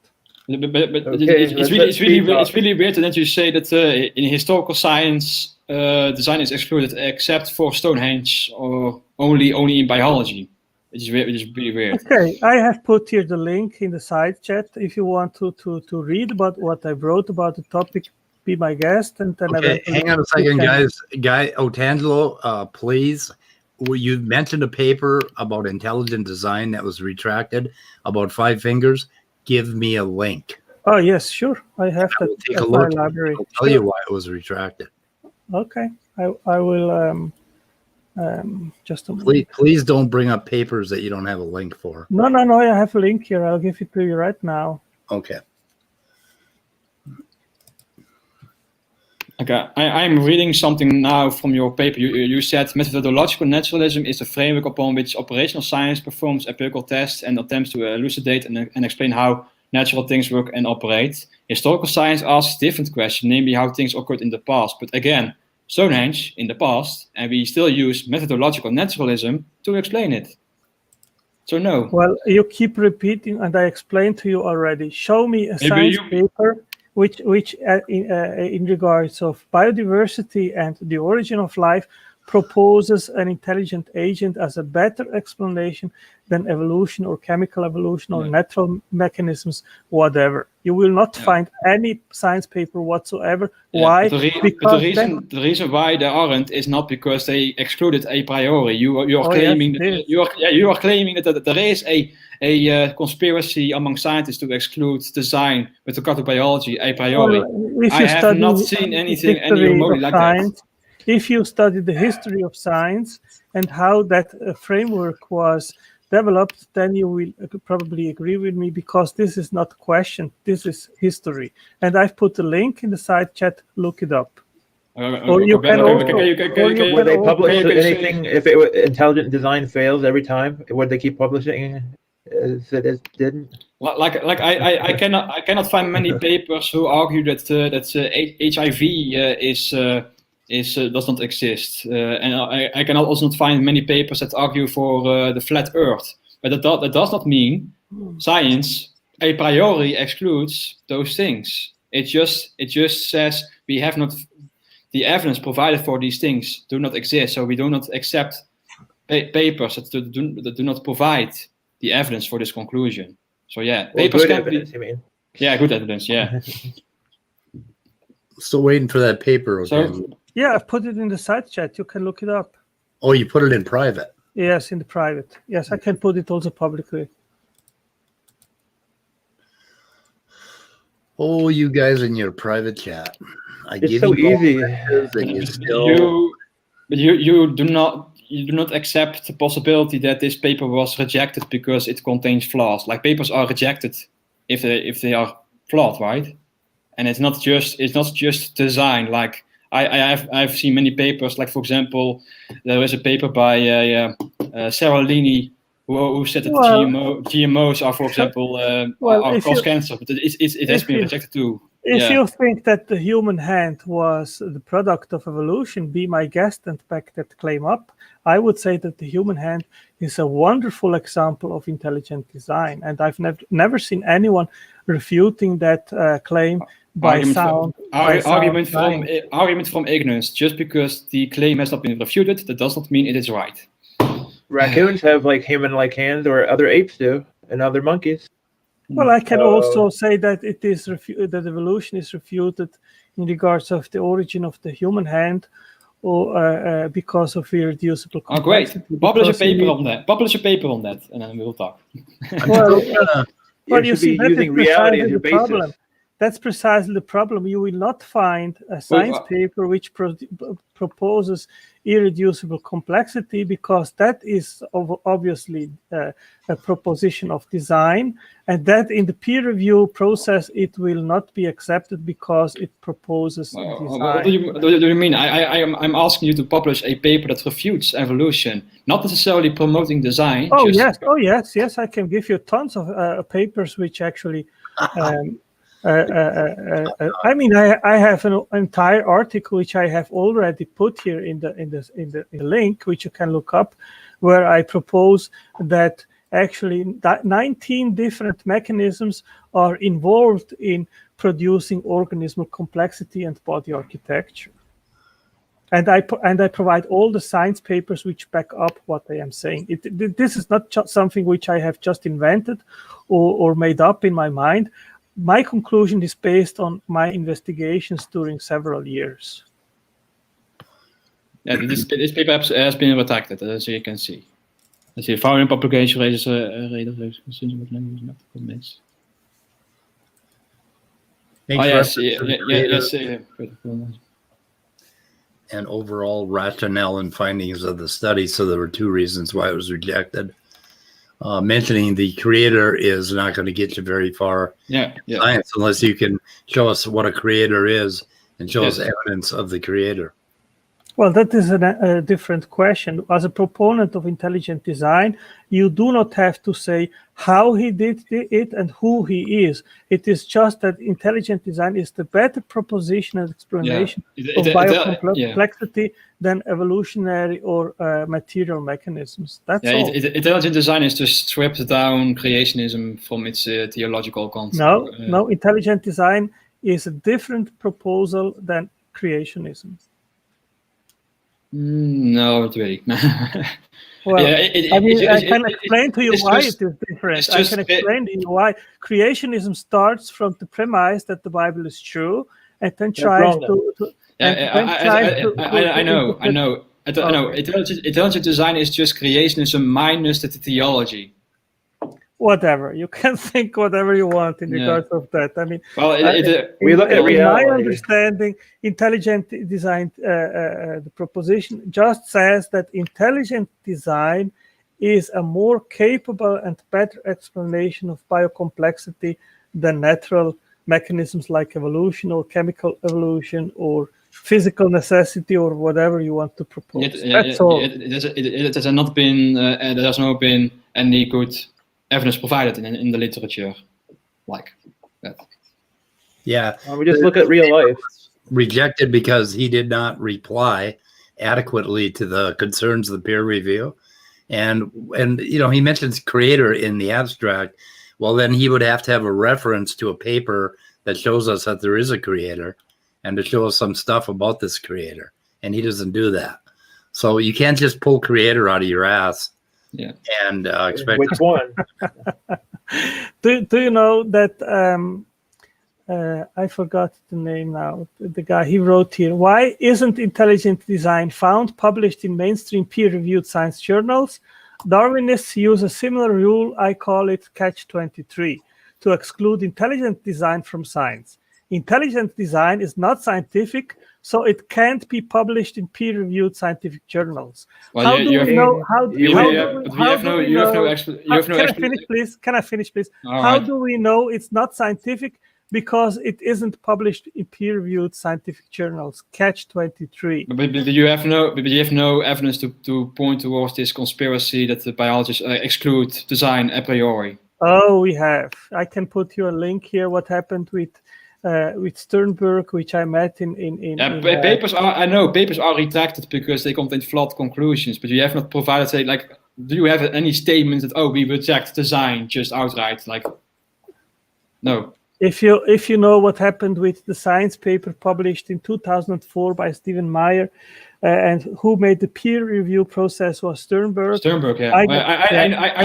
[SPEAKER 3] It's really weird that you say that in historical science, design is excluded except for Stonehenge or only in biology. Which is really weird.
[SPEAKER 4] Okay, I have put here the link in the side chat. If you want to read about what I wrote about the topic, be my guest. And then
[SPEAKER 1] hang on a second, guys. Otangelo, please. You mentioned a paper about intelligent design that was retracted about 5 fingers. Give me a link.
[SPEAKER 4] Oh yes, sure. I have that.
[SPEAKER 1] Take a look. I'll tell you why it was retracted.
[SPEAKER 4] Okay, I will. Just a moment.
[SPEAKER 1] Please don't bring up papers that you don't have a link for.
[SPEAKER 4] No, I have a link here. I'll give it to you right now.
[SPEAKER 1] Okay.
[SPEAKER 3] Okay, I'm reading something now from your paper. You said methodological naturalism is the framework upon which operational science performs empirical tests and attempts to elucidate and explain how natural things work and operate. Historical science asks a different question, namely how things occurred in the past. But again, Stonehenge in the past, and we still use methodological naturalism to explain it. So no.
[SPEAKER 4] Well, you keep repeating, and I explained to you already. Show me a science paper which in regards of biodiversity and the origin of life proposes an intelligent agent as a better explanation than evolution or chemical evolution or natural mechanisms, whatever. You will not find any science paper whatsoever. Why?
[SPEAKER 3] Because the reason why there aren't is not because they excluded a priori. You are claiming you are claiming that there is a conspiracy among scientists to exclude design with regard to biology a priori. I have not seen anything remotely like that.
[SPEAKER 4] If you study the history of science and how that framework was developed, then you will probably agree with me because this is not a question, this is history. And I've put a link in the side chat, look it up.
[SPEAKER 2] Or you can would they publish anything if intelligent design fails every time? Would they keep publishing as it didn't?
[SPEAKER 3] I cannot find many papers who argue that HIV does not exist, and I can also not find many papers that argue for the flat Earth. But that does not mean science a priori excludes those things. It just says we have not the evidence provided for these things do not exist, so we do not accept papers that do not provide the evidence for this conclusion. So yeah, papers
[SPEAKER 2] good
[SPEAKER 3] can
[SPEAKER 2] evidence,
[SPEAKER 3] be.
[SPEAKER 2] You mean?
[SPEAKER 3] Yeah, good evidence. Yeah.
[SPEAKER 1] Still waiting for that paper. Okay.
[SPEAKER 3] So
[SPEAKER 4] Yeah, I've put it in the side chat. You can look it up.
[SPEAKER 1] Oh, you put it in private.
[SPEAKER 4] Yes, in the private. Yes, I can put it also publicly.
[SPEAKER 1] Oh, you guys in your private chat. I
[SPEAKER 2] It's
[SPEAKER 1] give
[SPEAKER 2] so
[SPEAKER 1] you all
[SPEAKER 2] easy.
[SPEAKER 1] answers and you still
[SPEAKER 3] you do not accept the possibility that this paper was rejected because it contains flaws. Like papers are rejected if they are flawed, right? And it's not just design. Like I've seen many papers. Like for example, there is a paper by Sarah Linney who said that GMOs are, for example, are cause cancer, but it has been rejected too.
[SPEAKER 4] If you think that the human hand was the product of evolution, be my guest and back that claim up. I would say that the human hand is a wonderful example of intelligent design, and I've never seen anyone refuting that claim by
[SPEAKER 3] argument from ignorance. Just because the claim has not been refuted, that does not mean it is right.
[SPEAKER 2] Raccoons have like human-like hands, or other apes do, and other monkeys.
[SPEAKER 4] Well, I can also say that it is that evolution is refuted in regards of the origin of the human hand, or because of irreducible complexity.
[SPEAKER 3] Oh, great! Publish a paper on that, and then we'll talk.
[SPEAKER 4] Well, you see, that
[SPEAKER 2] using
[SPEAKER 4] is
[SPEAKER 2] reality
[SPEAKER 4] precisely
[SPEAKER 2] as your
[SPEAKER 4] the
[SPEAKER 2] basis.
[SPEAKER 4] problem. That's precisely the problem. You will not find a science paper which proposes irreducible complexity, because that is obviously a proposition of design, and that in the peer review process it will not be accepted because it proposes design.
[SPEAKER 3] What do you mean? I'm asking you to publish a paper that refutes evolution, not necessarily promoting design.
[SPEAKER 4] Yes, I can give you tons of papers which actually I mean, I have an entire article which I have already put here in the link, which you can look up, where I propose that actually 19 different mechanisms are involved in producing organismal complexity and body architecture. And I provide all the science papers which back up what I am saying. This is not something which I have just invented or made up in my mind. My conclusion is based on my investigations during several years.
[SPEAKER 3] Yeah, this paper has been retracted, as you can see. As the following publication raises concerns about language not comments. Yes.
[SPEAKER 1] And overall rationale and findings of the study. So there were two reasons why it was rejected. Mentioning the creator is not going to get you very far in science unless you can show us what a creator is and show us evidence of the creator.
[SPEAKER 4] Well, that is a different question. As a proponent of intelligent design, you do not have to say how he did it and who he is. It is just that intelligent design is the better proposition and explanation of biocomplexity than evolutionary or material mechanisms. That's all.
[SPEAKER 3] Intelligent design is to strip down creationism from its theological concept.
[SPEAKER 4] No, intelligent design is a different proposal than creationism.
[SPEAKER 3] No, not really.
[SPEAKER 4] Well, I can explain to you why it is different. I can explain to you why creationism starts from the premise that the Bible is true, and then tries to.
[SPEAKER 3] I know. Intelligent design is just creationism minus the theology.
[SPEAKER 4] Whatever, you can think whatever you want in regards of that. I mean,
[SPEAKER 2] we look at reality.
[SPEAKER 4] In my understanding, intelligent design, the proposition just says that intelligent design is a more capable and better explanation of biocomplexity than natural mechanisms like evolution or chemical evolution or physical necessity or whatever you want to propose. That's all.
[SPEAKER 3] It has not been. There has not been any good evidence provided in the literature like that.
[SPEAKER 1] Yeah.
[SPEAKER 2] We just look at real life.
[SPEAKER 1] Rejected because he did not reply adequately to the concerns of the peer review. And you know, he mentions creator in the abstract. Well, then he would have to have a reference to a paper that shows us that there is a creator and to show us some stuff about this creator. And he doesn't do that. So you can't just pull creator out of your ass.
[SPEAKER 3] Yeah,
[SPEAKER 1] and expect
[SPEAKER 2] which one?
[SPEAKER 4] Do you know that I forgot the name now. The guy, he wrote here, why isn't intelligent design found, published in mainstream peer-reviewed science journals? Darwinists use a similar rule, I call it catch-23, to exclude intelligent design from science. Intelligent design is not scientific, so it can't be published in peer-reviewed scientific journals.
[SPEAKER 3] Well,
[SPEAKER 4] How do we know? Can I finish, please? Can I finish, please? How do we know it's not scientific? Because it isn't published in peer-reviewed scientific journals. Catch-23.
[SPEAKER 3] But you have no evidence to point towards this conspiracy that the biologists exclude design a priori.
[SPEAKER 4] Oh, we have. I can put you a link here. What happened with Sternberg, which I met in
[SPEAKER 3] papers are retracted because they contain flawed conclusions. But you have not provided, say, like, do you have any statements that we reject design just outright? Like, no.
[SPEAKER 4] If you know what happened with the science paper published in 2004 by Stephen Meyer, and who made the peer review process was Sternberg.
[SPEAKER 3] Sternberg, yeah. I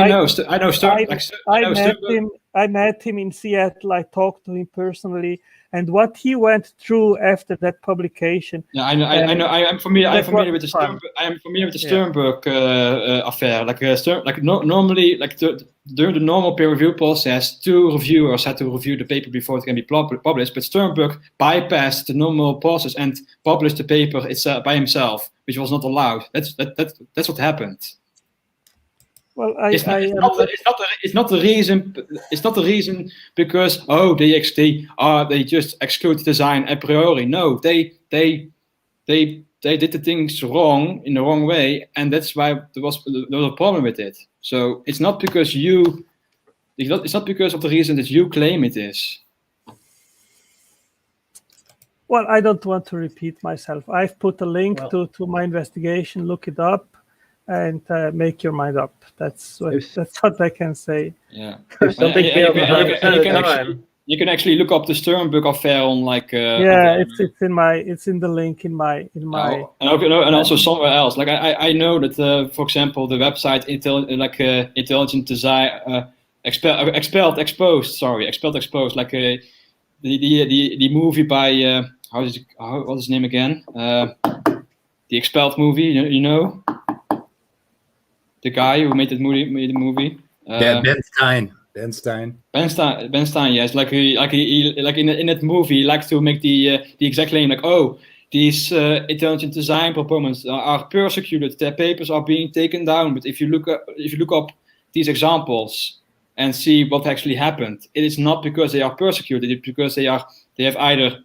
[SPEAKER 3] know Sternberg.
[SPEAKER 4] I met him in Seattle. I talked to him personally, and what he went through after that publication.
[SPEAKER 3] Yeah, I know. I am familiar with the Sternberg. I am familiar with the Sternberg affair. Normally, during the normal peer review process, 2 reviewers had to review the paper before it can be published. But Sternberg bypassed the normal process and published the paper itself by himself, which was not allowed. That's what happened.
[SPEAKER 4] Well,
[SPEAKER 3] it's not the reason. It's not the reason because they just exclude design a priori. No, they did the things wrong in the wrong way, and that's why there was a problem with it. So it's not because it's not because of the reason that you claim it is.
[SPEAKER 4] Well, I don't want to repeat myself. I've put a link to my investigation. Look it up. And make your mind up. That's what I can say.
[SPEAKER 3] Yeah.
[SPEAKER 2] If something fails 100% of the time,
[SPEAKER 3] you can actually look up the Sternberg affair on
[SPEAKER 4] it's in the link in my.
[SPEAKER 3] And also somewhere else. Like I know that for example the website Intelligent Design Expelled Exposed. Like the movie by what is his name again? The Expelled movie. You know. The guy who made the movie.
[SPEAKER 1] Ben Stein. Ben
[SPEAKER 3] Stein. Yes, like in that movie, he likes to make the exact claim, like, these intelligent design proponents are persecuted. Their papers are being taken down. But if you look up these examples and see what actually happened, it is not because they are persecuted. It's because they have either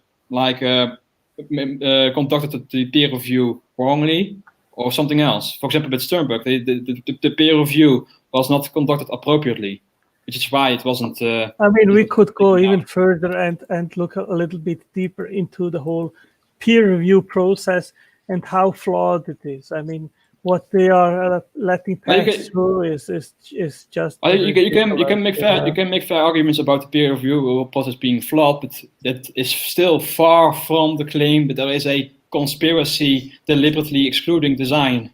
[SPEAKER 3] conducted the peer review wrongly, or something else. For example, with Sternberg, the peer review was not conducted appropriately, which is why it wasn't.
[SPEAKER 4] We could go even further and look a little bit deeper into the whole peer review process and how flawed it is. I mean, what they are letting pass through is just.
[SPEAKER 3] You can make fair arguments about the peer review process being flawed, but that is still far from the claim that there is a conspiracy deliberately excluding design.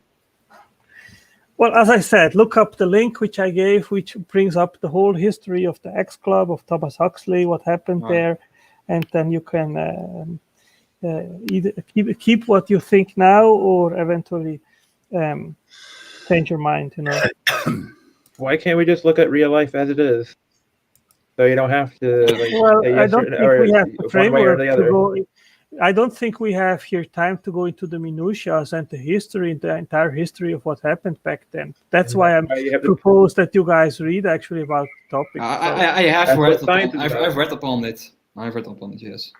[SPEAKER 4] Well, as I said, look up the link which I gave, which brings up the whole history of the X Club of Thomas Huxley, what happened there, and then you can either keep what you think now or eventually change your mind.
[SPEAKER 2] Why can't we just look at real life as it is, so you don't have to?
[SPEAKER 4] I don't think we have the framework to go. I don't think we have here time to go into the minutiae and the entire history of what happened back then. That's why I'm propose that you guys read actually about the topic.
[SPEAKER 3] I've read upon it. Yes.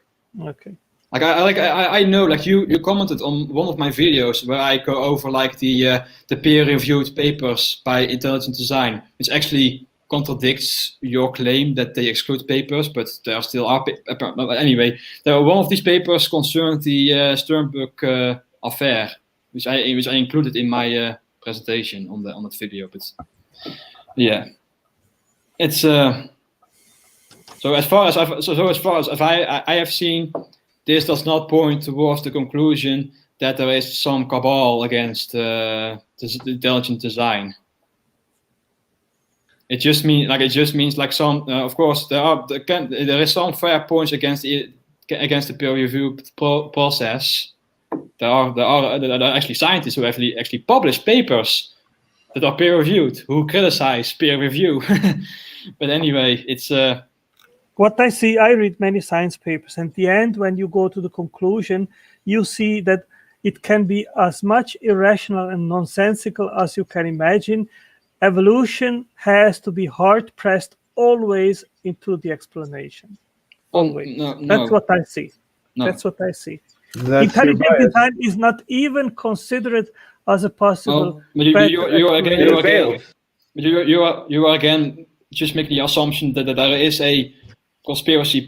[SPEAKER 4] Okay.
[SPEAKER 3] I know, like you commented on one of my videos where I go over like the peer-reviewed papers by Intelligent Design, which actually contradicts your claim that they exclude papers, but there still are. Anyway, one of these papers concerned the Sternberg affair, which I included in my presentation on that video. But yeah, it's so as far as I have seen, this does not point towards the conclusion that there is some cabal against intelligent design. It just means like some. Of course, there is some fair points against the peer review process. There are actually scientists who actually publish papers that are peer reviewed who criticize peer review. But anyway, it's.
[SPEAKER 4] What I see, I read many science papers, and at the end, when you go to the conclusion, you see that it can be as much irrational and nonsensical as you can imagine. Evolution has to be hard-pressed always into the explanation. Always.
[SPEAKER 3] No.
[SPEAKER 4] That's what I see.
[SPEAKER 3] No.
[SPEAKER 4] That's what I see.
[SPEAKER 2] That's
[SPEAKER 4] Intelligent
[SPEAKER 2] your bias.
[SPEAKER 4] design is not even considered as a possible.
[SPEAKER 3] But you are again just making the assumption that there is a conspiracy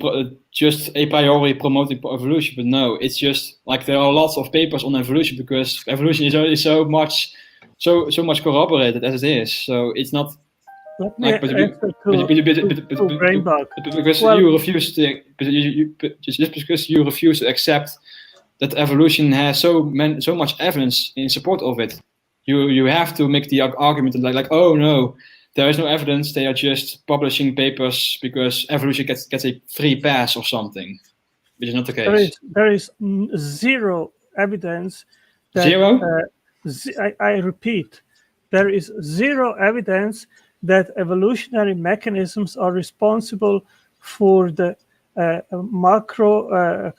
[SPEAKER 3] just a priori promoting evolution, but no, it's just like there are lots of papers on evolution because evolution is already so much corroborated as it is. So it's not
[SPEAKER 4] Let me answer to Brainbug.
[SPEAKER 3] because you refuse to, just because you refuse to accept that evolution has so much evidence in support of it. You have to make the argument like oh no, there is no evidence. They are just publishing papers because evolution gets a free pass or something, which is not the case.
[SPEAKER 4] There is zero evidence. That,
[SPEAKER 3] zero?
[SPEAKER 4] I repeat, there is zero evidence that evolutionary mechanisms are responsible for the macro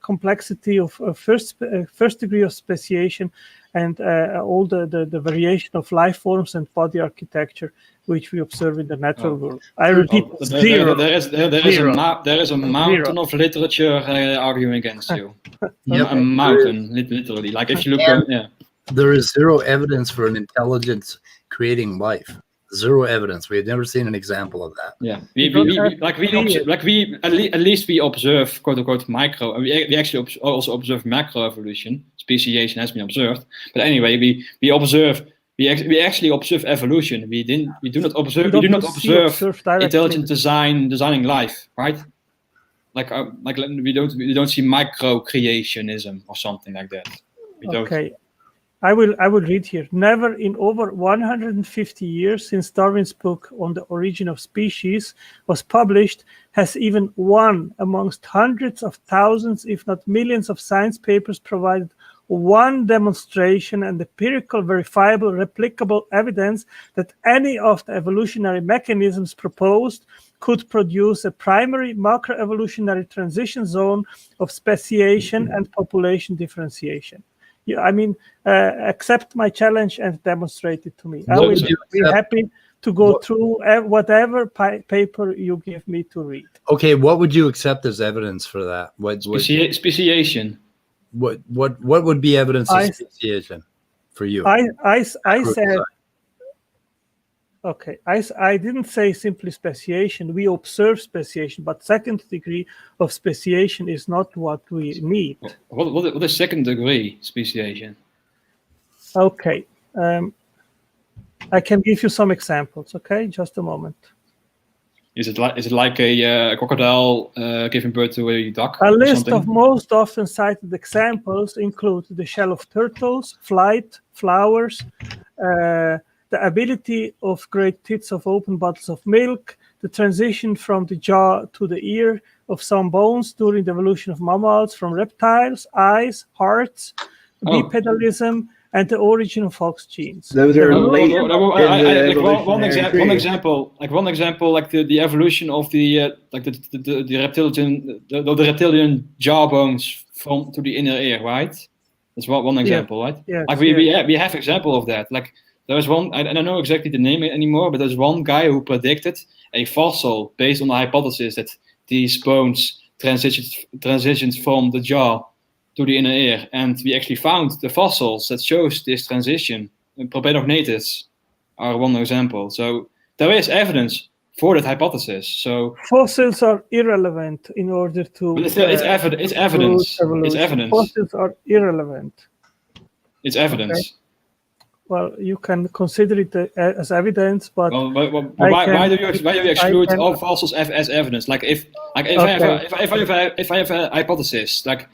[SPEAKER 4] complexity of first degree of speciation and all the variation of life forms and body architecture which we observe in the natural world. I repeat, zero.
[SPEAKER 3] There is a mountain of literature arguing against you. A mountain, literally. Like if you look,
[SPEAKER 1] there is zero evidence for an intelligence creating life. Zero evidence. We had never seen an example of that.
[SPEAKER 3] Yeah, at least we observe quote unquote micro. We actually also observe macro evolution. Speciation has been observed, but anyway, we actually observe evolution. We do not observe intelligent designing life, right? Like we don't see micro creationism or something like that.
[SPEAKER 4] Okay. I will read here. Never in over 150 years since Darwin's book on the origin of species was published has even one amongst hundreds of thousands, if not millions of science papers provided one demonstration and empirical, verifiable, replicable evidence that any of the evolutionary mechanisms proposed could produce a primary macroevolutionary transition zone of speciation and population differentiation. Yeah, I mean, accept my challenge and demonstrate it to me. I will be happy to go through whatever paper you give me to read.
[SPEAKER 1] Okay, what would you accept as evidence for that?
[SPEAKER 3] Speciation.
[SPEAKER 1] What would be evidence of speciation for you?
[SPEAKER 4] I said, okay, I didn't say simply speciation. We observe speciation, but second degree of speciation is not what we need.
[SPEAKER 3] What is second degree speciation?
[SPEAKER 4] Okay, I can give you some examples. Okay, just a moment.
[SPEAKER 3] Is it like a crocodile giving birth to a duck?
[SPEAKER 4] A list of most often cited examples include the shell of turtles, flight, flowers, the ability of great tits of open bottles of milk, the transition from the jaw to the ear of some bones during the evolution of mammals from reptiles, eyes, hearts, bipedalism, and the origin of Fox genes.
[SPEAKER 2] Those are
[SPEAKER 3] one example, like the evolution of the reptilian jawbones to the inner ear, right? That's one example, right?
[SPEAKER 4] Yes,
[SPEAKER 3] like we have example of that. Like there was one, I don't know exactly the name anymore, but there's one guy who predicted a fossil based on the hypothesis that these bones transitions from the jaw to the inner ear, and we actually found the fossils that shows this transition. Propaedognathids are one example. So there is evidence for that hypothesis. So
[SPEAKER 4] fossils are irrelevant in order to.
[SPEAKER 3] But it's evidence. It's evidence.
[SPEAKER 4] Fossils are irrelevant.
[SPEAKER 3] It's evidence.
[SPEAKER 4] Okay. Well, you can consider it as evidence, but
[SPEAKER 3] why do you exclude all fossils as evidence? Like if I have a hypothesis, like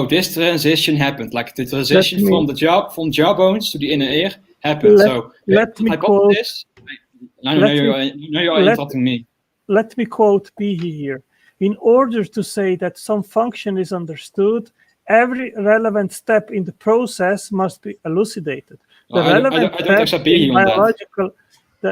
[SPEAKER 3] this transition happened, like the transition from jawbones to the inner ear happened.
[SPEAKER 4] Let me quote
[SPEAKER 3] Now you're interrupting me.
[SPEAKER 4] Let me quote Behe here. In order to say that some function is understood, every relevant step in the process must be elucidated. The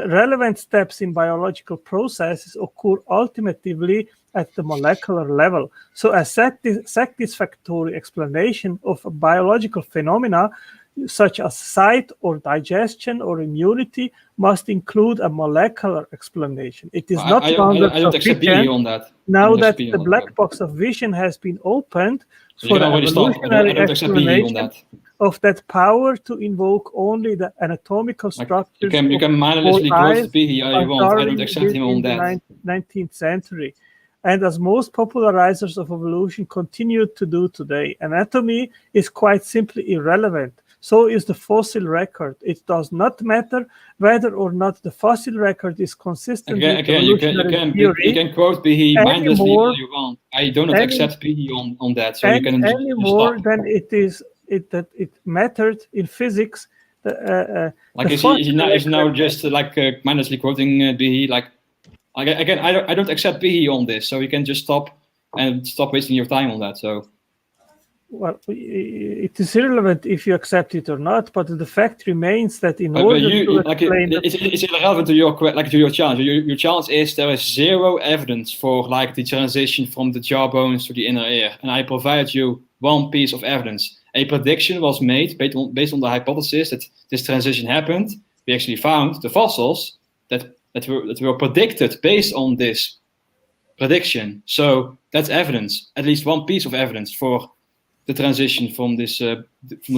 [SPEAKER 4] relevant steps in biological processes occur ultimately at the molecular level. So a satisfactory explanation of a biological phenomena, such as sight or digestion or immunity, must include a molecular explanation. It is not longer sufficient
[SPEAKER 3] on that.
[SPEAKER 4] now that the black box of vision has been opened for an evolutionary explanation of that power to invoke only the anatomical structures.
[SPEAKER 3] You can mindlessly quote Behe all you want. I don't accept him on that.
[SPEAKER 4] In the 19th century. And as most popularizers of evolution continue to do today, anatomy is quite simply irrelevant. So is the fossil record. It does not matter whether or not the fossil record is consistent with evolutionary theory.
[SPEAKER 3] You can quote Behe mindlessly all you want. I do not accept Behe on that. So you can
[SPEAKER 4] any more than it mattered in physics.
[SPEAKER 3] Is now just mindlessly quoting Behe. Again, I don't accept Behe on this. So you can just stop wasting your time on that. So.
[SPEAKER 4] Well, it is irrelevant if you accept it or not, but the fact remains that in order to explain...
[SPEAKER 3] It's irrelevant to your challenge. Your challenge is there is zero evidence for the transition from the jawbones to the inner ear, and I provide you one piece of evidence. A prediction was made based on the hypothesis that this transition happened. We actually found the fossils that were predicted based on this prediction. So that's evidence, at least one piece of evidence for the transition from the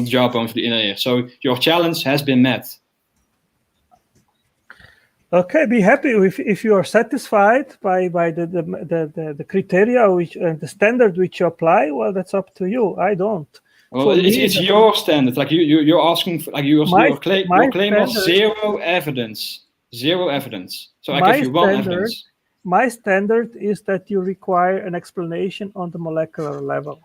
[SPEAKER 3] jawbone to the inner ear. So your challenge has been met.
[SPEAKER 4] Okay, be happy if you are satisfied by the criteria and the standard which you apply. Well, that's up to you. I don't.
[SPEAKER 3] Well, it's your standard. You're asking for your claim was zero evidence. Zero evidence. So I give you one evidence.
[SPEAKER 4] My standard is that you require an explanation on the molecular level.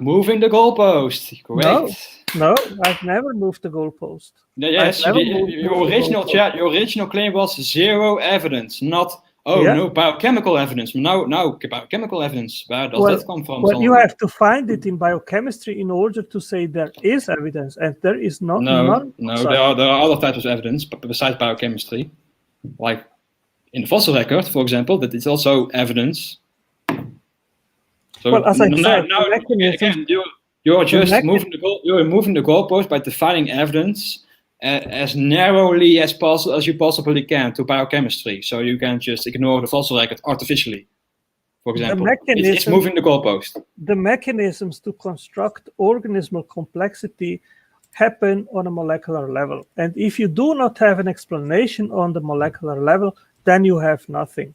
[SPEAKER 3] Moving the goalpost. Correct.
[SPEAKER 4] No, I've never moved the goalpost.
[SPEAKER 3] Yes, your original claim was zero evidence, not no biochemical evidence. No biochemical evidence. Where does that come from?
[SPEAKER 4] Well, you have to find it in biochemistry in order to say there is evidence, and there is not.
[SPEAKER 3] No, there are other types of evidence besides biochemistry, like in the fossil record, for example, that is also evidence. So
[SPEAKER 4] well, as I said,
[SPEAKER 3] you're just moving the goalpost by defining evidence as narrowly as possible as you possibly can to biochemistry. So you can just ignore the fossil record artificially. For example, it's moving the goalpost.
[SPEAKER 4] The mechanisms to construct organismal complexity happen on a molecular level, and if you do not have an explanation on the molecular level, then you have nothing.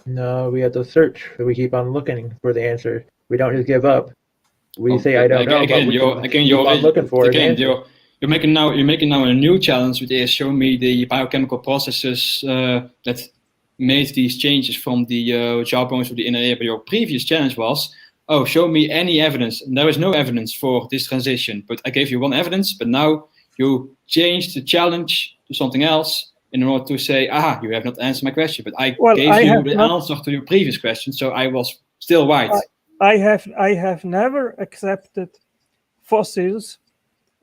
[SPEAKER 2] No, we have to search. We keep on looking for the answer. We don't just give up. We say I don't know.
[SPEAKER 3] You're looking for it. You're making now a new challenge, which is show me the biochemical processes that made these changes from the jawbones to the inner ear. But your previous challenge was, show me any evidence. And there is no evidence for this transition. But I gave you one evidence. But now you changed the challenge to something else in order to say, you have not answered my question. But I gave you the answer to your previous question, so I was still right.
[SPEAKER 4] I have never accepted fossils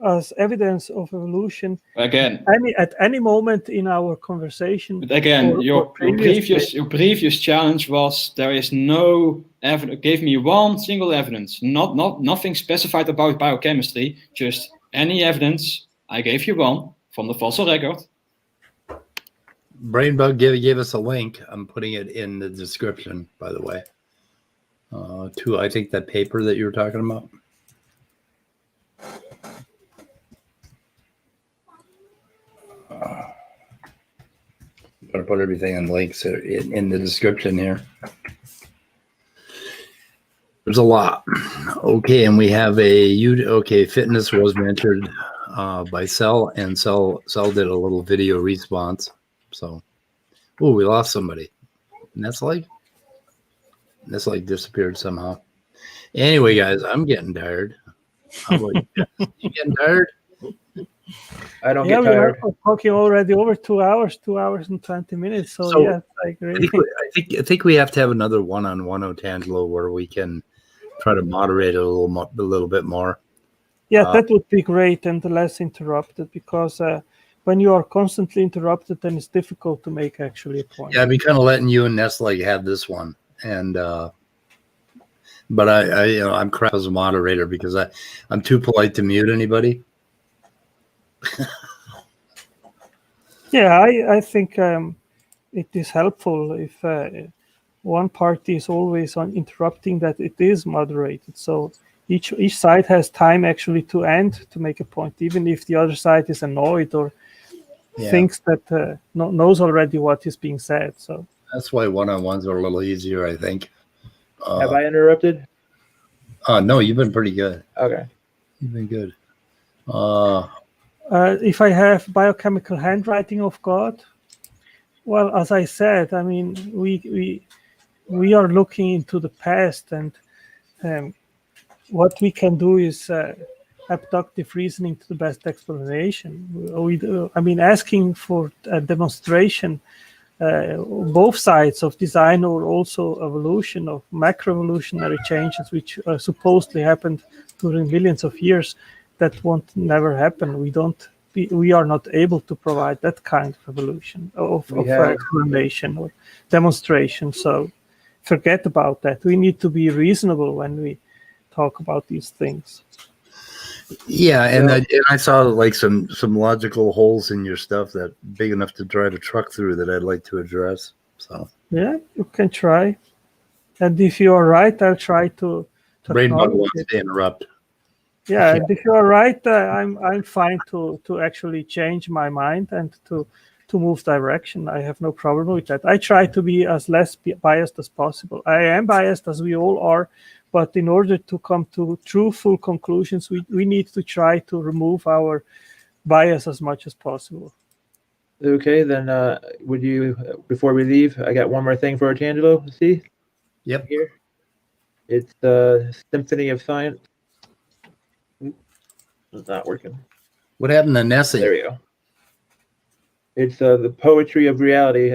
[SPEAKER 4] as evidence of evolution.
[SPEAKER 3] Again,
[SPEAKER 4] at any moment in our conversation.
[SPEAKER 3] But again, your previous challenge was there is no evidence. Gave me one single evidence, nothing specified about biochemistry, just any evidence. I gave you one from the fossil record.
[SPEAKER 1] Brainbug gave us a link. I'm putting it in the description, by the way, to I think that paper that you were talking about. I'm going to put everything in links in the description here. There's a lot. Okay, and we have fitness was mentioned by Cell, and Cell did a little video response. So, we lost somebody. Nesslig disappeared somehow. Anyway, guys, I'm getting tired. How about you? You getting tired?
[SPEAKER 2] I don't
[SPEAKER 4] Yeah,
[SPEAKER 2] get
[SPEAKER 4] we are
[SPEAKER 2] tired.
[SPEAKER 4] talking already over 2 hours, 2 hours and 20 minutes. So yes, I agree.
[SPEAKER 1] I think we have to have another one-on-one, Otangelo, where we can try to moderate it a little bit more.
[SPEAKER 4] Yeah, that would be great and less interrupted, because when you are constantly interrupted, then it's difficult to make actually a point.
[SPEAKER 1] Yeah, I'd be kind of letting you and Nesslig have this one, and but I'm crap as a moderator because I'm too polite to mute anybody.
[SPEAKER 4] Yeah, I think it is helpful if one party is always on interrupting, that it is moderated. So each side has time actually to end to make a point, even if the other side is annoyed or thinks that knows already what is being said. So
[SPEAKER 1] that's why one-on-ones are a little easier, I think.
[SPEAKER 2] Have I interrupted?
[SPEAKER 1] No, you've been pretty good.
[SPEAKER 2] Okay.
[SPEAKER 1] You've been good.
[SPEAKER 4] If I have biochemical handwriting of God, well, as I said, I mean, we are looking into the past, and what we can do is abductive reasoning to the best explanation. I mean, asking for a demonstration, both sides of design or also evolution of macroevolutionary changes, which supposedly happened during millions of years, that won't never happen. We are not able to provide that kind of evolution of explanation or demonstration. So forget about that. We need to be reasonable when we talk about these things.
[SPEAKER 1] Yeah, and I saw like some logical holes in your stuff that big enough to drive a truck through that I'd like to address. So
[SPEAKER 4] yeah, you can try, and if you are right, I'll try to
[SPEAKER 1] Brainbug wants to interrupt.
[SPEAKER 4] Yeah, and if you are right, I'm fine to actually change my mind and to move direction. I have no problem with that. I try to be as less biased as possible. I am biased, as we all are, but in order to come to truthful conclusions, we need to try to remove our bias as much as possible.
[SPEAKER 2] Okay, then would you, before we leave, I got one more thing for Otangelo. See?
[SPEAKER 1] Yep.
[SPEAKER 2] Here. It's the Symphony of Science. It's not working.
[SPEAKER 1] What happened to Nessie?
[SPEAKER 2] There we go. It's the Poetry of Reality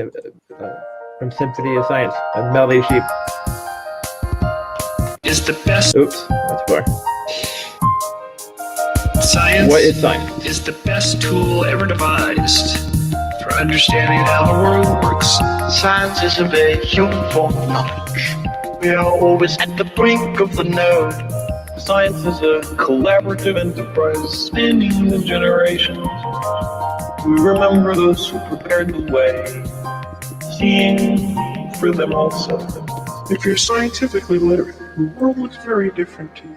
[SPEAKER 2] from Symphony of Science on Melody Sheep.
[SPEAKER 5] Is the best.
[SPEAKER 2] Oops, that's far.
[SPEAKER 5] Science.
[SPEAKER 2] What is science?
[SPEAKER 5] Is the best tool ever devised for understanding how the world works. Science is a vehicle for knowledge. We are always at the brink of the node. Science is a collaborative enterprise spanning the generations. We remember those who prepared the way, seeing for them also.
[SPEAKER 6] If you're scientifically literate, the world looks very different to you,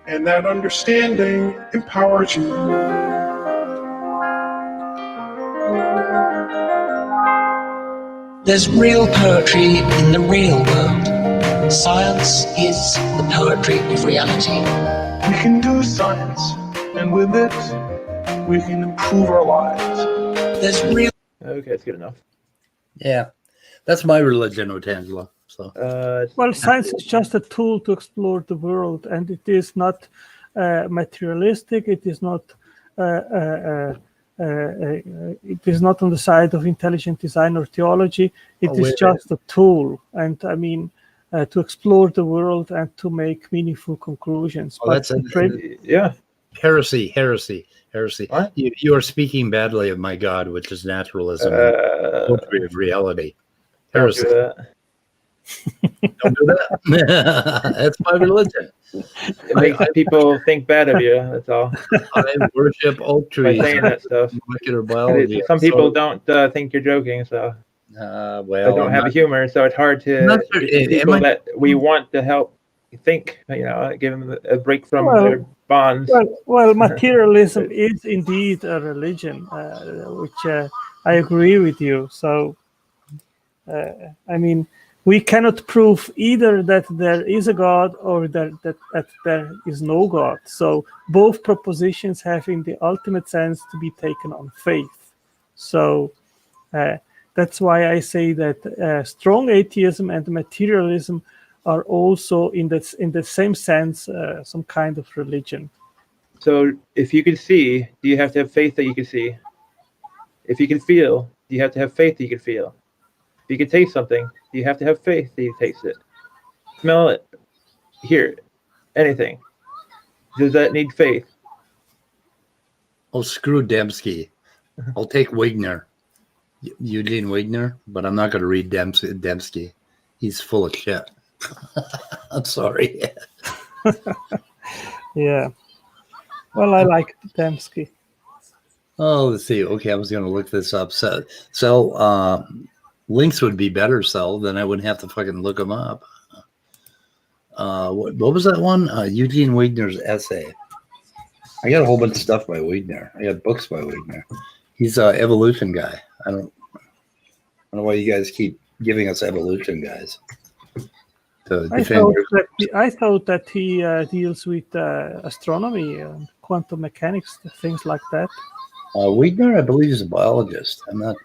[SPEAKER 6] and that understanding empowers you.
[SPEAKER 7] There's real poetry in the real world. Science is the poetry of reality.
[SPEAKER 6] We can do science, and with it, we can improve our lives.
[SPEAKER 7] There's real.
[SPEAKER 2] Okay, it's good enough.
[SPEAKER 1] Yeah, that's my religion, Otangelo. So
[SPEAKER 4] well, science is just a tool to explore the world, and it is not materialistic. It is not. It is not on the side of intelligent design or theology. It is just a tool, and I mean, to explore the world and to make meaningful conclusions.
[SPEAKER 1] Oh, that's
[SPEAKER 2] yeah.
[SPEAKER 1] Heresy.
[SPEAKER 2] What?
[SPEAKER 1] You are speaking badly of my God, which is naturalism, poetry of reality. Heresy.
[SPEAKER 2] Don't do that.
[SPEAKER 1] Don't do that. That's my religion.
[SPEAKER 2] It makes people think bad of you. That's all.
[SPEAKER 1] I worship oak
[SPEAKER 2] By
[SPEAKER 1] trees.
[SPEAKER 2] saying that stuff.
[SPEAKER 1] Molecular biology.
[SPEAKER 2] Some people don't think you're joking, so
[SPEAKER 1] well,
[SPEAKER 2] they don't have a humor. So it's hard to people that we want to help think. Give them a break from their bonds.
[SPEAKER 4] Well, materialism is indeed a religion, which I agree with you. So, I mean, we cannot prove either that there is a God or that there is no God. So both propositions have in the ultimate sense to be taken on faith. So that's why I say that strong atheism and materialism are also in the same sense some kind of religion.
[SPEAKER 2] So if you can see, do you have to have faith that you can see? If you can feel, do you have to have faith that you can feel? If you can taste something, do you have to have faith that you taste it? Smell it, hear it, anything. Does that need faith?
[SPEAKER 1] Oh, screw Dembski. I'll take Wigner. Eugene Wigner, but I'm not going to read Dembski. He's full of shit. I'm sorry.
[SPEAKER 4] Yeah. Well, I like Dembski.
[SPEAKER 1] Oh, let's see. Okay, I was going to look this up. So links would be better, so then I wouldn't have to fucking look them up. What was that one? Eugene Wigner's essay. I got a whole bunch of stuff by Wigner. I got books by Wigner. He's an evolution guy. I don't know why you guys keep giving us evolution guys.
[SPEAKER 4] I thought that he deals with astronomy and quantum mechanics, things like that.
[SPEAKER 1] Wigner, I believe, is a biologist. I'm not.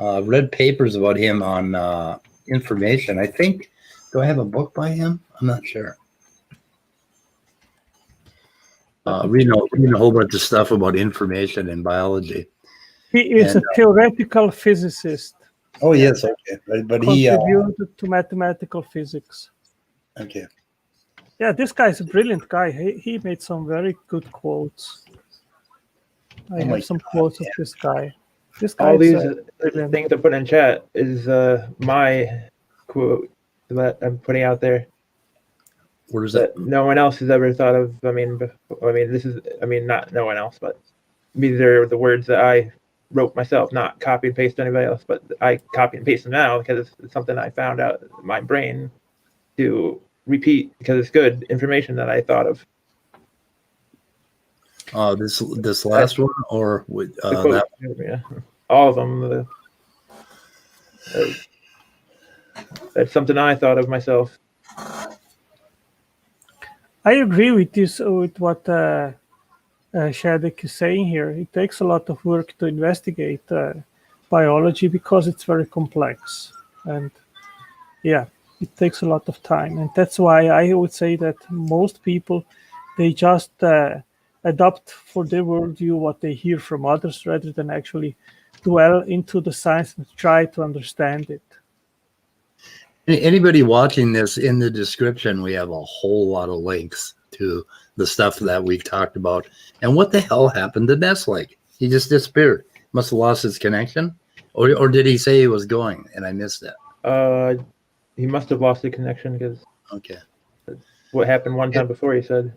[SPEAKER 1] I've read papers about him on information. I think. Do I have a book by him? I'm not sure. Reading a whole bunch of stuff about information and biology.
[SPEAKER 4] He is a theoretical physicist.
[SPEAKER 1] Oh yes, okay, but he
[SPEAKER 4] contributed to mathematical physics.
[SPEAKER 1] Okay.
[SPEAKER 4] Yeah, this guy is a brilliant guy. He made some very good quotes. I have some quotes of this guy. This guy.
[SPEAKER 2] All these things I put in chat is my quote that I'm putting out there.
[SPEAKER 1] Where is that?
[SPEAKER 2] No one else has ever thought of. I mean, this is. I mean, not no one else, but these are the words that I wrote myself, not copy and paste anybody else, but I copy and paste them now because it's something I found out in my brain to repeat because it's good information that I thought of.
[SPEAKER 1] This last one or with that one?
[SPEAKER 2] Yeah, all of them. That's something I thought of myself.
[SPEAKER 4] I agree with this, with what Shadic is saying here. It takes a lot of work to investigate biology because it's very complex. And yeah, it takes a lot of time. And that's why I would say that most people, they just adopt for their worldview what they hear from others rather than actually dwell into the science and try to understand it.
[SPEAKER 1] Anybody watching this, in the description, we have a whole lot of links to the stuff that we've talked about. And what the hell happened to Nesslig? He just disappeared. Must have lost his connection. Or did he say he was going and I missed that?
[SPEAKER 2] He must have lost the connection because
[SPEAKER 1] okay,
[SPEAKER 2] what happened one time before, he said.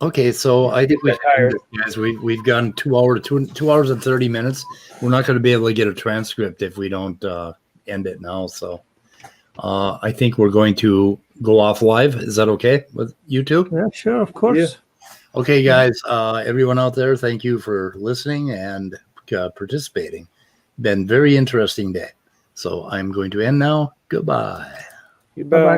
[SPEAKER 1] Okay, so I think we've gone 2 hours and 30 minutes. We're not going to be able to get a transcript if we don't end it now. So I think we're going to go off live. Is that okay with you two?
[SPEAKER 4] Yeah, sure, of course.
[SPEAKER 1] Yeah. Okay, guys, everyone out there, thank you for listening and participating. Been very interesting day. So I'm going to end now. Goodbye.
[SPEAKER 2] Goodbye.